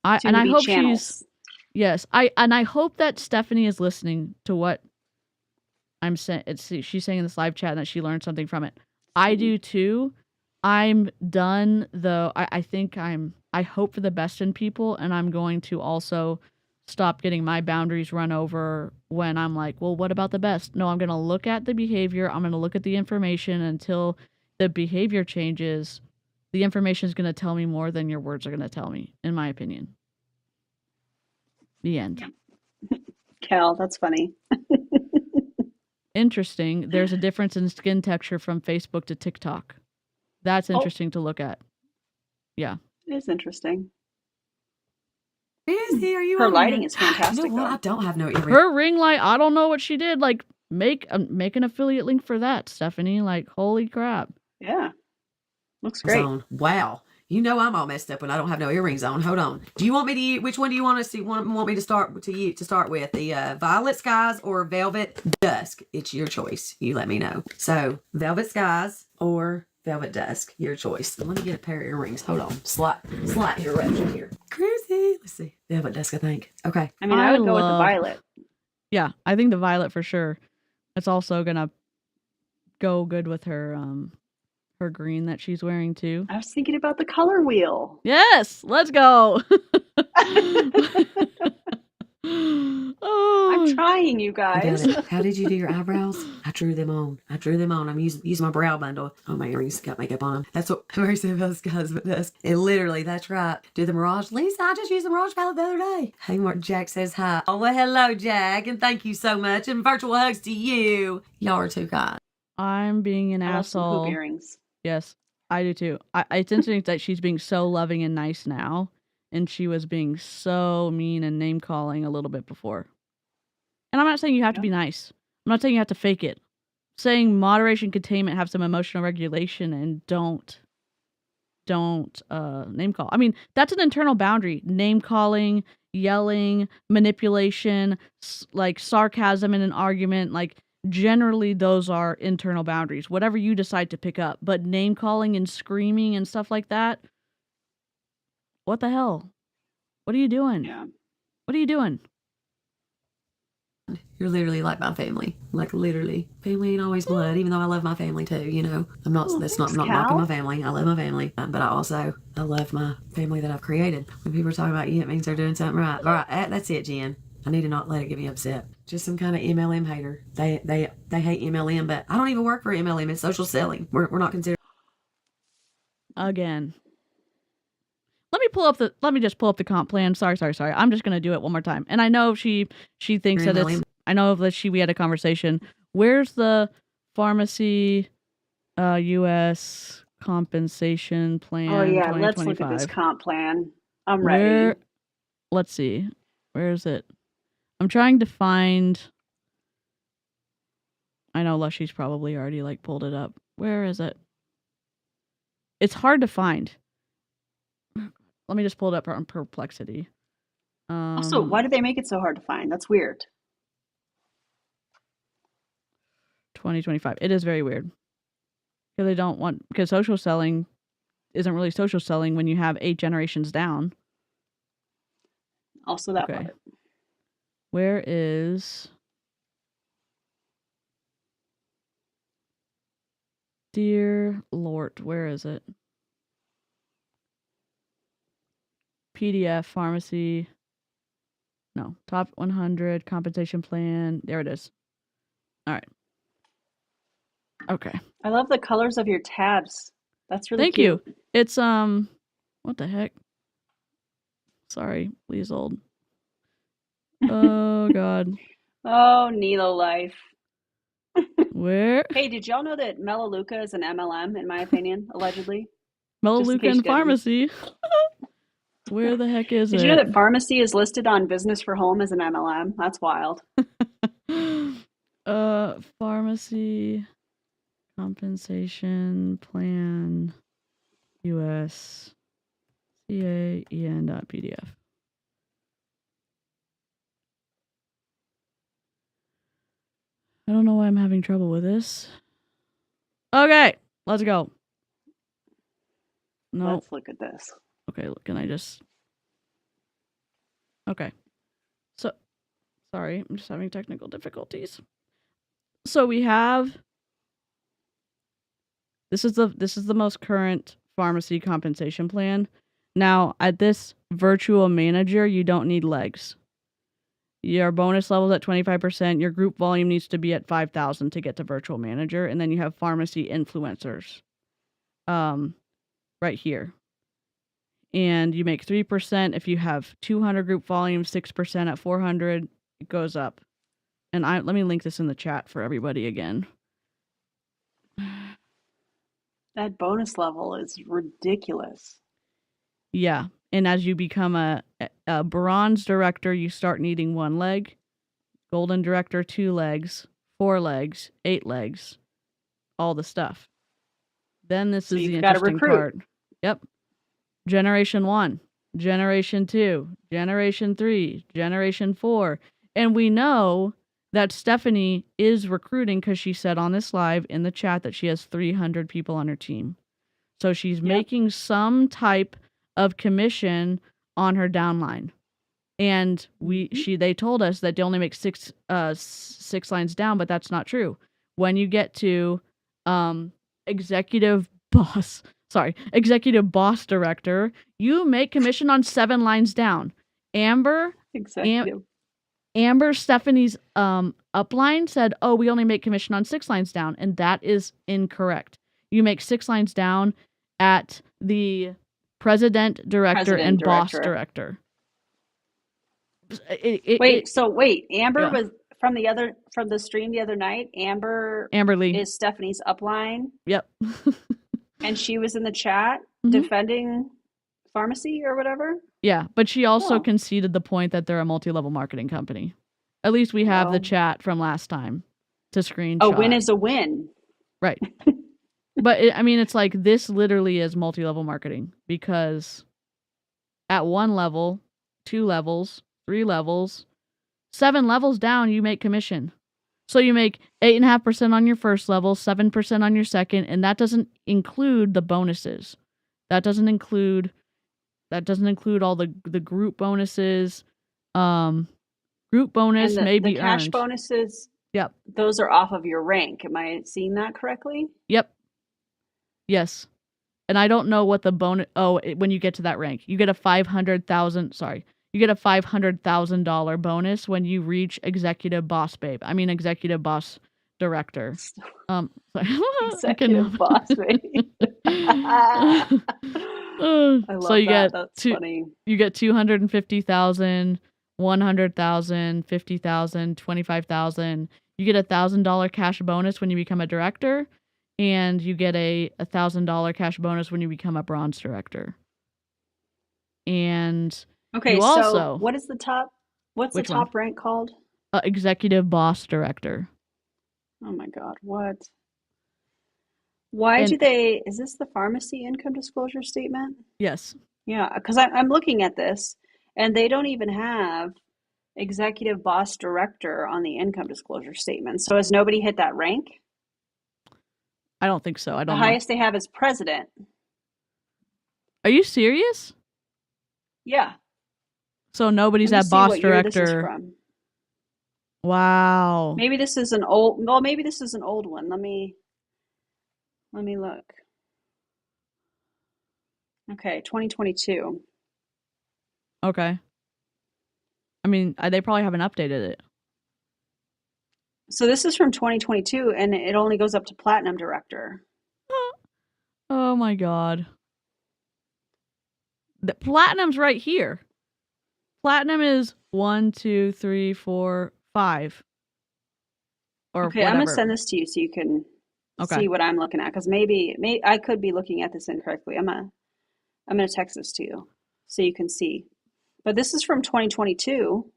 I hope channels. I hope that Stephanie is listening to what I'm saying. She's saying in this live chat, and that she learned something from it. I do too. I'm done though. I hope for the best in people, and I'm going to also stop getting my boundaries run over when I'm like, well, what about the best? No, I'm going to look at the behavior. I'm going to look at the information until the behavior changes. The information is going to tell me more than your words are going to tell me, in my opinion. The end. Cal, that's funny. Interesting. There's a difference in skin texture from Facebook to TikTok. That's interesting to look at. Yeah. It is interesting. Are you Her lighting is fantastic. You know what? I don't have no earrings. Her ring light, I don't know what she did. Like, make an affiliate link for that, Stephanie. Like, holy crap. Yeah. Looks great. Wow. You know I'm all messed up when I don't have no earrings on. Hold on. Do you want me to? Which one do you want to see? Want me to start with? The Violet Skies or Velvet Dusk? It's your choice. You let me know. So Velvet Skies or Velvet Dusk, your choice. Let me get a pair of earrings. Hold on. Slight interruption here. Crazy. Let's see. Velvet Dusk, I think. Okay. I mean, I would go with the violet. Yeah, I think the violet for sure. It's also gonna go good with her green that she's wearing too. I was thinking about the color wheel. Yes, let's go. I'm trying, you guys. How did you do your eyebrows? I drew them on. I'm using my brow bundle. Oh, my earrings got makeup on them. That's what Mary said about this guys with us. And literally, that's right. Do the Mirage. Lisa, I just used the Mirage palette the other day. Hey, Mark, Jack says hi. Oh, well, hello, Jack. And thank you so much. And virtual hugs to you. Y'all are too kind. I'm being an asshole. Hoop earrings. Yes, I do too. It's interesting that she's being so loving and nice now. And she was being so mean and name-calling a little bit before. And I'm not saying you have to be nice. I'm not saying you have to fake it. I'm saying moderation, containment, have some emotional regulation, and don't name-call. I mean, that's an internal boundary. Name-calling, yelling, manipulation, like sarcasm in an argument. Like, generally, those are internal boundaries. Whatever you decide to pick up. But name-calling and screaming and stuff like that, what the hell? What are you doing? Yeah. What are you doing? You're literally like my family. Like, literally. Family ain't always blood, even though I love my family too, you know. I'm not knocking my family. I love my family. But I love my family that I've created. When people are talking about you, it means they're doing something right. All right, that's it, Jen. I need to not let it get me upset. Just some kind of MLM hater. They hate MLM, but I don't even work for MLM. It's social selling. We're not considered. Again. Let me just pull up the comp plan. Sorry. I'm just gonna do it one more time. And I know she thinks that it's I know that we had a conversation. Where's the pharmacy U.S. compensation plan? Oh yeah, let's look at this 2025? comp plan. I'm ready. Let's see. Where is it? I'm trying to find. I know Lushy's probably already like pulled it up. Where is it? It's hard to find. Let me just pull it up on Perplexity. Also, why did they make it so hard to find? That's weird. 2025. It is very weird. Because they don't want, because social selling isn't really social selling when you have 8 generations down. Also that part. Where is Dear Lord, where is it? PDF pharmacy. No, top 100 compensation plan. There it is. All right. Okay. I love the colors of your tabs. That's really Thank cute. you. It's what the heck? Sorry, please old. Oh God. Oh, Nilo life. Where? Hey, did y'all know that Melaleuca is an MLM, in my opinion, allegedly? Melaleuca and didn't. Pharmacy. Where the heck is it? Did you know that pharmacy is listed on Business for Home as an MLM? That's wild. Pharmacy compensation plan US CAEN.pdf. I don't know why I'm having trouble with this. Okay, let's go. No. Let's look at this. Okay, can I just... Okay. So, sorry, I'm just having technical difficulties. So we have... This is the most current pharmacy compensation plan. Now, at this virtual manager, you don't need legs. Your bonus level is at 25%. Your group volume needs to be at 5,000 to get to virtual manager. And then you have pharmacy influencers. Right here. And you make 3% if you have 200 group volume, 6% at 400. It goes up. And let me link this in the chat for everybody again. That bonus level is ridiculous. Yeah. And as you become a bronze director, you start needing 1 leg. Golden director, 2 legs. 4 legs. 8 legs. All the stuff. Then this is the interesting part. Yep. Generation 1. Generation 2. Generation 3. Generation 4. And we know that Stephanie is recruiting because she said on this live in the chat that she has 300 people on her team. So she's making some type of commission on her downline. And they told us that they only make 6 lines down, but that's not true. When you get to executive boss director, you make commission on 7 lines down. Amber, Stephanie's upline said, "Oh, we only make commission on 6 lines down," and that is incorrect. You make 6 lines down at the president, director, and boss director. Amber was from the stream the other night. Amber Lee is Stephanie's upline. Yep. And she was in the chat defending pharmacy or whatever. Yeah, but she also conceded the point that they're a multi-level marketing company. At least we have the chat from last time to screenshot. A win is a win. Right. But it's like this literally is multi-level marketing because at 1 level, 2 levels, 3 levels, 7 levels down, you make commission. So you make 8.5% on your first level, 7% on your second, and that doesn't include the bonuses. That doesn't include all the group bonuses. Group bonus may be the cash earned. Bonuses. Yep. Those are off of your rank. Am I seeing that correctly? Yep. Yes. And I don't know what the bonus. When you get to that rank, you get a $500,000 bonus when you reach executive boss director. Sorry. Executive boss babe. I love so you that. get That's funny. You get 250,000 $100,000, $50,000, $25,000. You get $1,000 cash bonus when you become a director, and you get a $1,000 cash bonus when you become a bronze director. And Okay, you so also, what is the top? What's the which one? top rank called? Executive boss director. Oh my God, what? Why And do they? Is this the pharmacy income disclosure statement? yes, Yeah, because I'm looking at this, and they don't even have executive boss director on the income disclosure statement. So has nobody hit that rank? I don't think so. I The don't know. highest they have is president. Are you serious? Yeah. So nobody's Let me at see boss what year this is director. from. Wow. Maybe this is an old. Well, maybe this is an old one. Let me look. Okay, 2022. Okay. I mean, they probably haven't updated it. So this is from 2022, and it only goes up to platinum director. Oh my God. The platinum's right here. Platinum is 1, 2, 3, 4, 5. Or Okay, whatever. I'm gonna send this to you so you can Okay. see what I'm looking at, because maybe I could be looking at this incorrectly. I'm gonna text this to you so you can see. But this is from 2022,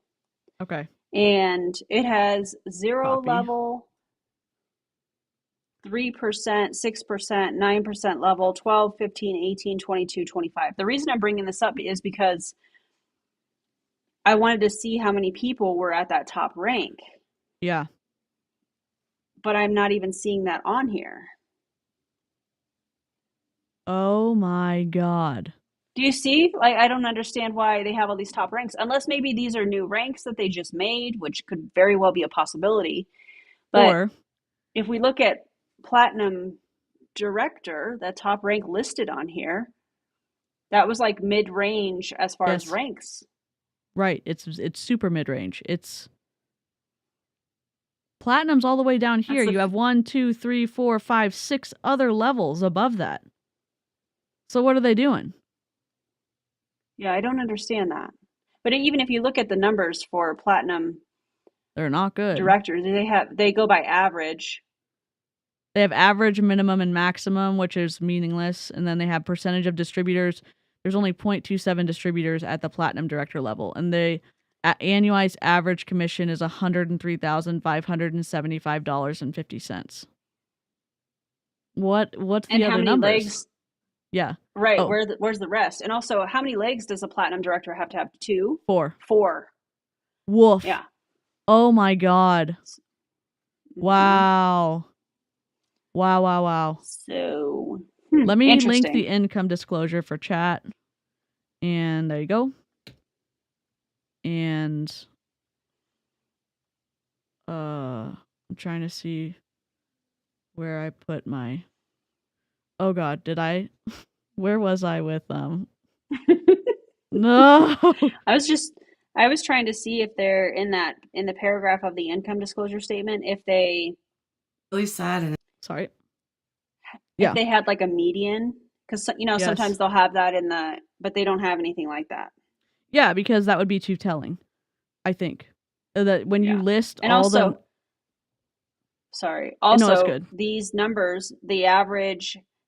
Okay. and it has 0 Copy. level, 3%, 6%, 9% level, 12, 15, 18, 22, 25. The reason I'm bringing this up is because I wanted to see how many people were at that top rank, Yeah. but I'm not even seeing that on here. Oh my God. Do you see? Like, I don't understand why they have all these top ranks, unless maybe these are new ranks that they just made, which could very well be a possibility. But Or if we look at platinum director, that top rank listed on here, that was like mid-range as far as yes. ranks. Right. It's super mid-range. It's platinum's all the way down here. You have 1, 2, 3, 4, 5, 6 other levels above that. So what are they doing? Yeah, I don't understand that. But even if you look at the numbers for platinum They're not good. directors, they go by average. They have average, minimum, and maximum, which is meaningless. And then they have percentage of distributors. There's only 0.27 distributors at the platinum director level. And the annualized average commission is $103,575.50. What's the And other how many numbers? legs? Yeah. Right. Oh. Where's the rest? And also, how many legs does a platinum director have to have? 2? 4. 4. Woof. Yeah. Oh my God. Mhm. Wow. Wow. So, Let me link interesting. the income disclosure for chat. And there you go. And I'm trying to see where I put my. Oh God, did I? Where was I with No. I was trying to see if they're in the paragraph of the income disclosure statement, if they Really sad. And Sorry. if they had like a median, because Yes. sometimes they'll have that but they don't have anything like that. Yeah, because that would be too telling, I think. That when you list And all also, the. sorry. No, it's Also, good. these numbers, the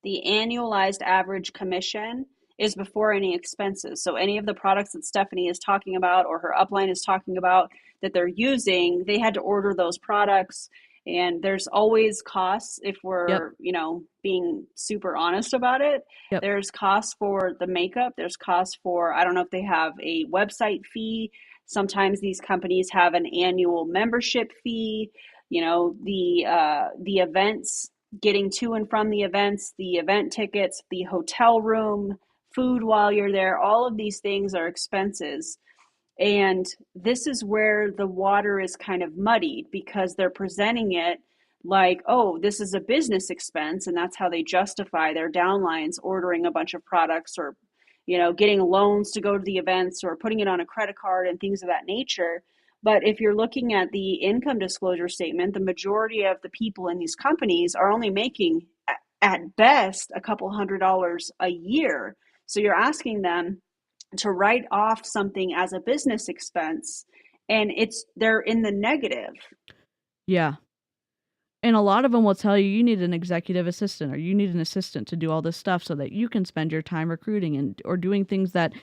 annualized average commission is before any expenses. So any of the products that Stephanie is talking about or her upline is talking about that they're using, they had to order those products. And there's always costs if we're, being super honest about it. Yep. There's costs for the makeup. There's costs for, I don't know if they have a website fee. Sometimes these companies have an annual membership fee. The events, getting to and from the events, the event tickets, the hotel room, food while you're there, all of these things are expenses. And this is where the water is kind of muddied, because they're presenting it like, oh, this is a business expense, and that's how they justify their downlines ordering a bunch of products, or getting loans to go to the events, or putting it on a credit card and things of that nature. But if you're looking at the income disclosure statement, the majority of the people in these companies are only making at best a couple $100 a year. So you're asking them to write off something as a business expense, and they're in the negative. Yeah. And a lot of them will tell you you need an executive assistant or you need an assistant to do all this stuff so that you can spend your time recruiting and or doing things that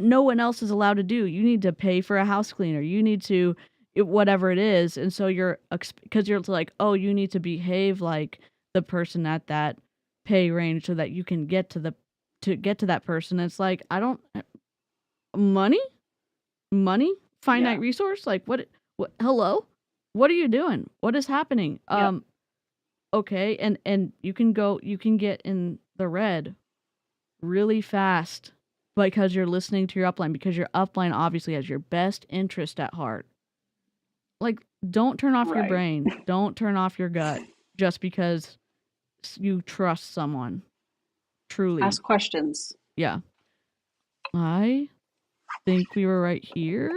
no one else is allowed to do. You need to pay for a house cleaner. You need to whatever it is. And so because you're like, oh, you need to behave like the person at that pay range so that you can get to that person. It's like, I don't money, finite resource. Like what, hello, what are you doing? What is happening? Yep. Okay. And you can get in the red really fast because you're listening to your upline, because your upline obviously has your best interest at heart. Like, don't turn off your brain. Don't turn off your gut just because you trust someone. Truly. Ask questions. Yeah. I think we were right here.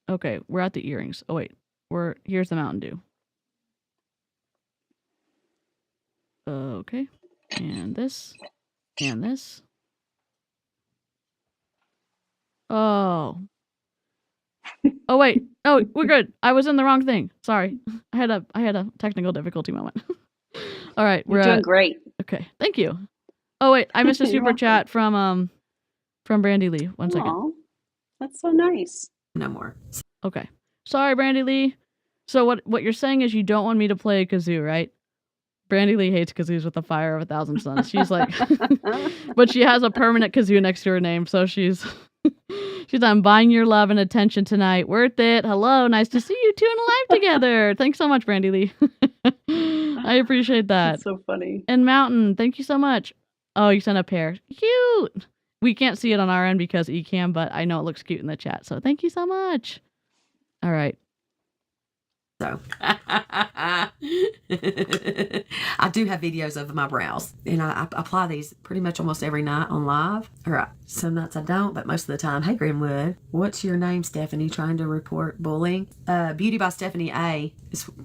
Okay, we're at the earrings. Oh wait, here's the Mountain Dew. Okay, and this. Oh. Oh wait. Oh, we're good. I was in the wrong thing. Sorry. I had a technical difficulty moment. All right, You're doing great. Okay, thank you. Oh wait, I missed a super chat from Brandy Lee. One second. Aww, that's so nice. No more. Okay. Sorry, Brandy Lee. So what you're saying is you don't want me to play a kazoo, right? Brandy Lee hates kazoos with the fire of 1,000 suns. She's like, but she has a permanent kazoo next to her name, so she's I'm buying your love and attention tonight. Worth it. Hello, nice to see you two in live together. Thanks so much, Brandy Lee. I appreciate that. That's so funny. And Mountain, thank you so much. Oh, you sent a pair. Cute. We can't see it on our end because E can, but I know it looks cute in the chat. So thank you so much. All right. So I do have videos of my brows, and I apply these pretty much almost every night on live. Or some nights I don't, but most of the time. Hey, Grimwood, what's your name, Stephanie? Trying to report bullying. Beauty by StephanieA.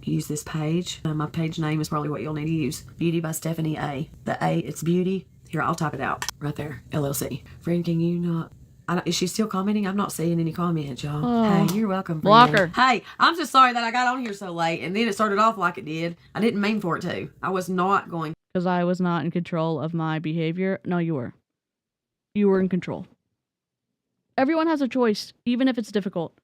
Use this page. My page name is probably what you'll need to use. Beauty by StephanieA. The A, it's beauty. Here, I'll type it out right there. LLC. Friend, can you not? Is she still commenting? I'm not seeing any comments, y'all. Oh, hey, you're welcome. Block her. Hey, I'm just sorry that I got on here so late, and then it started off like it did. I didn't mean for it to. I was not going. Because I was not in control of my behavior. No, you were. You were in control. Everyone has a choice, even if it's difficult.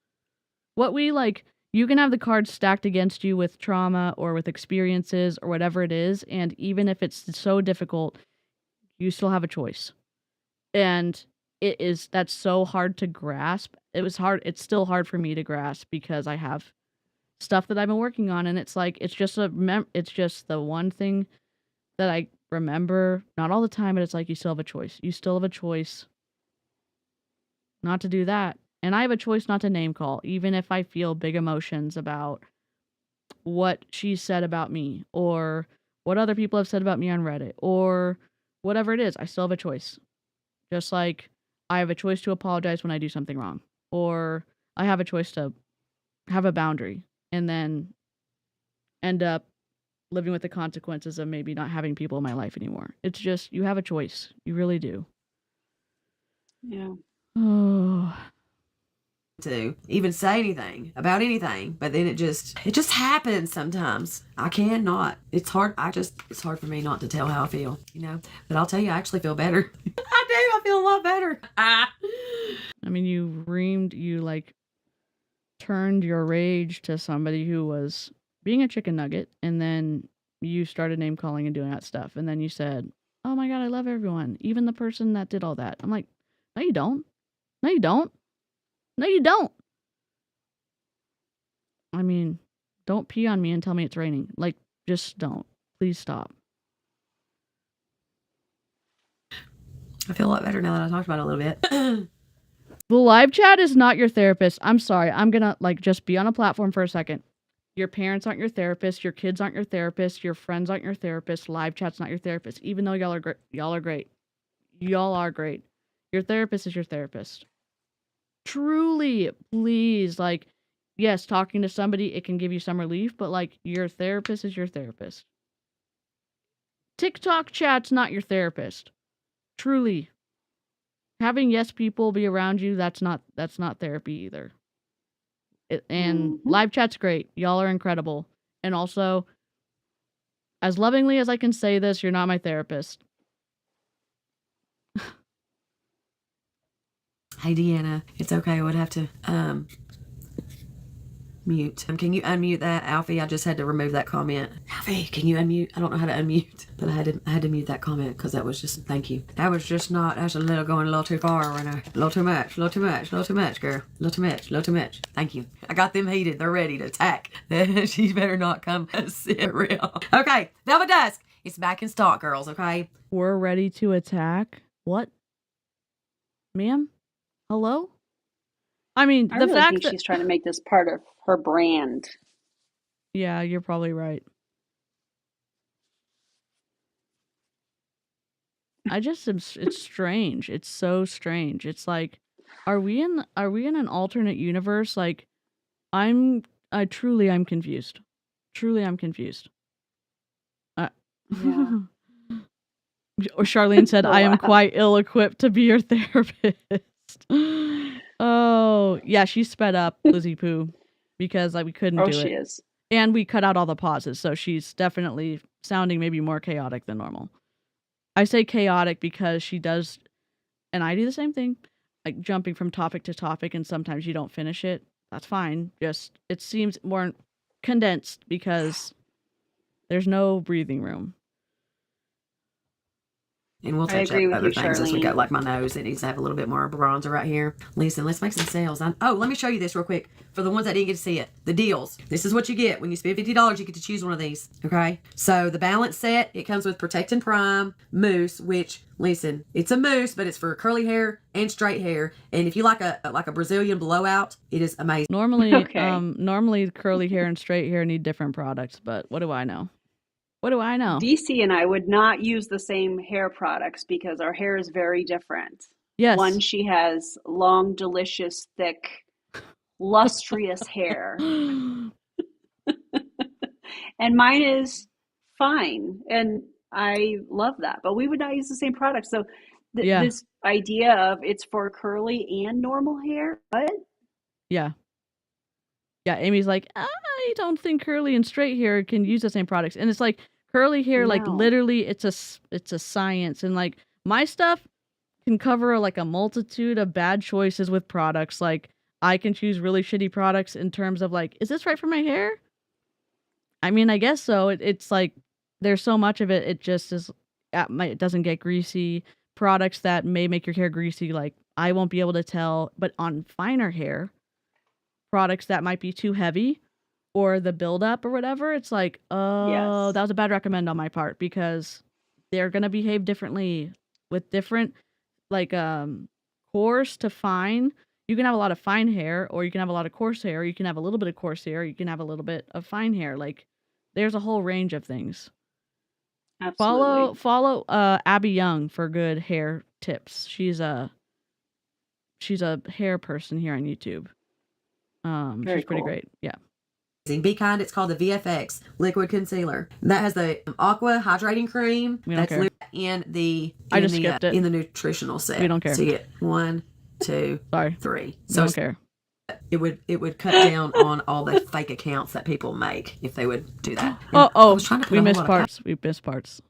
You can have the cards stacked against you with trauma or with experiences or whatever it is, and even if it's so difficult, you still have a choice. And that's so hard to grasp. It's still hard for me to grasp because I have stuff that I've been working on, and it's like it's just the one thing that I remember, not all the time, but it's like you still have a choice. You still have a choice not to do that. And I have a choice not to name call, even if I feel big emotions about what she said about me or what other people have said about me on Reddit or whatever it is. I still have a choice. Just like I have a choice to apologize when I do something wrong, or I have a choice to have a boundary and then end up living with the consequences of maybe not having people in my life anymore. It's just, you have a choice. You really do. Yeah. Oh. To even say anything about anything, but then it just happens sometimes. I cannot. It's hard. It's hard for me not to tell how I feel, but I'll tell you, I actually feel better. I do. I feel a lot better. I mean, you turned your rage to somebody who was being a chicken nugget, and then you started name calling and doing that stuff, and then you said, oh my God, I love everyone, even the person that did all that. I'm like, no you don't. No you don't. No you don't. I mean, don't pee on me and tell me it's raining. Like, just don't. Please stop. I feel a lot better now that I talked about it a little bit. The live chat is not your therapist. I'm sorry. I'm gonna just be on a platform for a second. Your parents aren't your therapist. Your kids aren't your therapist. Your friends aren't your therapist. Live chat's not your therapist. Even though y'all are great. Y'all are great. Y'all are great. Your therapist is your therapist. Truly, please, yes, talking to somebody, it can give you some relief, but your therapist is your therapist. TikTok chat's not your therapist. Truly. Having yes people be around you, that's not therapy either. And live chat's great. Y'all are incredible. And also, as lovingly as I can say this, you're not my therapist. Hey, Deanna, it's okay. I would have to mute. Can you unmute that, Alfie? I just had to remove that comment. Alfie, can you unmute? I don't know how to unmute, but I had to mute that comment because that was just, thank you. That was just not, that's going a little too far right now. A little too much, girl. A little too much. Thank you. I got them heated. They're ready to attack. She better not come sit real. Okay, Velvet Dusk. It's back in stock, girls, okay? We're ready to attack? What? Ma'am? Hello? I mean, I the really fact think that she's trying to make this part of her brand. yeah, you're probably right. It's strange. It's so strange. It's like, are we in an alternate universe? Like, I'm confused. Truly, I'm confused. Yeah. Or Charlene said, I am quite ill-equipped to be your therapist. Oh, yeah, she sped up Lizzie Poo because we couldn't do it. Oh, she is. And we cut out all the pauses, so she's definitely sounding maybe more chaotic than normal. I say chaotic because she does, and I do the same thing, like jumping from topic to topic, and sometimes you don't finish it. That's fine. Just, it seems more condensed because there's no breathing room. And we'll touch up other things as we go, like my nose. It needs to have a little bit more bronzer right here. Listen, let's make some sales. Let me show you this real quick. For the ones that didn't get to see it, the deals. This is what you get. When you spend $50, you get to choose one of these, okay? So the balance set, it comes with Protect and Prime Mousse, which, listen, it's a mousse, but it's for curly hair and straight hair. And if you like a Brazilian blowout, it is amazing. Normally curly hair and straight hair need different products, but what do I know? What do I know? DeeCee and I would not use the same hair products because our hair is very different. Yes. One, she has long, delicious, thick, lustrous hair. And mine is fine. And I love that. But we would not use the same product. So this idea of it's for curly and normal hair, what? Yeah. Yeah, Amy's like, I don't think curly and straight hair can use the same products. And it's like curly hair, No. like literally it's a science. And like my stuff can cover like a multitude of bad choices with products. Like I can choose really shitty products in terms of like, is this right for my hair? I mean, I guess so. It's like there's so much of it. It just is, it doesn't get greasy. Products that may make your hair greasy, like I won't be able to tell. But on finer hair, products that might be too heavy or the buildup or whatever, it's like, oh, that was a bad recommend on my part because they're going to behave differently with different, like, coarse to fine. You can have a lot of fine hair, or you can have a lot of coarse hair, or you can have a little bit of coarse hair, you can have a little bit of fine hair. Like, there's a whole range of things. Absolutely. Follow Abby Young for good hair tips. She's a hair person here on YouTube. She's pretty great. Yeah. Be Kind. It's called the VFX Liquid Concealer. That has the Aqua Hydrating Cream. That's in the skipped it. In the nutritional set. We don't care. So you get 1, 2, 3. So we don't care. It would cut down on all the fake accounts that people make if they would do that. We missed parts. We missed parts.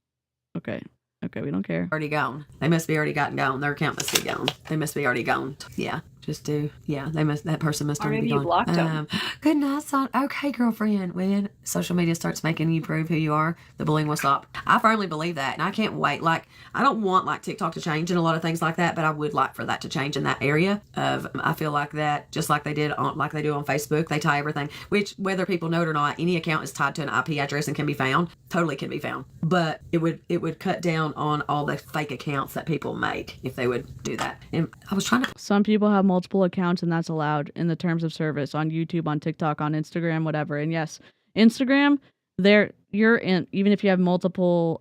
Okay, we don't care. Already gone. They must be already gotten gone. Their account must be gone. They must be already gone. Yeah. That person must already be gone. Blocked them. Good night, son. Okay, girlfriend. When social media starts making you prove who you are, the bullying will stop. I firmly believe that, and I can't wait. Like, I don't want like TikTok to change and a lot of things like that, but I would like for that to change in that area. I feel like that, just like they do on Facebook, they tie everything. Which, whether people know it or not, any account is tied to an IP address and can be found. Totally can be found. But it would cut down on all the fake accounts that people make if they would do that. And I was trying to. Some people have multiple accounts, and that's allowed in the terms of service on YouTube, on TikTok, on Instagram, whatever. And yes, Instagram, you're in, even if you have multiple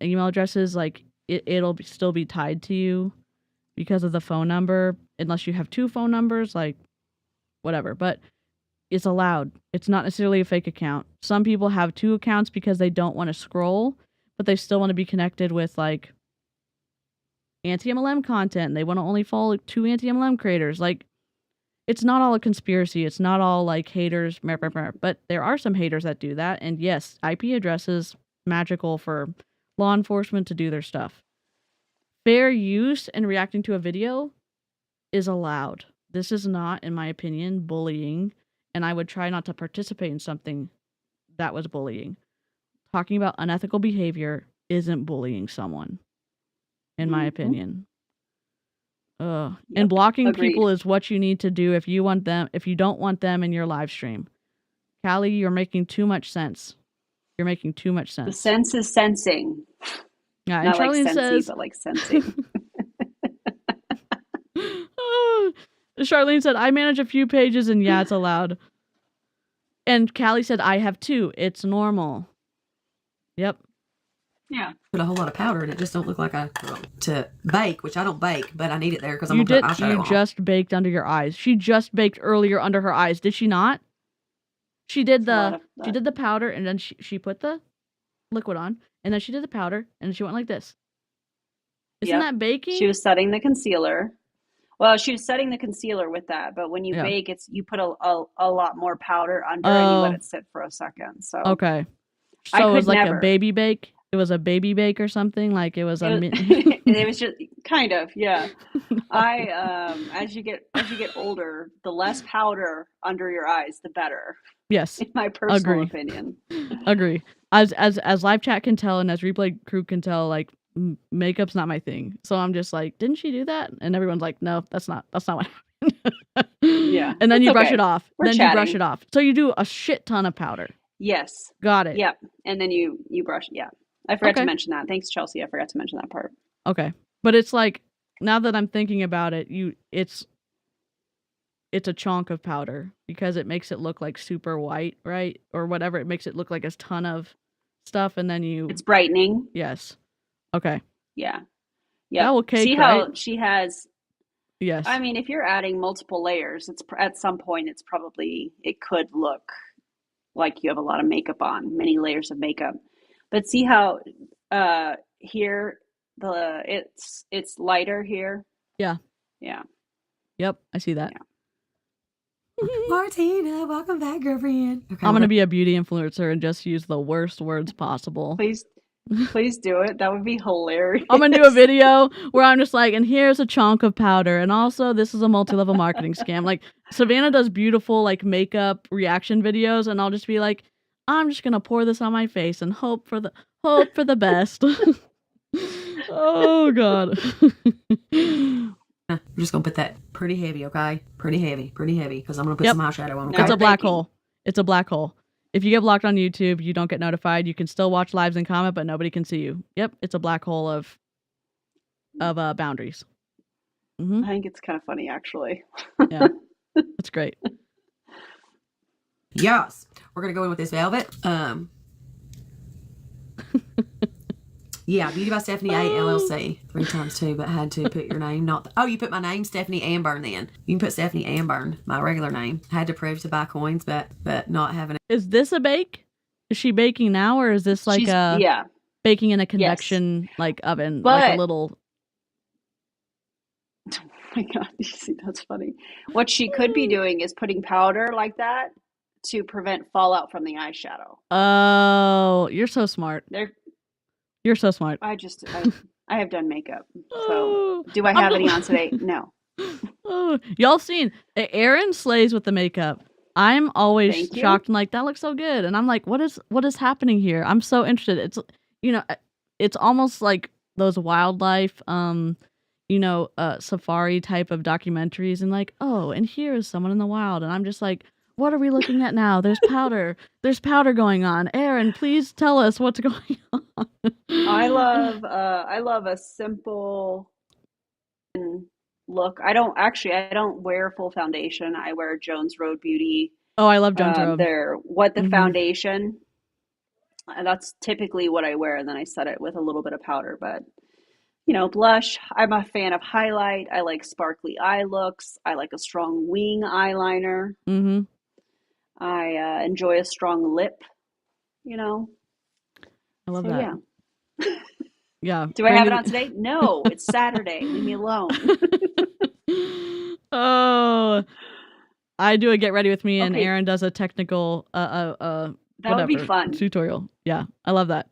email addresses, like it'll still be tied to you because of the phone number, unless you have 2 phone numbers, like whatever. But it's allowed. It's not necessarily a fake account. Some people have 2 accounts because they don't want to scroll, but they still want to be connected with like anti-MLM content. And they want to only follow 2 anti-MLM creators. Like, it's not all a conspiracy. It's not all like haters, but there are some haters that do that. And yes, IP addresses magical for law enforcement to do their stuff. Fair use and reacting to a video is allowed. This is not, in my opinion, bullying, and I would try not to participate in something that was bullying. Talking about unethical behavior isn't bullying someone, in my opinion. And blocking people is what you need to do if you don't want them in your live stream. Callie, you're making too much sense. You're making too much sense. The sense is sensing. Yeah, and Not Charlene like sensey, says, but like sensing. Charlene said, I manage a few pages and yeah, it's allowed. And Callie said, I have 2. It's normal. Yep. Yeah. Put a whole lot of powder and it just don't look like to bake, which I don't bake, but I need it there because I'm going to put eyeshadow on. You just baked under your eyes. She just baked earlier under her eyes. Did she not? She did the powder and then she put the liquid on and then she did the powder and she went like this. Isn't that baking? She was setting the concealer. Well, she was setting the concealer with that, but when you bake, you put a lot more powder under and you let it sit for a second. So okay, so it was like a baby bake. It was a baby bake or something. Like it was it was just kind of as you get older, the less powder under your eyes, the better. Yes, in my personal opinion. Agree. As live chat can tell and as replay crew can tell, like. Makeup's not my thing, so I'm just like, didn't she do that? And everyone's like, no, that's not what happened. Yeah, and then you brush it off. You brush it off. So you do a shit ton of powder. Yes, got it. Yep, and then you brush. Yeah, I forgot to mention that. Thanks, Chelsea. I forgot to mention that part. Okay, but it's like now that I'm thinking about it, it's a chunk of powder because it makes it look like super white, right? Or whatever. It makes it look like a ton of stuff, and then it's brightening. Yes. Okay. Yeah. That will cake, see how she has. Yes. I mean, if you're adding multiple layers, it's at some point it could look like you have a lot of makeup on, many layers of makeup. But see how here it's lighter here. Yeah. Yeah. Yep, I see that. Yeah. Martina, welcome back, girlfriend. Okay, I'm gonna be a beauty influencer and just use the worst words possible. Please do it. That would be hilarious. I'm gonna do a video where I'm just like, and here's a chunk of powder, and also this is a multi-level marketing scam. Like Savannah does beautiful like makeup reaction videos, and I'll just be like, I'm just gonna pour this on my face and hope for the best. Oh God. I'm just gonna put that pretty heavy, okay? Pretty heavy, because I'm gonna put some eyeshadow on. Okay? It's a black hole. It's a black hole. If you get blocked on YouTube, you don't get notified. You can still watch lives and comment, but nobody can see you. Yep, it's a black hole of boundaries. I think it's kind of funny, actually. Yeah, that's great. Yes, we're gonna go in with this velvet. Yeah, Beauty by StephanieA LLC 3 times 2, but had to put your name. You put my name, Stephanie Amburn. Then you can put Stephanie Amburn, my regular name. Had to prove to buy coins, but not having it. Is this a bake? Is she baking now, or is this like baking in a convection like oven, like a little? Oh my God, DeeCee, that's funny. What she could be doing is putting powder like that to prevent fallout from the eyeshadow. Oh, you're so smart. You're so smart. I have done makeup. So do I have any on today? No. Y'all seen Erin slays with the makeup. I'm always shocked and like, that looks so good. And I'm like, what is happening here? I'm so interested. It's it's almost like those wildlife safari type of documentaries and like, oh, and here is someone in the wild. And I'm just like, what are we looking at now? There's powder. There's powder going on. Erin, please tell us what's going on. I love a simple look. I don't wear full foundation. I wear Jones Road Beauty. Oh, I love Jones Road. The foundation. That's typically what I wear, and then I set it with a little bit of powder. But blush. I'm a fan of highlight. I like sparkly eye looks. I like a strong wing eyeliner. Mm-hmm. I enjoy a strong lip, I love that. Yeah. Yeah. Do I have it Brandy- on today? No, it's Saturday. Leave me alone. Oh, I do a get ready with me, and Okay. Erin does a technical That whatever would be fun. tutorial. Yeah, I love that.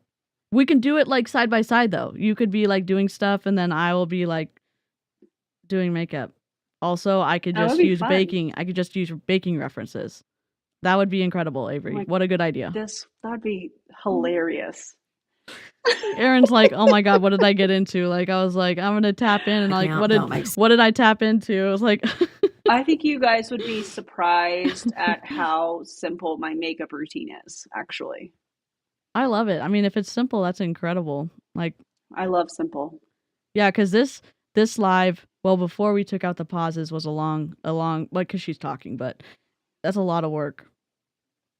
We can do it like side by side though. You could be like doing stuff, and then I will be like doing makeup. Also, I could That would just be use fun. baking. I could just use baking references. That would be incredible, Avery. Like, what a good idea. That would be hilarious. Erin's like, oh my god, what did I get into? Like, I was like, I'm gonna tap in, and like, Yeah, what don't make what did I tap into? I was like, I think you guys would be surprised at how simple my makeup routine is, actually. I love it. I mean, if it's simple, that's incredible. Like, I love simple. yeah, because this live, well, before we took out the pauses, was a long, like, because she's talking, but that's a lot of work.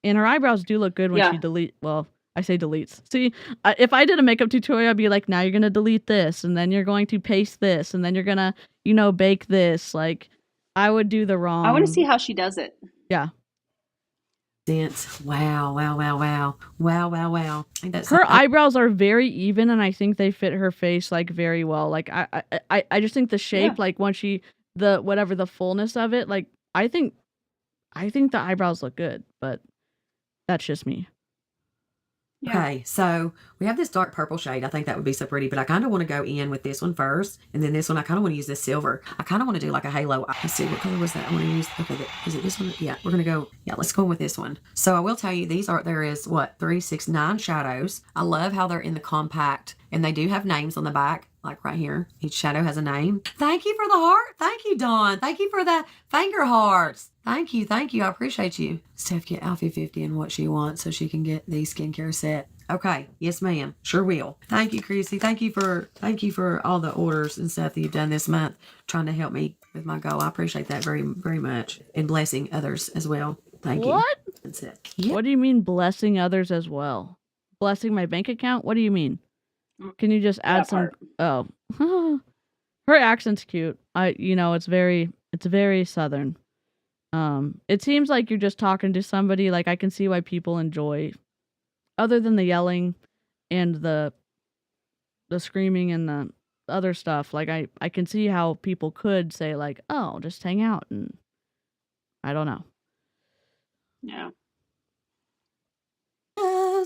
And her eyebrows do look good when she delete. Well, I say deletes. See, if I did a makeup tutorial, I'd be like, now you're gonna delete this, and then you're going to paste this, and then you're gonna, bake this. Like, I would do the wrong. I want to see how she does it. Yeah. Wow. I think that's Her eyebrows are very even, and I think they fit her face like very well. Like I just think the shape, like when the fullness of it, like I think the eyebrows look good, but that's just me. Yeah. Okay, so we have this dark purple shade. I think that would be so pretty, but I kind of want to go in with this one first, and then this one, I kind of want to use this silver. I kind of want to do like a halo. Let's see, what color was that? I want to use, okay, is it this one? Yeah, we're going to go, let's go in with this one. So I will tell you, there is, 3, 6, 9 shadows. I love how they're in the compact, and they do have names on the back, like right here. Each shadow has a name. Thank you for the heart. Thank you, Dawn. Thank you for the finger hearts. Thank you. I appreciate you. Steph, get Alfie 50 and what she wants so she can get the skincare set. Okay. Yes, ma'am. Sure will. Thank you, Chrissy. Thank you for all the orders and stuff that you've done this month, trying to help me with my goal. I appreciate that very, very much. And blessing others as well. Thank you. What? That's it. Yep. What do you mean blessing others as well? Blessing my bank account? What do you mean? Can you just add some? part. Oh, her accent's cute. It's very southern. It seems like you're just talking to somebody. Like, I can see why people enjoy, other than the yelling and the screaming and the other stuff. Like, I can see how people could say like, oh, just hang out, and I don't know. Yeah.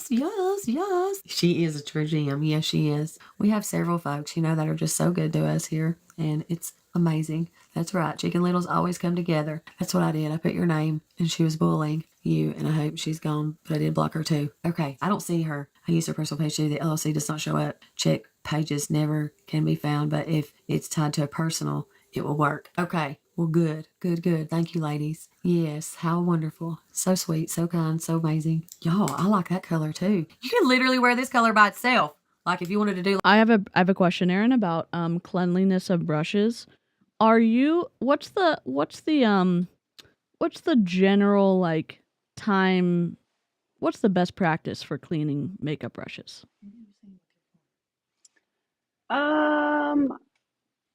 Yes. She is a true gem. Yes, she is. We have several folks, that are just so good to us here, and it's amazing. That's right. Chicken Littles always come together. That's what I did. I put your name, and she was bullying you, and I hope she's gone, but I did block her too. Okay, I don't see her. I use her personal page too. The LLC does not show up. Check pages never can be found, but if it's tied to a personal, it will work. Okay. Well, good. Thank you, ladies. Yes, how wonderful. So sweet, so kind, so amazing. Y'all, I like that color too. You can literally wear this color by itself. Like if you wanted to do... I have a question, Erin, about cleanliness of brushes. What's the general like time, what's the best practice for cleaning makeup brushes?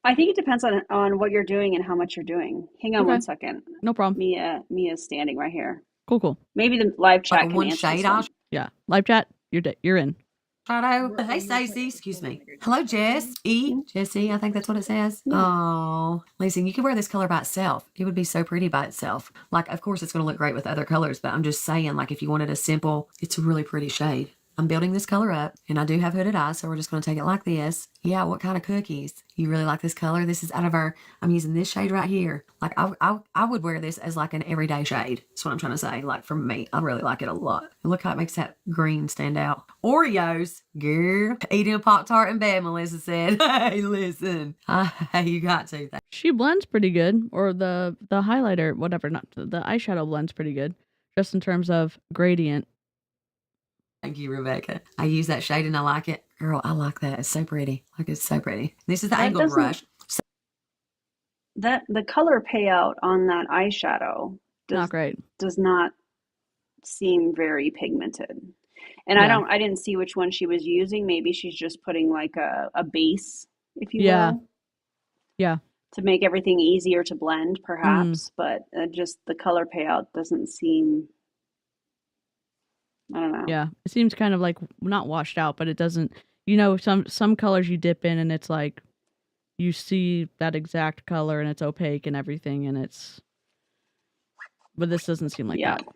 I think it depends on what you're doing and how much you're doing. Hang on 1 second. No problem. Mia's standing right here. Cool. Maybe the live chat Like can one answer shade this one. Yeah, live chat. You're in. Shadow. Hey, Stacey. Excuse me. Hello, Jess. Jessie, I think that's what it says. Oh, listen, you could wear this color by itself. It would be so pretty by itself. Like, of course, it's going to look great with other colors, but I'm just saying, like, if you wanted a simple, it's a really pretty shade. I'm building this color up, and I do have hooded eyes, so we're just going to take it like this. Yeah, what kind of cookies? You really like this color? This is out of I'm using this shade right here. Like, I would wear this as like an everyday shade. That's what I'm trying to say. Like, for me, I really like it a lot. And look how it makes that green stand out. Oreos, girl. Eating a Pop-Tart in bed, Melissa said. Hey, listen. You got to. She blends pretty good, or the highlighter, whatever, not the eyeshadow blends pretty good, just in terms of gradient. Thank you, Rebecca. I use that shade and I like it. Girl, I like that. It's so pretty. Like, it's so pretty. This is the angled brush. The color payout on that eyeshadow not great. Does not seem very pigmented. And Yeah. I didn't see which one she was using. Maybe she's just putting like a base, if you will. Yeah. To make everything easier to blend, perhaps. But just the color payout doesn't seem... I don't know. Yeah, it seems kind of like not washed out, but it doesn't. You know, some colors you dip in and it's like you see that exact color and it's opaque and everything, and but this doesn't seem like Yeah. that.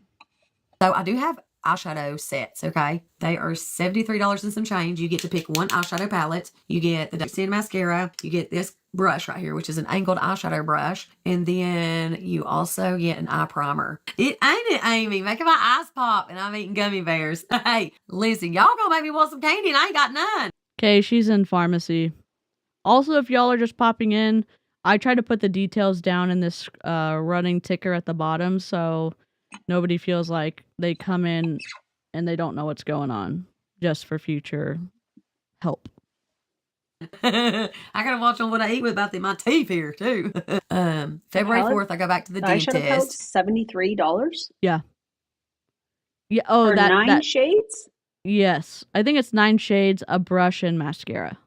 So I do have eyeshadow sets, okay? They are $73 and some change. You get to pick one eyeshadow palette. You get the DeeCee mascara. You get this brush right here, which is an angled eyeshadow brush. And then you also get an eye primer. It ain't it, Amy? Making my eyes pop and I'm eating gummy bears. Hey, listen, y'all gonna make me want some candy and I ain't got none. Okay, she's in pharmacy. Also, if y'all are just popping in, I try to put the details down in this running ticker at the bottom so nobody feels like they come in and they don't know what's going on, just for future help. I gotta watch on what I eat with about my teeth here too. February 4th, I go back to the Eyeshadow palette, dentist. $73 Yeah. Yeah. Oh, for that 9 shades. Yes, I think it's 9 shades, a brush, and mascara.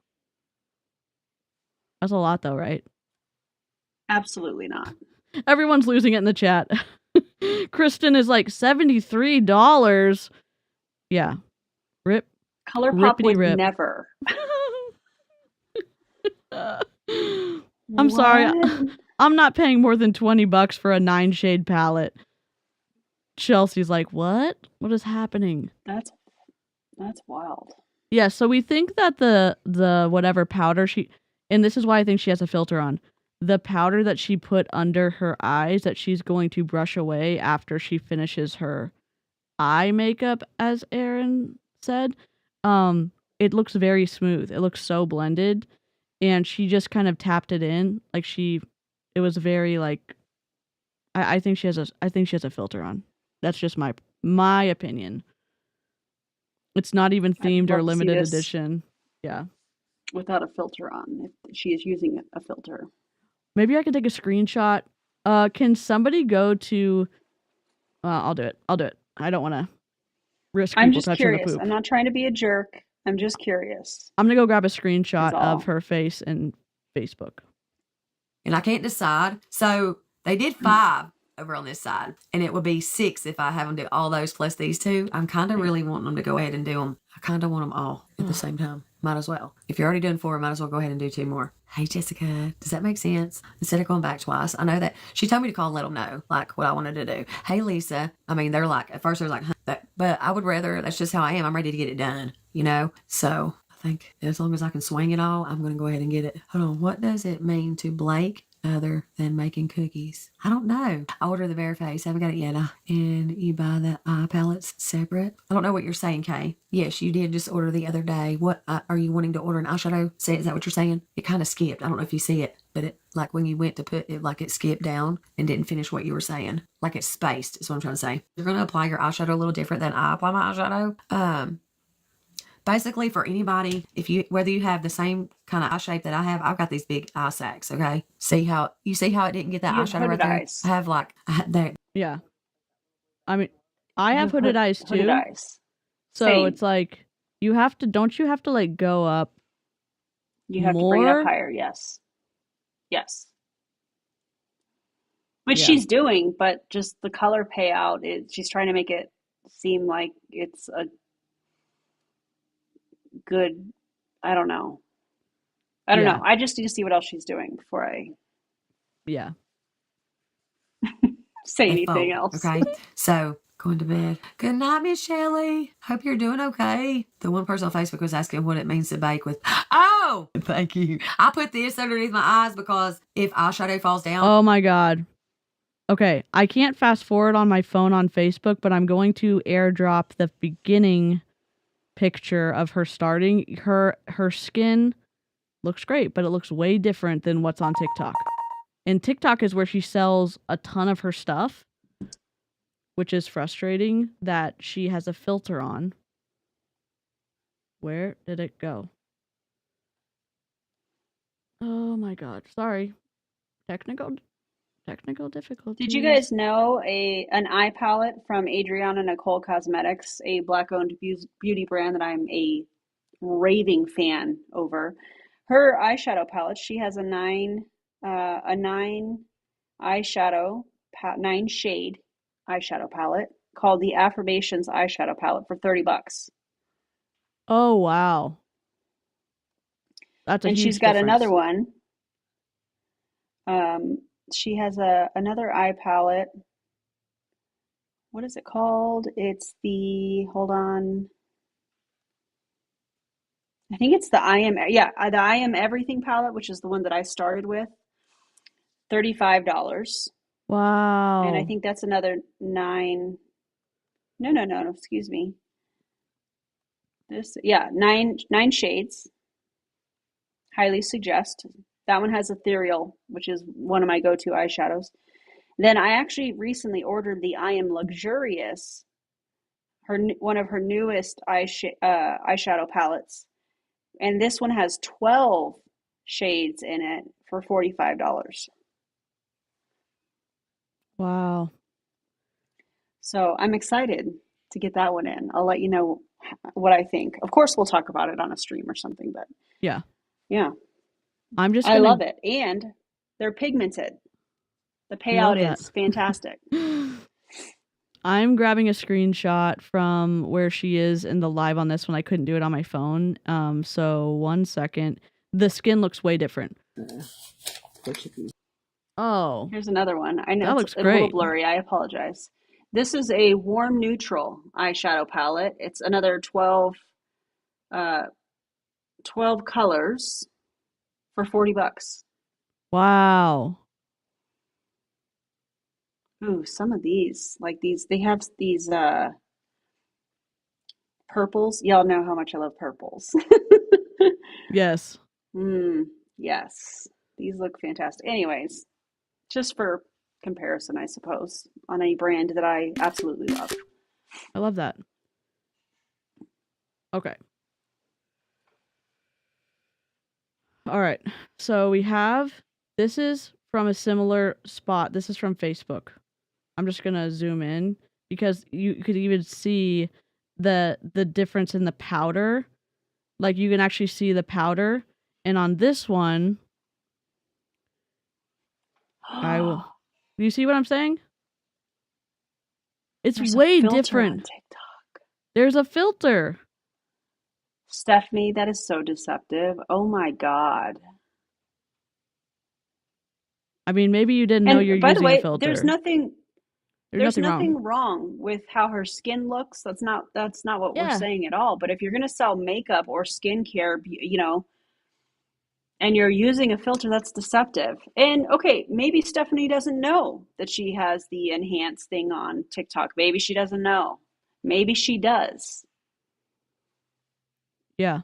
That's a lot, though, right? Absolutely not. Everyone's losing it in the chat. Kristen is like $73. Yeah. Rip. ColourPop would Rippity-rip. never. I'm sorry. I'm not paying more than $20 for a 9 shade palette. Chelsea's like, what? What is happening? That's wild. Yeah, so we think that the whatever powder and this is why I think she has a filter on. The powder that she put under her eyes that she's going to brush away after she finishes her eye makeup, as Erin said, it looks very smooth. It looks so blended. And she just kind of tapped it in. Like it was very like, I think she has a filter on. That's just my opinion. It's not even themed or limited edition. Yeah. Without a filter on, if she is using a filter. Maybe I can take a screenshot. Can somebody go to... I'll do it. I don't want to risk people touching the poop. I'm just curious. I'm not trying to be a jerk. I'm just curious. I'm going to go grab a screenshot of her face and Facebook. And I can't decide. So they did 5 over on this side. And it would be 6 if I have them do all those plus these 2. I'm kind of really wanting them to go ahead and do them. I kind of want them all at the same time. Might as well. If you're already doing 4, might as well go ahead and do 2 more. Hey, Jessica, does that make sense? Instead of going back twice, I know that she told me to call and let them know, like, what I wanted to do. Hey, Lisa. I mean, they're like, at first they're like, huh, but I would rather, that's just how I am. I'm ready to get it done, you know? So I think as long as I can swing it all, I'm going to go ahead and get it. Hold on. What does it mean to Blake other than making cookies? I don't know. I order the Veriface. Haven't got it yet. And you buy the eye palettes separate. I don't know what you're saying, Kay. Yes, you did just order the other day. What are you wanting to order an eyeshadow set? Is that what you're saying? It kind of skipped. I don't know if you see it, but it like when you went to put it, like it skipped down and didn't finish what you were saying. Like it's spaced is what I'm trying to say. You're going to apply your eyeshadow a little different than I apply my eyeshadow. Basically, for anybody, whether you have the same kind of eye shape that I have, I've got these big eye sacs. Okay, see how it didn't get that eyeshadow right there? Eyes. I have there. Yeah, I mean, I have hooded eyes too. Hooded eyes. So Same. it's like don't you have to like go up? You have to bring it up higher. Yes. Which she's doing, but just the color payout she's trying to make it seem like it's a good, I don't know. I just need to see what else she's doing before I say anything else. Okay, so going to bed. Good night, Miss Shelley. Hope you're doing okay. The one person on Facebook was asking what it means to bake with. Oh, thank you. I put this underneath my eyes because if eyeshadow falls down. Oh my God. Okay, I can't fast forward on my phone on Facebook, but I'm going to airdrop the beginning picture of her starting. Her skin looks great, but it looks way different than what's on TikTok. And TikTok is where she sells a ton of her stuff, which is frustrating that she has a filter on. Where did it go? Oh my God. Sorry. Technical difficulties. Did you guys know an eye palette from Adriana Nicole Cosmetics, a Black-owned beauty brand that I'm a raving fan over? Her eyeshadow palette, she has a 9 eyeshadow, 9 shade eyeshadow palette called the Affirmations eyeshadow palette for $30. Oh wow. That's a And huge she's got difference. another one. She has another eye palette. What is it called? It's the, hold on. I think it's the I Am Everything palette, which is the one that I started with. $35. And I Wow. think that's another no, excuse me. Nine shades. Highly suggest. That one has Ethereal, which is one of my go-to eyeshadows. Then I actually recently ordered the I Am Luxurious, one of her newest eyeshadow palettes. And this one has 12 shades in it for $45. Wow. So I'm excited to get that one in. I'll let you know what I think. Of course, we'll talk about it on a stream or something, but Yeah. yeah, I'm just I gonna love it. And they're pigmented. The love payout that. is fantastic. I'm grabbing a screenshot from where she is in the live on this one. I couldn't do it on my phone. So 1 second. The skin looks way different. Oh, Here's another one. I know that it's looks a little great. blurry. I apologize. This is a warm neutral eyeshadow palette. It's another 12 colors for $40. Wow. Ooh, some of these, like these, they have these purples. Y'all know how much I love purples. Yes. Yes. These look fantastic. Anyways, just for comparison, I suppose, on a brand that I absolutely love. I love that. Okay. All right. So we have, this is from a similar spot. This is from Facebook. I'm just going to zoom in because you could even see the difference in the powder. Like you can actually see the powder. And on this one, I will. Do you see what I'm saying? It's There's way a filter different. on TikTok. There's a filter. Stephanie, that is so deceptive. Oh my God. I mean, maybe you didn't know And you're by the using a way, filter. there's nothing wrong. wrong with how her skin looks. That's not what we're Yeah. saying at all. But if you're going to sell makeup or skincare, and you're using a filter, that's deceptive. And okay, maybe Stephanie doesn't know that she has the enhanced thing on TikTok. Maybe she doesn't know. Maybe she does. Yeah.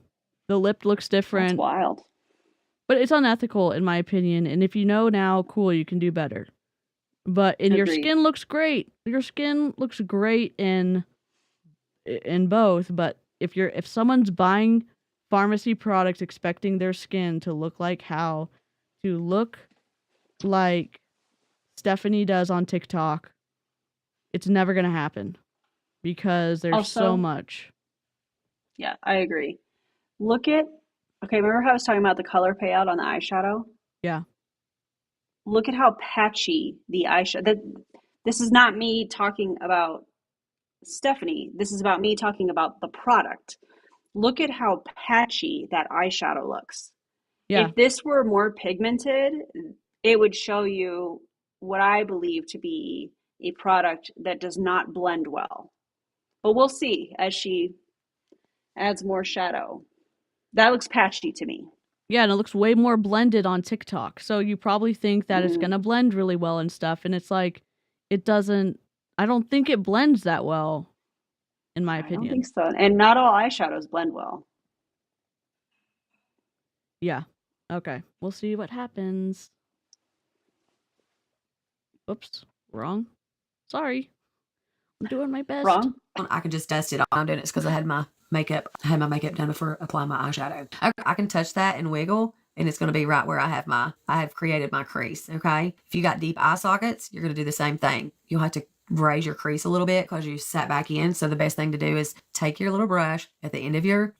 The lip looks That's different. wild. But it's unethical in my opinion. And if you know now, cool, you can do better. But your Agreed. skin looks great. Your skin looks great in both. But if someone's buying pharmacy products expecting their skin to look like Stephanie does on TikTok, it's never gonna happen because there's Also, so much. Yeah, I agree. Remember how I was talking about the color payout on the eyeshadow? Yeah. Look at how patchy the eyeshadow. This is not me talking about Stephanie. This is about me talking about the product. Look at how patchy that eyeshadow looks. Yeah. If this were more pigmented, it would show you what I believe to be a product that does not blend well. But we'll see as she adds more shadow. That looks patchy to me. Yeah, and it looks way more blended on TikTok. So you probably think that it's going to blend really well and stuff. And it's like, it doesn't, I don't think it blends that well, in my opinion. I don't think so. And not all eyeshadows blend well. Yeah. Okay. We'll see what happens. Oops. Wrong. Sorry. I'm doing my best. Wrong? I can just dust it off. I'm doing it because I had my makeup done before applying my eyeshadow. I can touch that and wiggle, and it's going to be right where I have created my crease. Okay. If you got deep eye sockets, you're going to do the same thing. You'll have to raise your crease a little bit because you sat back in. So the best thing to do is take your little brush at the end of your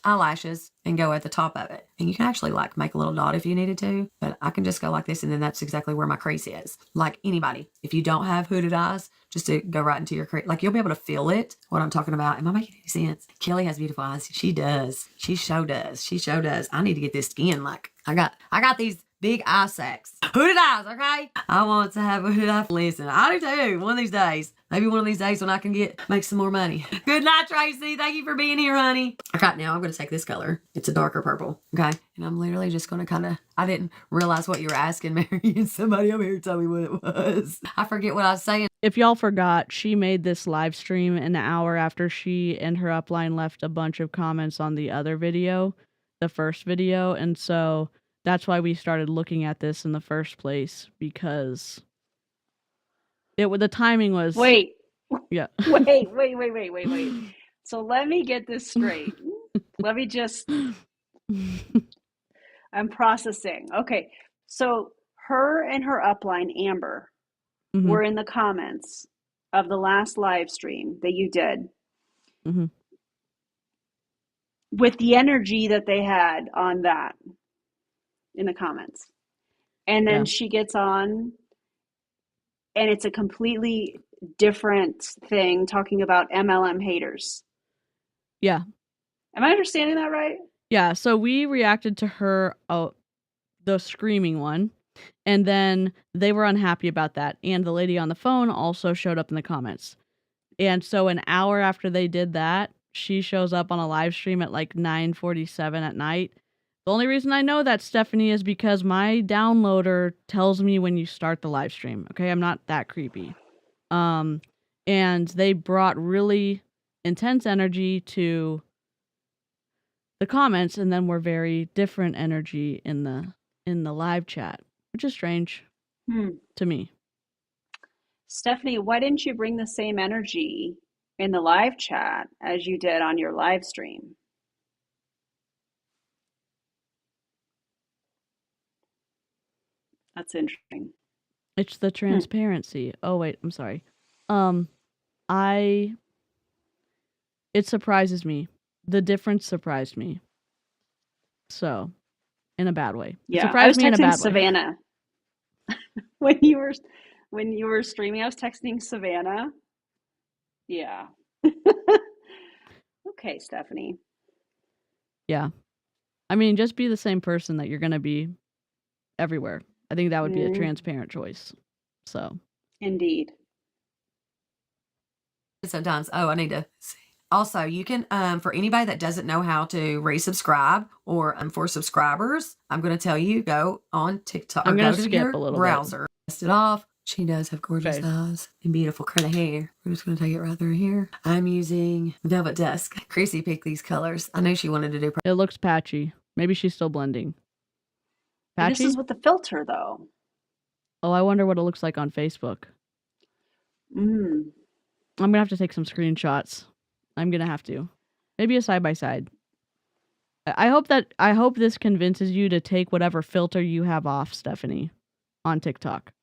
eyelashes and go at the top of it. And you can actually like make a little dot if you needed to, but I can just go like this, and then that's exactly where my crease is. Like anybody, if you don't have hooded eyes, just to go right into your crease, like you'll be able to feel it, what I'm talking about. Am I making any sense? Kelly has beautiful eyes. She does. She sure does. She sure does. I need to get this skin. Like I got these big eye sacs. Hooded eyes, okay? I want to have a hooded eye. Listen, I do too. One of these days. Maybe one of these days when I can make some more money. Good night, Tracy. Thank you for being here, honey. Okay, now I'm going to take this color. It's a darker purple, okay? And I'm literally just going to I didn't realize what you were asking, Mary, and somebody over here told me what it was. I forget what I was saying. If y'all forgot, she made this live stream an hour after she and her upline left a bunch of comments on the other video, the first video, and so that's why we started looking at this in the first place, because the timing was... Wait. Yeah. Wait. So let me get this straight. Let me just... I'm processing. Okay. So her and her upline, Amber, were in the comments of the last live stream that you did. Mm-hmm. With the energy that they had on that in the comments. And then she gets on and it's a completely different thing talking about MLM haters. Yeah. Am I understanding that right? Yeah. So we reacted to her, the screaming one, and then they were unhappy about that. And the lady on the phone also showed up in the comments. And so an hour after they did that, she shows up on a live stream at like 9:47 at night. The only reason I know that, Stephanie, is because my downloader tells me when you start the live stream. Okay, I'm not that creepy. And they brought really intense energy to the comments, and then were very different energy in the live chat, which is strange to me. Stephanie, why didn't you bring the same energy in the live chat as you did on your live stream? That's interesting. It's the transparency. Oh wait, I'm sorry. It surprises me. The difference surprised me. So, in a bad way. Yeah, I was texting Savannah when you were streaming. I was texting Savannah. Yeah. Okay, Stephanie. Yeah. I mean, just be the same person that you're going to be everywhere. I think that would be a transparent choice. So. Indeed. Sometimes, I need to see. Also, you can, for anybody that doesn't know how to resubscribe, or for subscribers, I'm going to tell you, go on TikTok. I'm going to skip your a little browser. Test it off. She does have gorgeous eyes and beautiful curly hair. We're just going to take it right through here. I'm using Velvet Dusk. Chrissy picked these colors. I knew she wanted to do. It looks patchy. Maybe she's still blending. Patchy? This is with the filter, though. Oh, I wonder what it looks like on Facebook. I'm going to have to take some screenshots. I'm going to have to. Maybe a side-by-side. I hope this convinces you to take whatever filter you have off, Stephanie, on TikTok.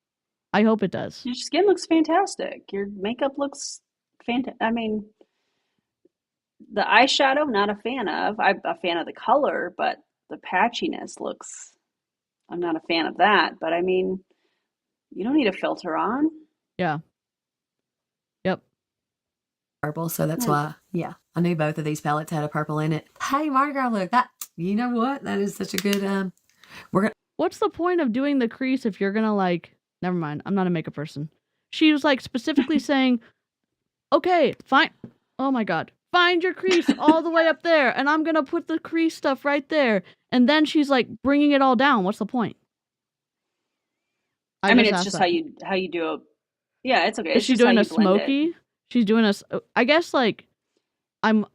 I hope it does. Your skin looks fantastic. Your makeup looks fantastic. I mean, the eyeshadow, not a fan of. I'm a fan of the color, but the patchiness looks... I'm not a fan of that. But I mean, you don't need a filter on. Yeah. Yep. Purple, so that's why, I knew both of these palettes had a purple in it. Hey, Mardi Gras, look, that, you know what? That is such a good, What's the point of doing the crease if you're gonna like... Never mind. I'm not a makeup person. She was like specifically saying, okay, fine. Oh my God. Find your crease all the way up there. And I'm going to put the crease stuff right there. And then she's like bringing it all down. What's the point? I mean, it's just how you do a... Yeah, it's okay. Is she doing a smoky? She's doing a... I guess like I'm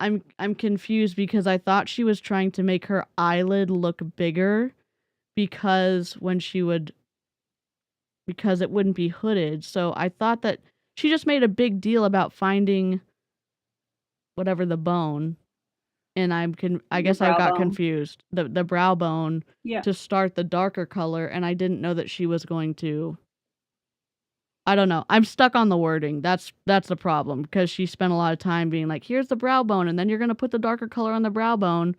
confused because I thought she was trying to make her eyelid look bigger because it wouldn't be hooded. So I thought that she just made a big deal about finding whatever the bone, and I guess I got confused. The brow bone to start the darker color, and I didn't know that she was going to... I don't know. I'm stuck on the wording. That's the problem, because she spent a lot of time being like, here's the brow bone, and then you're going to put the darker color on the brow bone,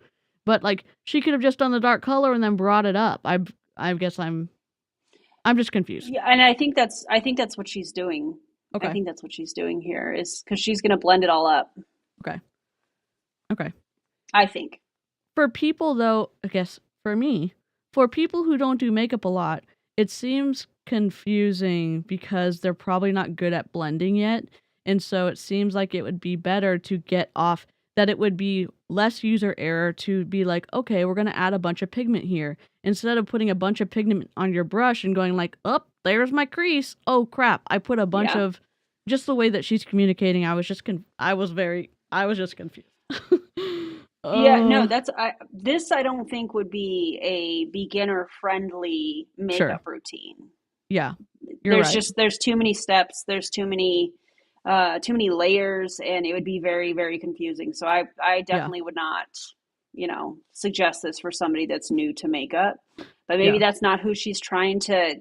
But like she could have just done the dark color and then brought it up. I guess I'm just confused. Yeah, and I think that's what she's doing. Okay. I think that's what she's doing here is because she's going to blend it all up. Okay. I think. For people though, I guess for me, for people who don't do makeup a lot, it seems confusing because they're probably not good at blending yet. And so it seems like it would be better to get off that it would be less user error to be like, okay, we're going to add a bunch of pigment here. Instead of putting a bunch of pigment on your brush and going like, oh, there's my crease. Oh crap. I put a bunch of, just the way that she's communicating. I was just confused. Yeah, no, this I don't think would be a beginner friendly makeup routine. Yeah. There's too many steps, there's too many layers, and it would be very, very confusing. So I definitely would not, suggest this for somebody that's new to makeup. But maybe that's not who she's trying to,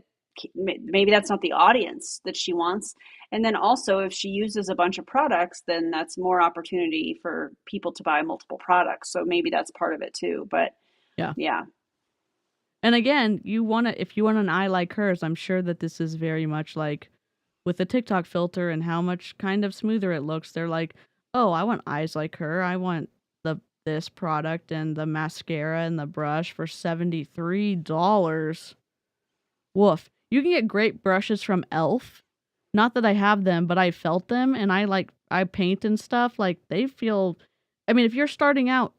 maybe that's not the audience that she wants. And then also, if she uses a bunch of products, then that's more opportunity for people to buy multiple products. So maybe that's part of it too. But yeah. And again, if you want an eye like hers, I'm sure that this is very much like with the TikTok filter and how much kind of smoother it looks. They're like, oh, I want eyes like her. I want this product and the mascara and the brush for $73. Woof. You can get great brushes from e.l.f. Not that I have them, but I felt them, and I paint and stuff. Like, they feel, I mean, if you're starting out,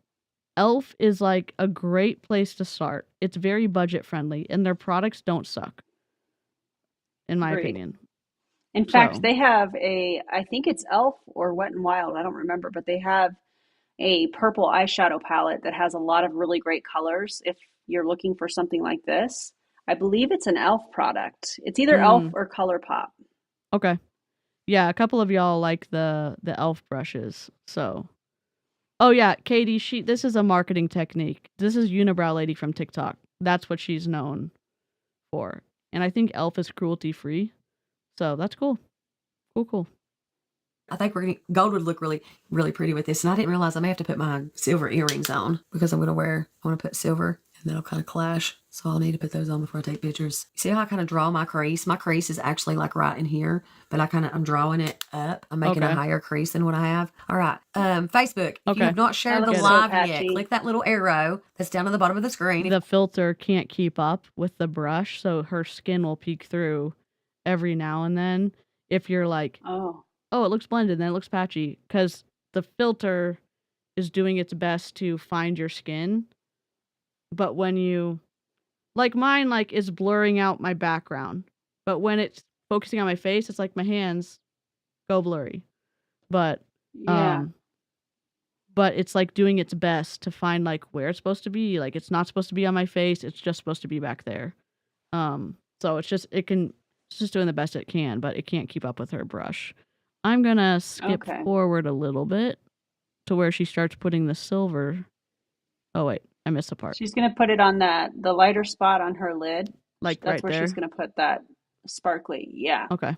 e.l.f. is like a great place to start. It's very budget friendly, and their products don't suck, in my opinion. In fact, they have I think it's e.l.f. or Wet n Wild, I don't remember, but they have a purple eyeshadow palette that has a lot of really great colors. If you're looking for something like this, I believe it's an e.l.f. product. It's either e.l.f. or ColourPop. Okay. Yeah, a couple of y'all like the e.l.f. brushes. So, oh yeah, Katie, this is a marketing technique. This is Unibrow Lady from TikTok. That's what she's known for. And I think e.l.f. is cruelty free. So that's cool. Cool. I think gold would look really, really pretty with this. And I didn't realize I may have to put my silver earrings on because I want to put silver and that'll kind of clash. So I'll need to put those on before I take pictures. See how I kind of draw my crease? My crease is actually like right in here, but I'm drawing it up. I'm making a higher crease than what I have. All right. Facebook, if you have not shared the live yet, click that little arrow that's down at the bottom of the screen. The filter can't keep up with the brush, so her skin will peek through every now and then. If you're like, oh, it looks blended, then it looks patchy, because the filter is doing its best to find your skin. But when you, like mine, like is blurring out my background. But when it's focusing on my face, it's like my hands go blurry. But but it's like doing its best to find like where it's supposed to be. Like it's not supposed to be on my face. It's just supposed to be back there. So it's just doing the best it can, but it can't keep up with her brush. I'm gonna skip forward a little bit to where she starts putting the silver. Oh wait, I missed a part. She's gonna put it on the lighter spot on her lid. Like that's right where there. She's gonna put that sparkly. Yeah. Okay.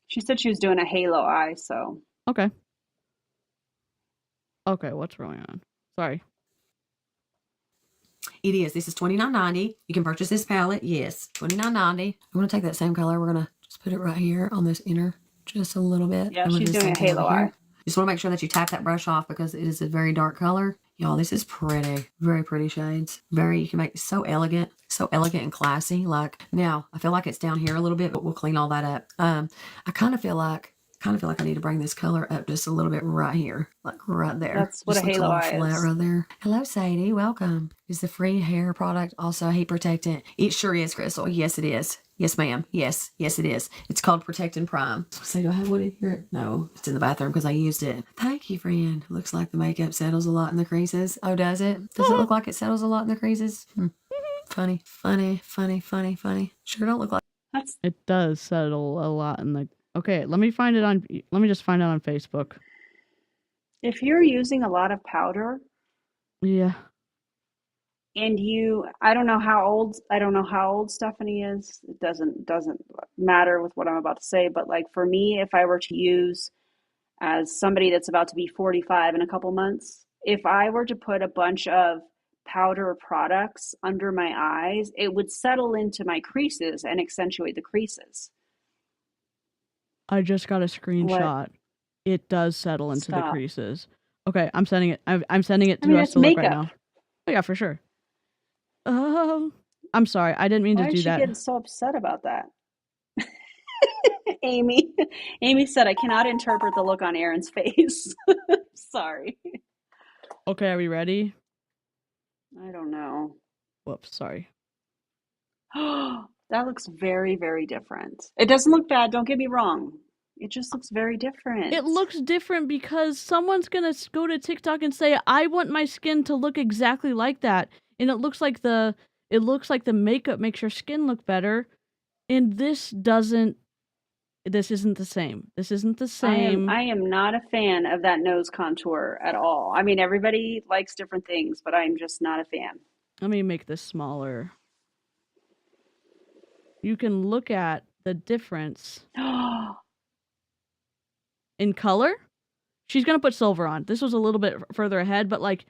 She said she was doing a halo eye, so. Okay, what's going on? Sorry. It is. This is $29.90. You can purchase this palette. Yes, $29.90. I'm going to take that same color. We're going to just put it right here on this inner just a little bit. Yeah, she's doing a halo eye. Just want to make sure that you tap that brush off because it is a very dark color. Y'all, this is pretty. Very pretty shades. You can make it so elegant and classy. Like, now, I feel like it's down here a little bit, but we'll clean all that up. I kind of feel like I need to bring this color up just a little bit right here, like right there. That's what just a halo eye is. Right there. Hello, Sadie. Welcome. Is the free hair product also a heat protectant? It sure is, Crystal. Yes, it is. Yes, ma'am. Yes, it is. It's called Protect and Prime. So do I have one in here? No, it's in the bathroom because I used it. Thank you, friend. Looks like the makeup settles a lot in the creases. Oh, does it? Does it look like it settles a lot in the creases? Funny. Sure don't look like it does settle a lot in the. Okay, let me just find it on Facebook. If you're using a lot of powder, yeah, and I don't know how old Stephanie is. It doesn't matter with what I'm about to say, but like for me, if I were to use as somebody that's about to be 45 in a couple months, if I were to put a bunch of powder products under my eyes, it would settle into my creases and accentuate the creases. I just got a screenshot. What? It does settle into the Stop. creases. Okay, I'm sending it. I'm sending it I to mean, us it's to look right makeup. now. Oh yeah, for sure. I'm sorry. I didn't mean Why to is do she that. getting so upset about that? Amy. Amy said, I cannot interpret the look on Erin's face. Sorry. Okay, are we ready? I don't know. Whoops, sorry. That looks very, very different. It doesn't look bad, don't get me wrong. It just looks very different. It looks different because someone's gonna go to TikTok and say, I want my skin to look exactly like that. And it looks like the makeup makes your skin look better. And this isn't the same. This isn't the same. I am not a fan of that nose contour at all. I mean, everybody likes different things, but I'm just not a fan. Let me make this smaller. You can look at the difference in color. She's gonna put silver on. This was a little bit further ahead, but like,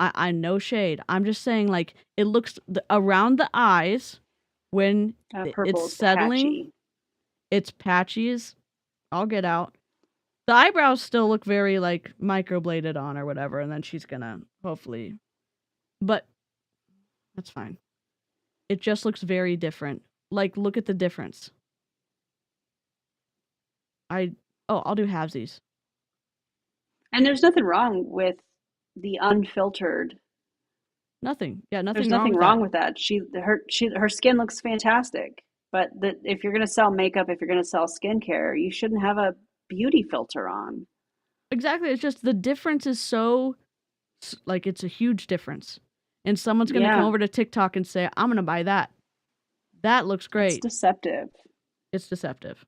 I no shade. I'm just saying, like, it looks around the eyes when Purple it's is settling. patchy. It's patchy as I'll get out. The eyebrows still look very like microbladed on or whatever, and then she's gonna hopefully, but that's fine. It just looks very different. Like, look at the difference. I'll do halvesies. And there's nothing wrong with the unfiltered. Nothing. Yeah, There's nothing wrong with that. Her skin looks fantastic. But if you're going to sell makeup, if you're going to sell skincare, you shouldn't have a beauty filter on. Exactly. It's just the difference is so, like, it's a huge difference. And someone's going to come over to TikTok and say, I'm going to buy that. That looks great. It's deceptive. It's deceptive.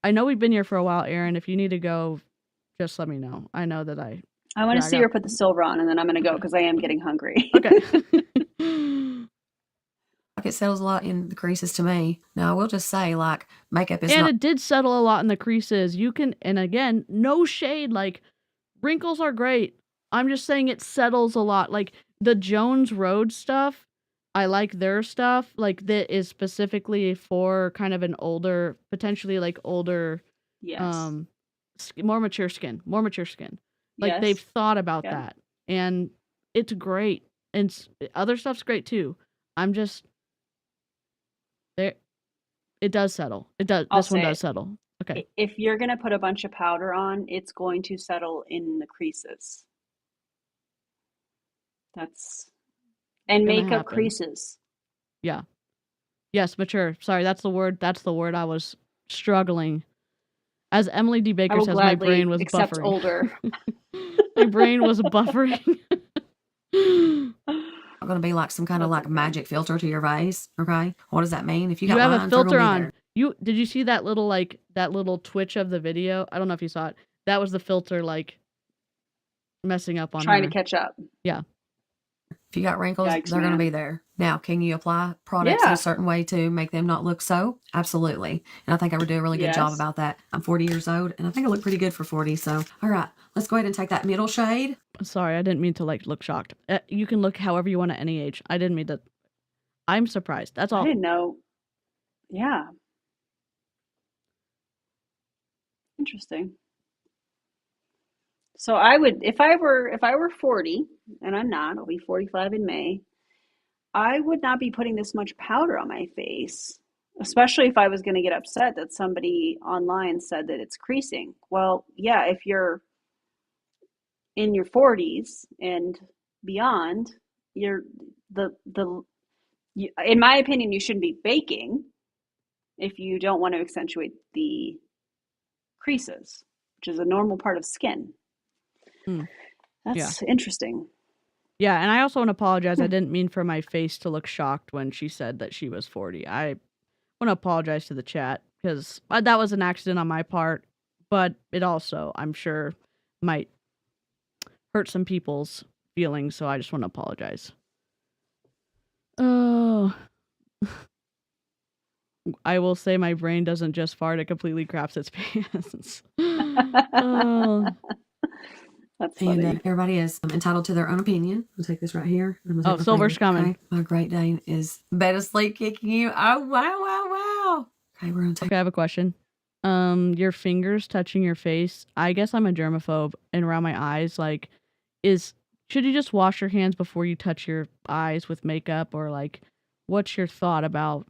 I know we've been here for a while, Erin. If you need to go, just let me know. I know that I want to see her put the silver on, and then I'm going to go because I am getting hungry. Okay. Like, it settles a lot in the creases to me. Now, I will just say, like, makeup is and not... it did settle a lot in the creases. You can, and again, no shade. Like, wrinkles are great. I'm just saying it settles a lot. Like, the Jones Road stuff, I like their stuff. Like, that is specifically for kind of an older, potentially like older, Yes. more mature skin. Like, Yes. they've thought about that, and it's great. And other stuff's great too. I'm just there. It does settle. It does. This one does settle. Okay. If you're going to put a bunch of powder on, it's going to settle in the creases. And makeup creases. Yeah. Yes, mature. Sorry, that's the word. That's the word I was struggling. As Emily D. Baker says, my brain was buffering. Older. My brain was buffering. Not going to be like some kind of like magic filter to your face. Okay, what does that mean? If you got have lines, a filter on, there. Did you see that little twitch of the video? I don't know if you saw it. That was the filter like messing up on trying her. to catch up. Yeah. If you got wrinkles, they're going to be there. Now, can you apply products in a certain way to make them not look so? Absolutely. And I think I would do a really good job about that. I'm 40 years old, and I think I look pretty good for 40. So, all right, let's go ahead and take that middle shade. Sorry, I didn't mean to like look shocked. You can look however you want at any age. I didn't mean to. I'm surprised. That's all. I didn't know. Yeah. Interesting. So I would, if I were 40, and I'm not, I'll be 45 in May, I would not be putting this much powder on my face, especially if I was going to get upset that somebody online said that it's creasing. Well, yeah, if you're in your 40s and beyond, in my opinion, you shouldn't be baking if you don't want to accentuate the creases, which is a normal part of skin. That's interesting. Yeah, and I also want to apologize. I didn't mean for my face to look shocked when she said that she was 40. I want to apologize to the chat because that was an accident on my part, but it also, I'm sure, might hurt some people's feelings, so I just want to apologize. Oh. I will say my brain doesn't just fart, it completely craps its pants. Oh. That's And funny. everybody is entitled to their own opinion. I'll take this right here. I'm gonna take my Silver's finger, coming. Okay? My Great Dane is better sleep kicking you. Oh, wow. Okay, we're going to take Okay, I have a question. Your fingers touching your face. I guess I'm a germaphobe, and around my eyes, like, should you just wash your hands before you touch your eyes with makeup, or like, what's your thought about?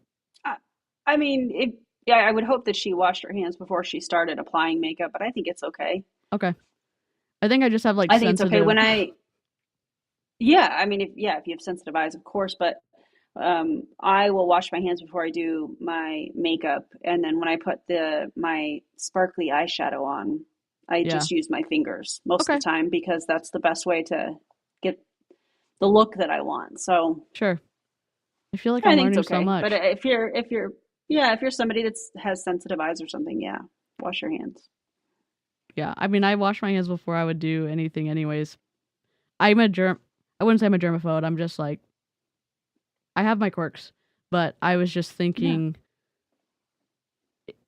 I mean, I would hope that she washed her hands before she started applying makeup, but I think it's okay. Okay, I think I just have like I think it's okay sensitive. I mean, if you have sensitive eyes, of course, but I will wash my hands before I do my makeup, and then when I put my sparkly eyeshadow on, I Yeah. just use my fingers most Okay. of the time because that's the best way to get the look that I want. So Sure. I feel like I I'm think learning it's okay. so much. But if you're somebody that has sensitive eyes or something, yeah, wash your hands. Yeah, I mean, I wash my hands before I would do anything anyways. I wouldn't say I'm a germaphobe. I'm just like, I have my quirks, but I was just thinking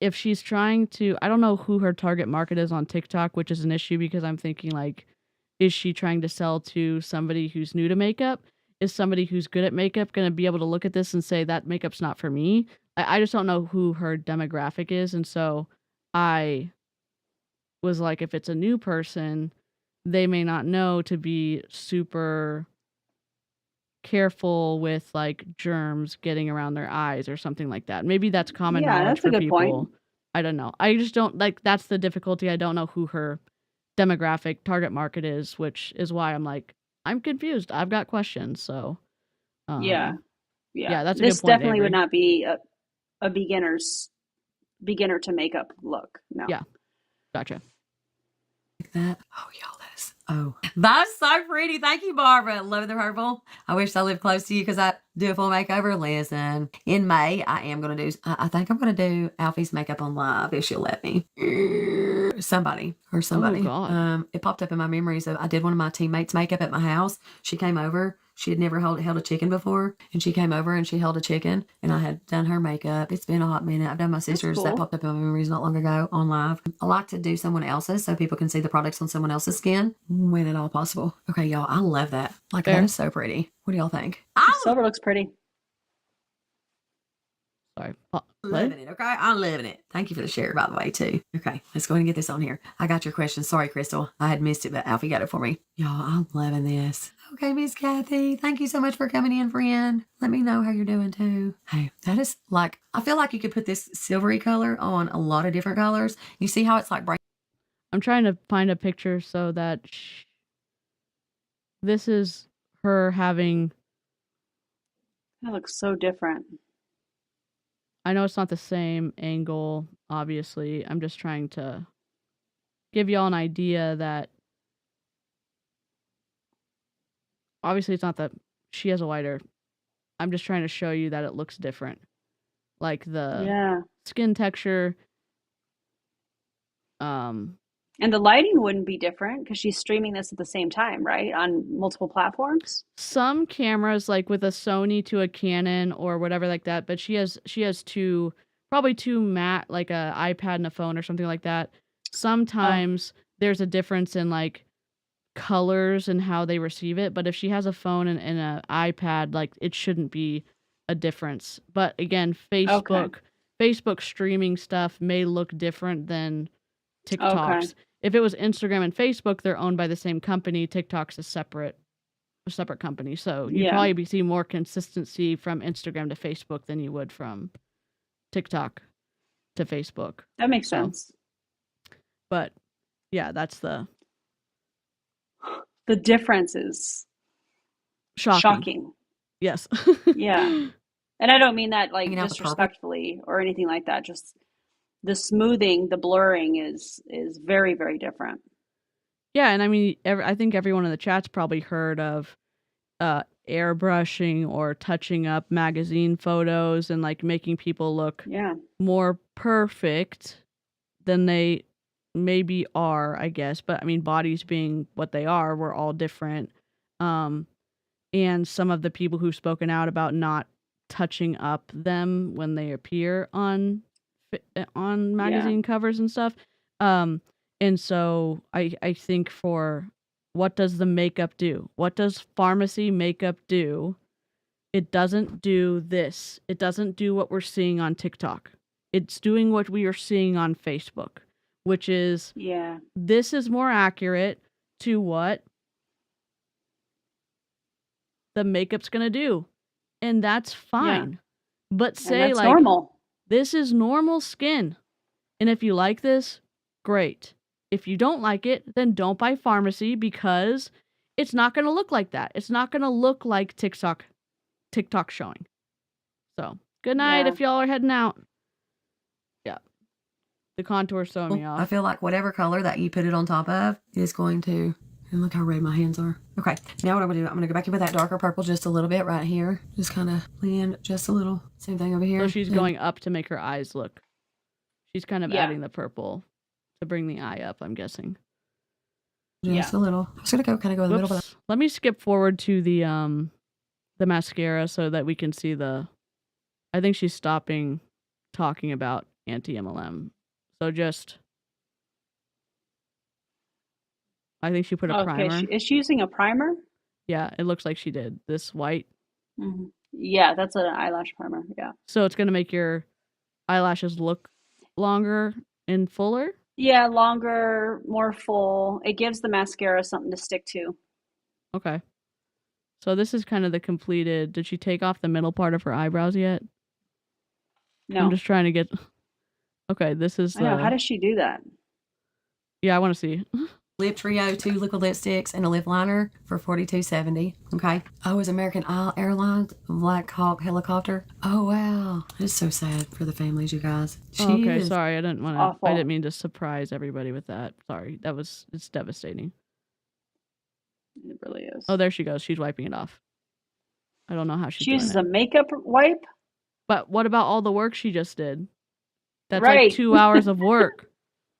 if she's trying to, I don't know who her target market is on TikTok, which is an issue because I'm thinking like, is she trying to sell to somebody who's new to makeup? Is somebody who's good at makeup going to be able to look at this and say that makeup's not for me? I just don't know who her demographic is. And so I was like, if it's a new person, they may not know to be super careful with like germs getting around their eyes or something like that. Maybe that's common Yeah, knowledge that's a for good point. people. I don't know. I just don't like, that's the difficulty. I don't know who her demographic target market is, which is why I'm like, I'm confused. I've got questions. So Yeah. that's a good This point, definitely would Avery. not be a beginner to makeup look. No. Yeah. Gotcha. like that. Oh, y'all, that's so pretty. Thank you, Barbara. Love the purple. I wish I lived close to you because I do a full makeover. Listen, in May, I am going to do, I think I'm going to do Alfie's makeup on live if she'll let me. Somebody. Oh, God. It popped up in my memories of I did one of my teammates' makeup at my house. She came over. She had never held a chicken before, and she came over and she held a chicken, and I had done her makeup. It's been a hot minute. I've done my sister's. cool. That popped up in my memories not long ago on live. I like to do someone else's so people can see the products on someone else's skin when at all possible. Okay, y'all, I love that. Like, Fair. that is so pretty. What do y'all think? Silver looks pretty. Sorry. Loving it, okay? I'm loving it. Thank you for the share, by the way, too. Okay, let's go ahead and get this on here. I got your question. Sorry, Crystal. I had missed it, but Alfie got it for me. Y'all, I'm loving this. Okay, Miss Kathy, thank you so much for coming in, friend. Let me know how you're doing, too. Hey, that is like, I feel like you could put this silvery color on a lot of different colors. You see how it's like bright? I'm trying to find a picture so that this is her having. That looks so different. I know it's not the same angle, obviously. I'm just trying to give y'all an idea that obviously it's not that she has a whiter. I'm just trying to show you that it looks different. Like the skin texture. And the lighting wouldn't be different because she's streaming this at the same time, right? On multiple platforms. Some cameras, like with a Sony to a Canon or whatever like that, but she has probably two matte, like a iPad and a phone or something like that. Sometimes there's a difference in like colors and how they receive it, but if she has a phone and an iPad, like it shouldn't be a difference. But again, Facebook streaming stuff may look different than TikTok's. Okay. If it was Instagram and Facebook, they're owned by the same company. TikTok's a separate company. So you'd probably see more consistency from Instagram to Facebook than you would from TikTok to Facebook. That makes sense. But yeah, that's the difference is shocking. Yes. Yeah. And I don't mean that like disrespectfully or anything like that. Just the smoothing, the blurring is very, very different. Yeah, and I mean, I think everyone in the chat's probably heard of airbrushing or touching up magazine photos and like making people look more perfect than they maybe are, I guess. But I mean, bodies being what they are, we're all different. And some of the people who've spoken out about not touching up them when they appear on magazine covers and stuff. And so I think for what does the makeup do? What does pharmacy makeup do? It doesn't do this. It doesn't do what we're seeing on TikTok. It's doing what we are seeing on Facebook, which is, this is more accurate to what the makeup's going to do. And that's fine. Yeah. But say, like, normal. This is normal skin. And if you like this, great. If you don't like it, then don't buy pharmacy, because it's not going to look like that. It's not going to look like TikTok showing. So, good night if y'all are heading out. Yeah. The contour's throwing me off. I feel like whatever color that you put it on top of is going to... And look how red my hands are. Okay, now what I'm going to do, I'm going to go back in with that darker purple just a little bit right here. Just kind of blend just a little. Same thing over here. So she's going up to make her eyes look. She's kind of adding the purple to bring the eye up, I'm guessing. Just a little. I'm just going to go kind of go in the middle of that. Let me skip forward to the mascara so that we can see the... I think she's stopping talking about anti-MLM. So just... I think she put a primer. Is she using a primer? Yeah, it looks like she did. This white. Mm-hmm. Yeah, that's an eyelash primer. Yeah. So it's going to make your eyelashes look longer and fuller? Yeah, longer, more full. It gives the mascara something to stick to. Okay. So this is kind of the completed... Did she take off the middle part of her eyebrows yet? No. I'm just trying to get... Okay, this is... I know. How does she do that? Yeah, I want to see. Lip Trio, 2 liquid lipsticks, and a lip liner for $42.70. Okay. Oh, is American Airlines Black Hawk helicopter? Oh, wow. It's so sad for the families, you guys. Okay, sorry. I didn't mean to surprise everybody with that. Sorry. It's devastating. It really is. Oh, there she goes. She's wiping it off. I don't know how she's She doing uses it. a makeup wipe? But what about all the work she just did? That's like 2 hours of work.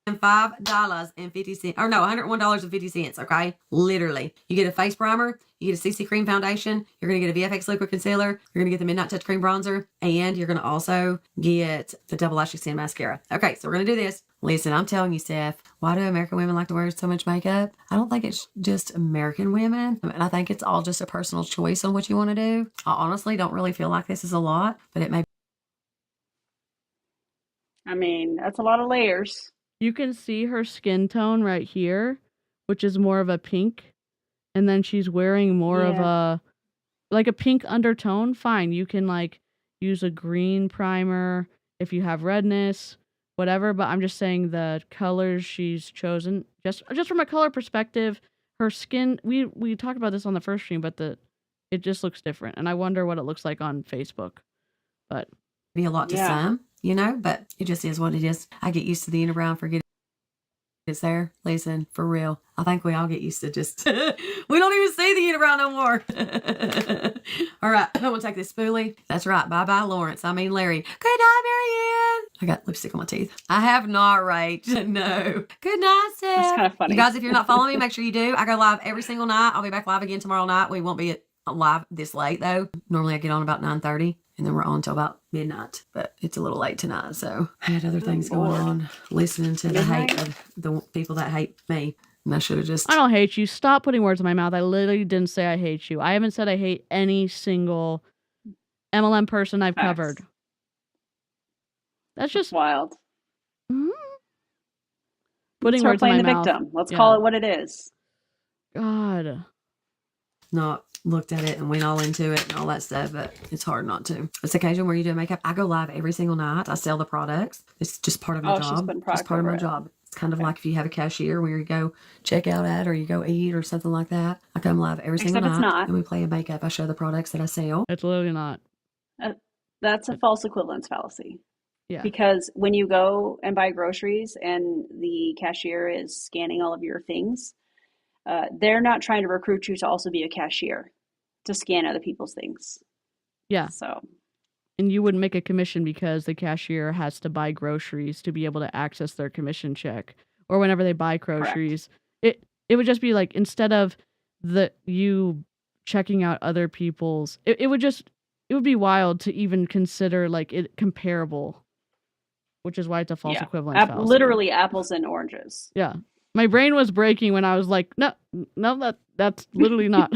$5.50, or no, $101.50. Okay, literally, you get a face primer, you get a CC cream foundation, you're gonna get a VFX liquid concealer, you're gonna get the Midnight Touch cream bronzer, and you're gonna also get the double lash extend mascara. Okay, so we're gonna do this. Listen, I'm telling you, Steph, why do American women like to wear so much makeup? I don't think it's just American women. I mean, I think it's all just a personal choice on what you want to do. I honestly don't really feel like this is a lot, but it may. I mean, that's a lot of layers. You can see her skin tone right here, which is more of a pink. And then she's wearing more of a pink undertone. Fine. You can like use a green primer if you have redness, whatever. But I'm just saying the colors she's chosen, just from a color perspective, her skin, we talked about this on the first stream, but it just looks different. And I wonder what it looks like on Facebook. But be a lot to some. You know, but it just is what it is. I get used to the unibrow, forget it's there. Listen, for real. I think we all get used to just, we don't even see the unibrow no more. All right, I'm going to take this spoolie. That's right. Bye-bye, Lawrence. I mean, Larry. Good night, Marianne. I got lipstick on my teeth. I have not, Rach. No. Good night, Steph. That's kind of funny. You guys, if you're not following me, make sure you do. I go live every single night. I'll be back live again tomorrow night. We won't be live this late, though. Normally, I get on about 9:30. And then we're on until about midnight. But it's a little late tonight, so I had other things going on. Listening to the hate of the people that hate me. And I should have just... I don't hate you. Stop putting words in my mouth. I literally didn't say I hate you. I haven't said I hate any single MLM person I've covered. That's just... wild. Mm-hmm. Putting words in my mouth. The victim. Let's call it what it is. God. Not looked at it and went all into it and all that stuff, but it's hard not to. It's occasion where you do makeup. I go live every single night. I sell the products. It's just part of my job. It's part of my job. It's kind of like if you have a cashier where you go check out at or you go eat or something like that. I come live every single night. Except it's not. And we play a makeup. I show the products that I sell. It's literally not. That's a false equivalence fallacy. Yeah. Because when you go and buy groceries and the cashier is scanning all of your things, they're not trying to recruit you to also be a cashier to scan other people's things. Yeah. So. And you wouldn't make a commission because the cashier has to buy groceries to be able to access their commission check. Or whenever they buy groceries, it would just be like, instead of you checking out other people's, it would be wild to even consider like it comparable, which is why it's a false equivalent fallacy. Literally apples and oranges. Yeah. My brain was breaking when I was like, no, that's literally not.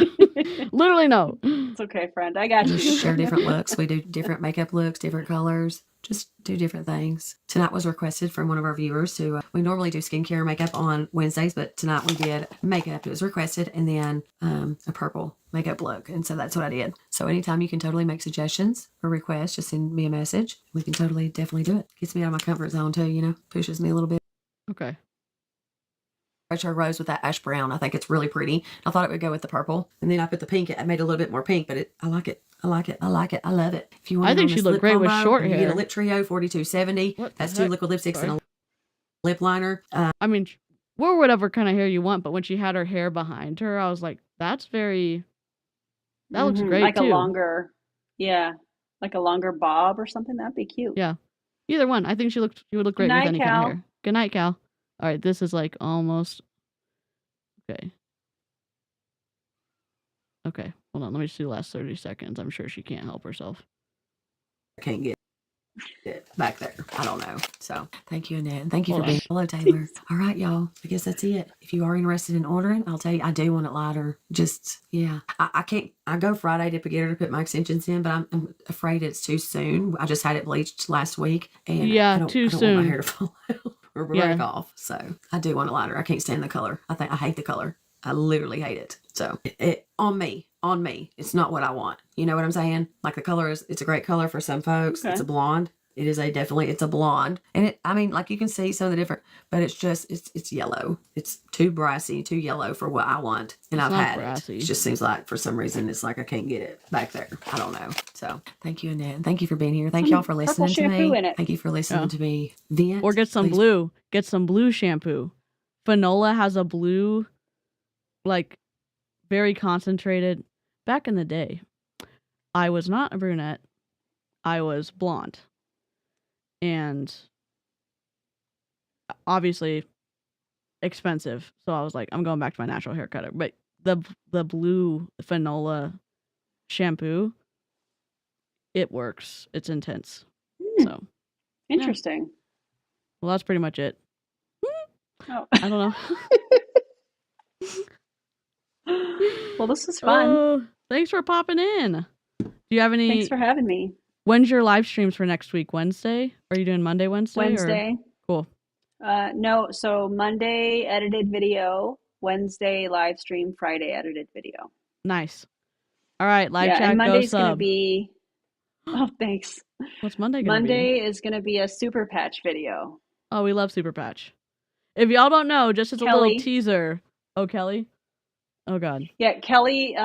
Literally no. It's okay, friend. I got Just you. share different looks. We do different makeup looks, different colors. Just do different things. Tonight was requested from one of our viewers to, we normally do skincare makeup on Wednesdays, but tonight we did makeup. It was requested, and then a purple makeup look. And so that's what I did. So anytime you can totally make suggestions or requests, just send me a message. We can definitely do it. Gets me out of my comfort zone too, you know, pushes me a little bit. Okay. Retro rose with that ash brown. I think it's really pretty. I thought it would go with the purple, and then I put the pink. I made it a little bit more pink, but I like it. I like it. I like it. I love it. If you want, I think she looked great with short you hair. get a lip trio 4270. That's 2 liquid lipsticks and a lip liner. I mean, wear whatever kind of hair you want, but when she had her hair behind her, I was like, that looks great like too. a longer, like a longer bob or something. That'd be cute. Yeah, either one. I think she would look great with any kind of hair. Good night, Cal. All right, this is like almost okay. Okay, hold on. Let me see the last 30 seconds. I'm sure she can't help herself. I can't get it back there. I don't know. So thank you, Annette. Thank you for being. Hello, Taylor. All right, y'all. I guess that's it. If you are interested in ordering, I'll tell you, I do want it lighter. Just, yeah. I can't, I go Friday to get her to put my extensions in, but I'm afraid it's too soon. I just had it bleached last week, and yeah, I don't want my hair to fall out or break off. So I do want it lighter. I can't stand the color. I hate the color. I literally hate it. So it on me. It's not what I want. You know what I'm saying? Like the color it's a great color for some folks. Okay. It's a blonde. It is it's a blonde. And like you can see some of the different, but it's just, it's yellow. It's too brassy, too yellow for what I want. And I've had brassy. It just seems like for some reason, it's like I can't get it back there. I don't know. So thank you, Annette. Thank you for being here. Thank y'all for listening to me. Thank you for listening to me vent. Or get some blue. Get some blue shampoo. Fanola has a blue, like very concentrated. Back in the day, I was not a brunette. I was blonde. And obviously expensive. So I was like, I'm going back to my natural hair cutter. But the blue Fanola shampoo, it works. It's intense. So interesting. Yeah. Well, that's pretty much it. Oh. I don't know. Well, this was fun. Thanks for popping in. Do you have any? Thanks for having me. When's your live streams for next week? Wednesday? Are you doing Monday, Wednesday? Wednesday. Or? Cool. No, so Monday edited video, Wednesday live stream, Friday edited video. Nice. All right, live chat. And Monday's going to be. Oh, thanks. What's Monday going to be? Monday is going to be a super patch video. Oh, we love super patch. If y'all don't know, just as a little teaser. Oh, Kelly. Oh God. Yeah, Kelly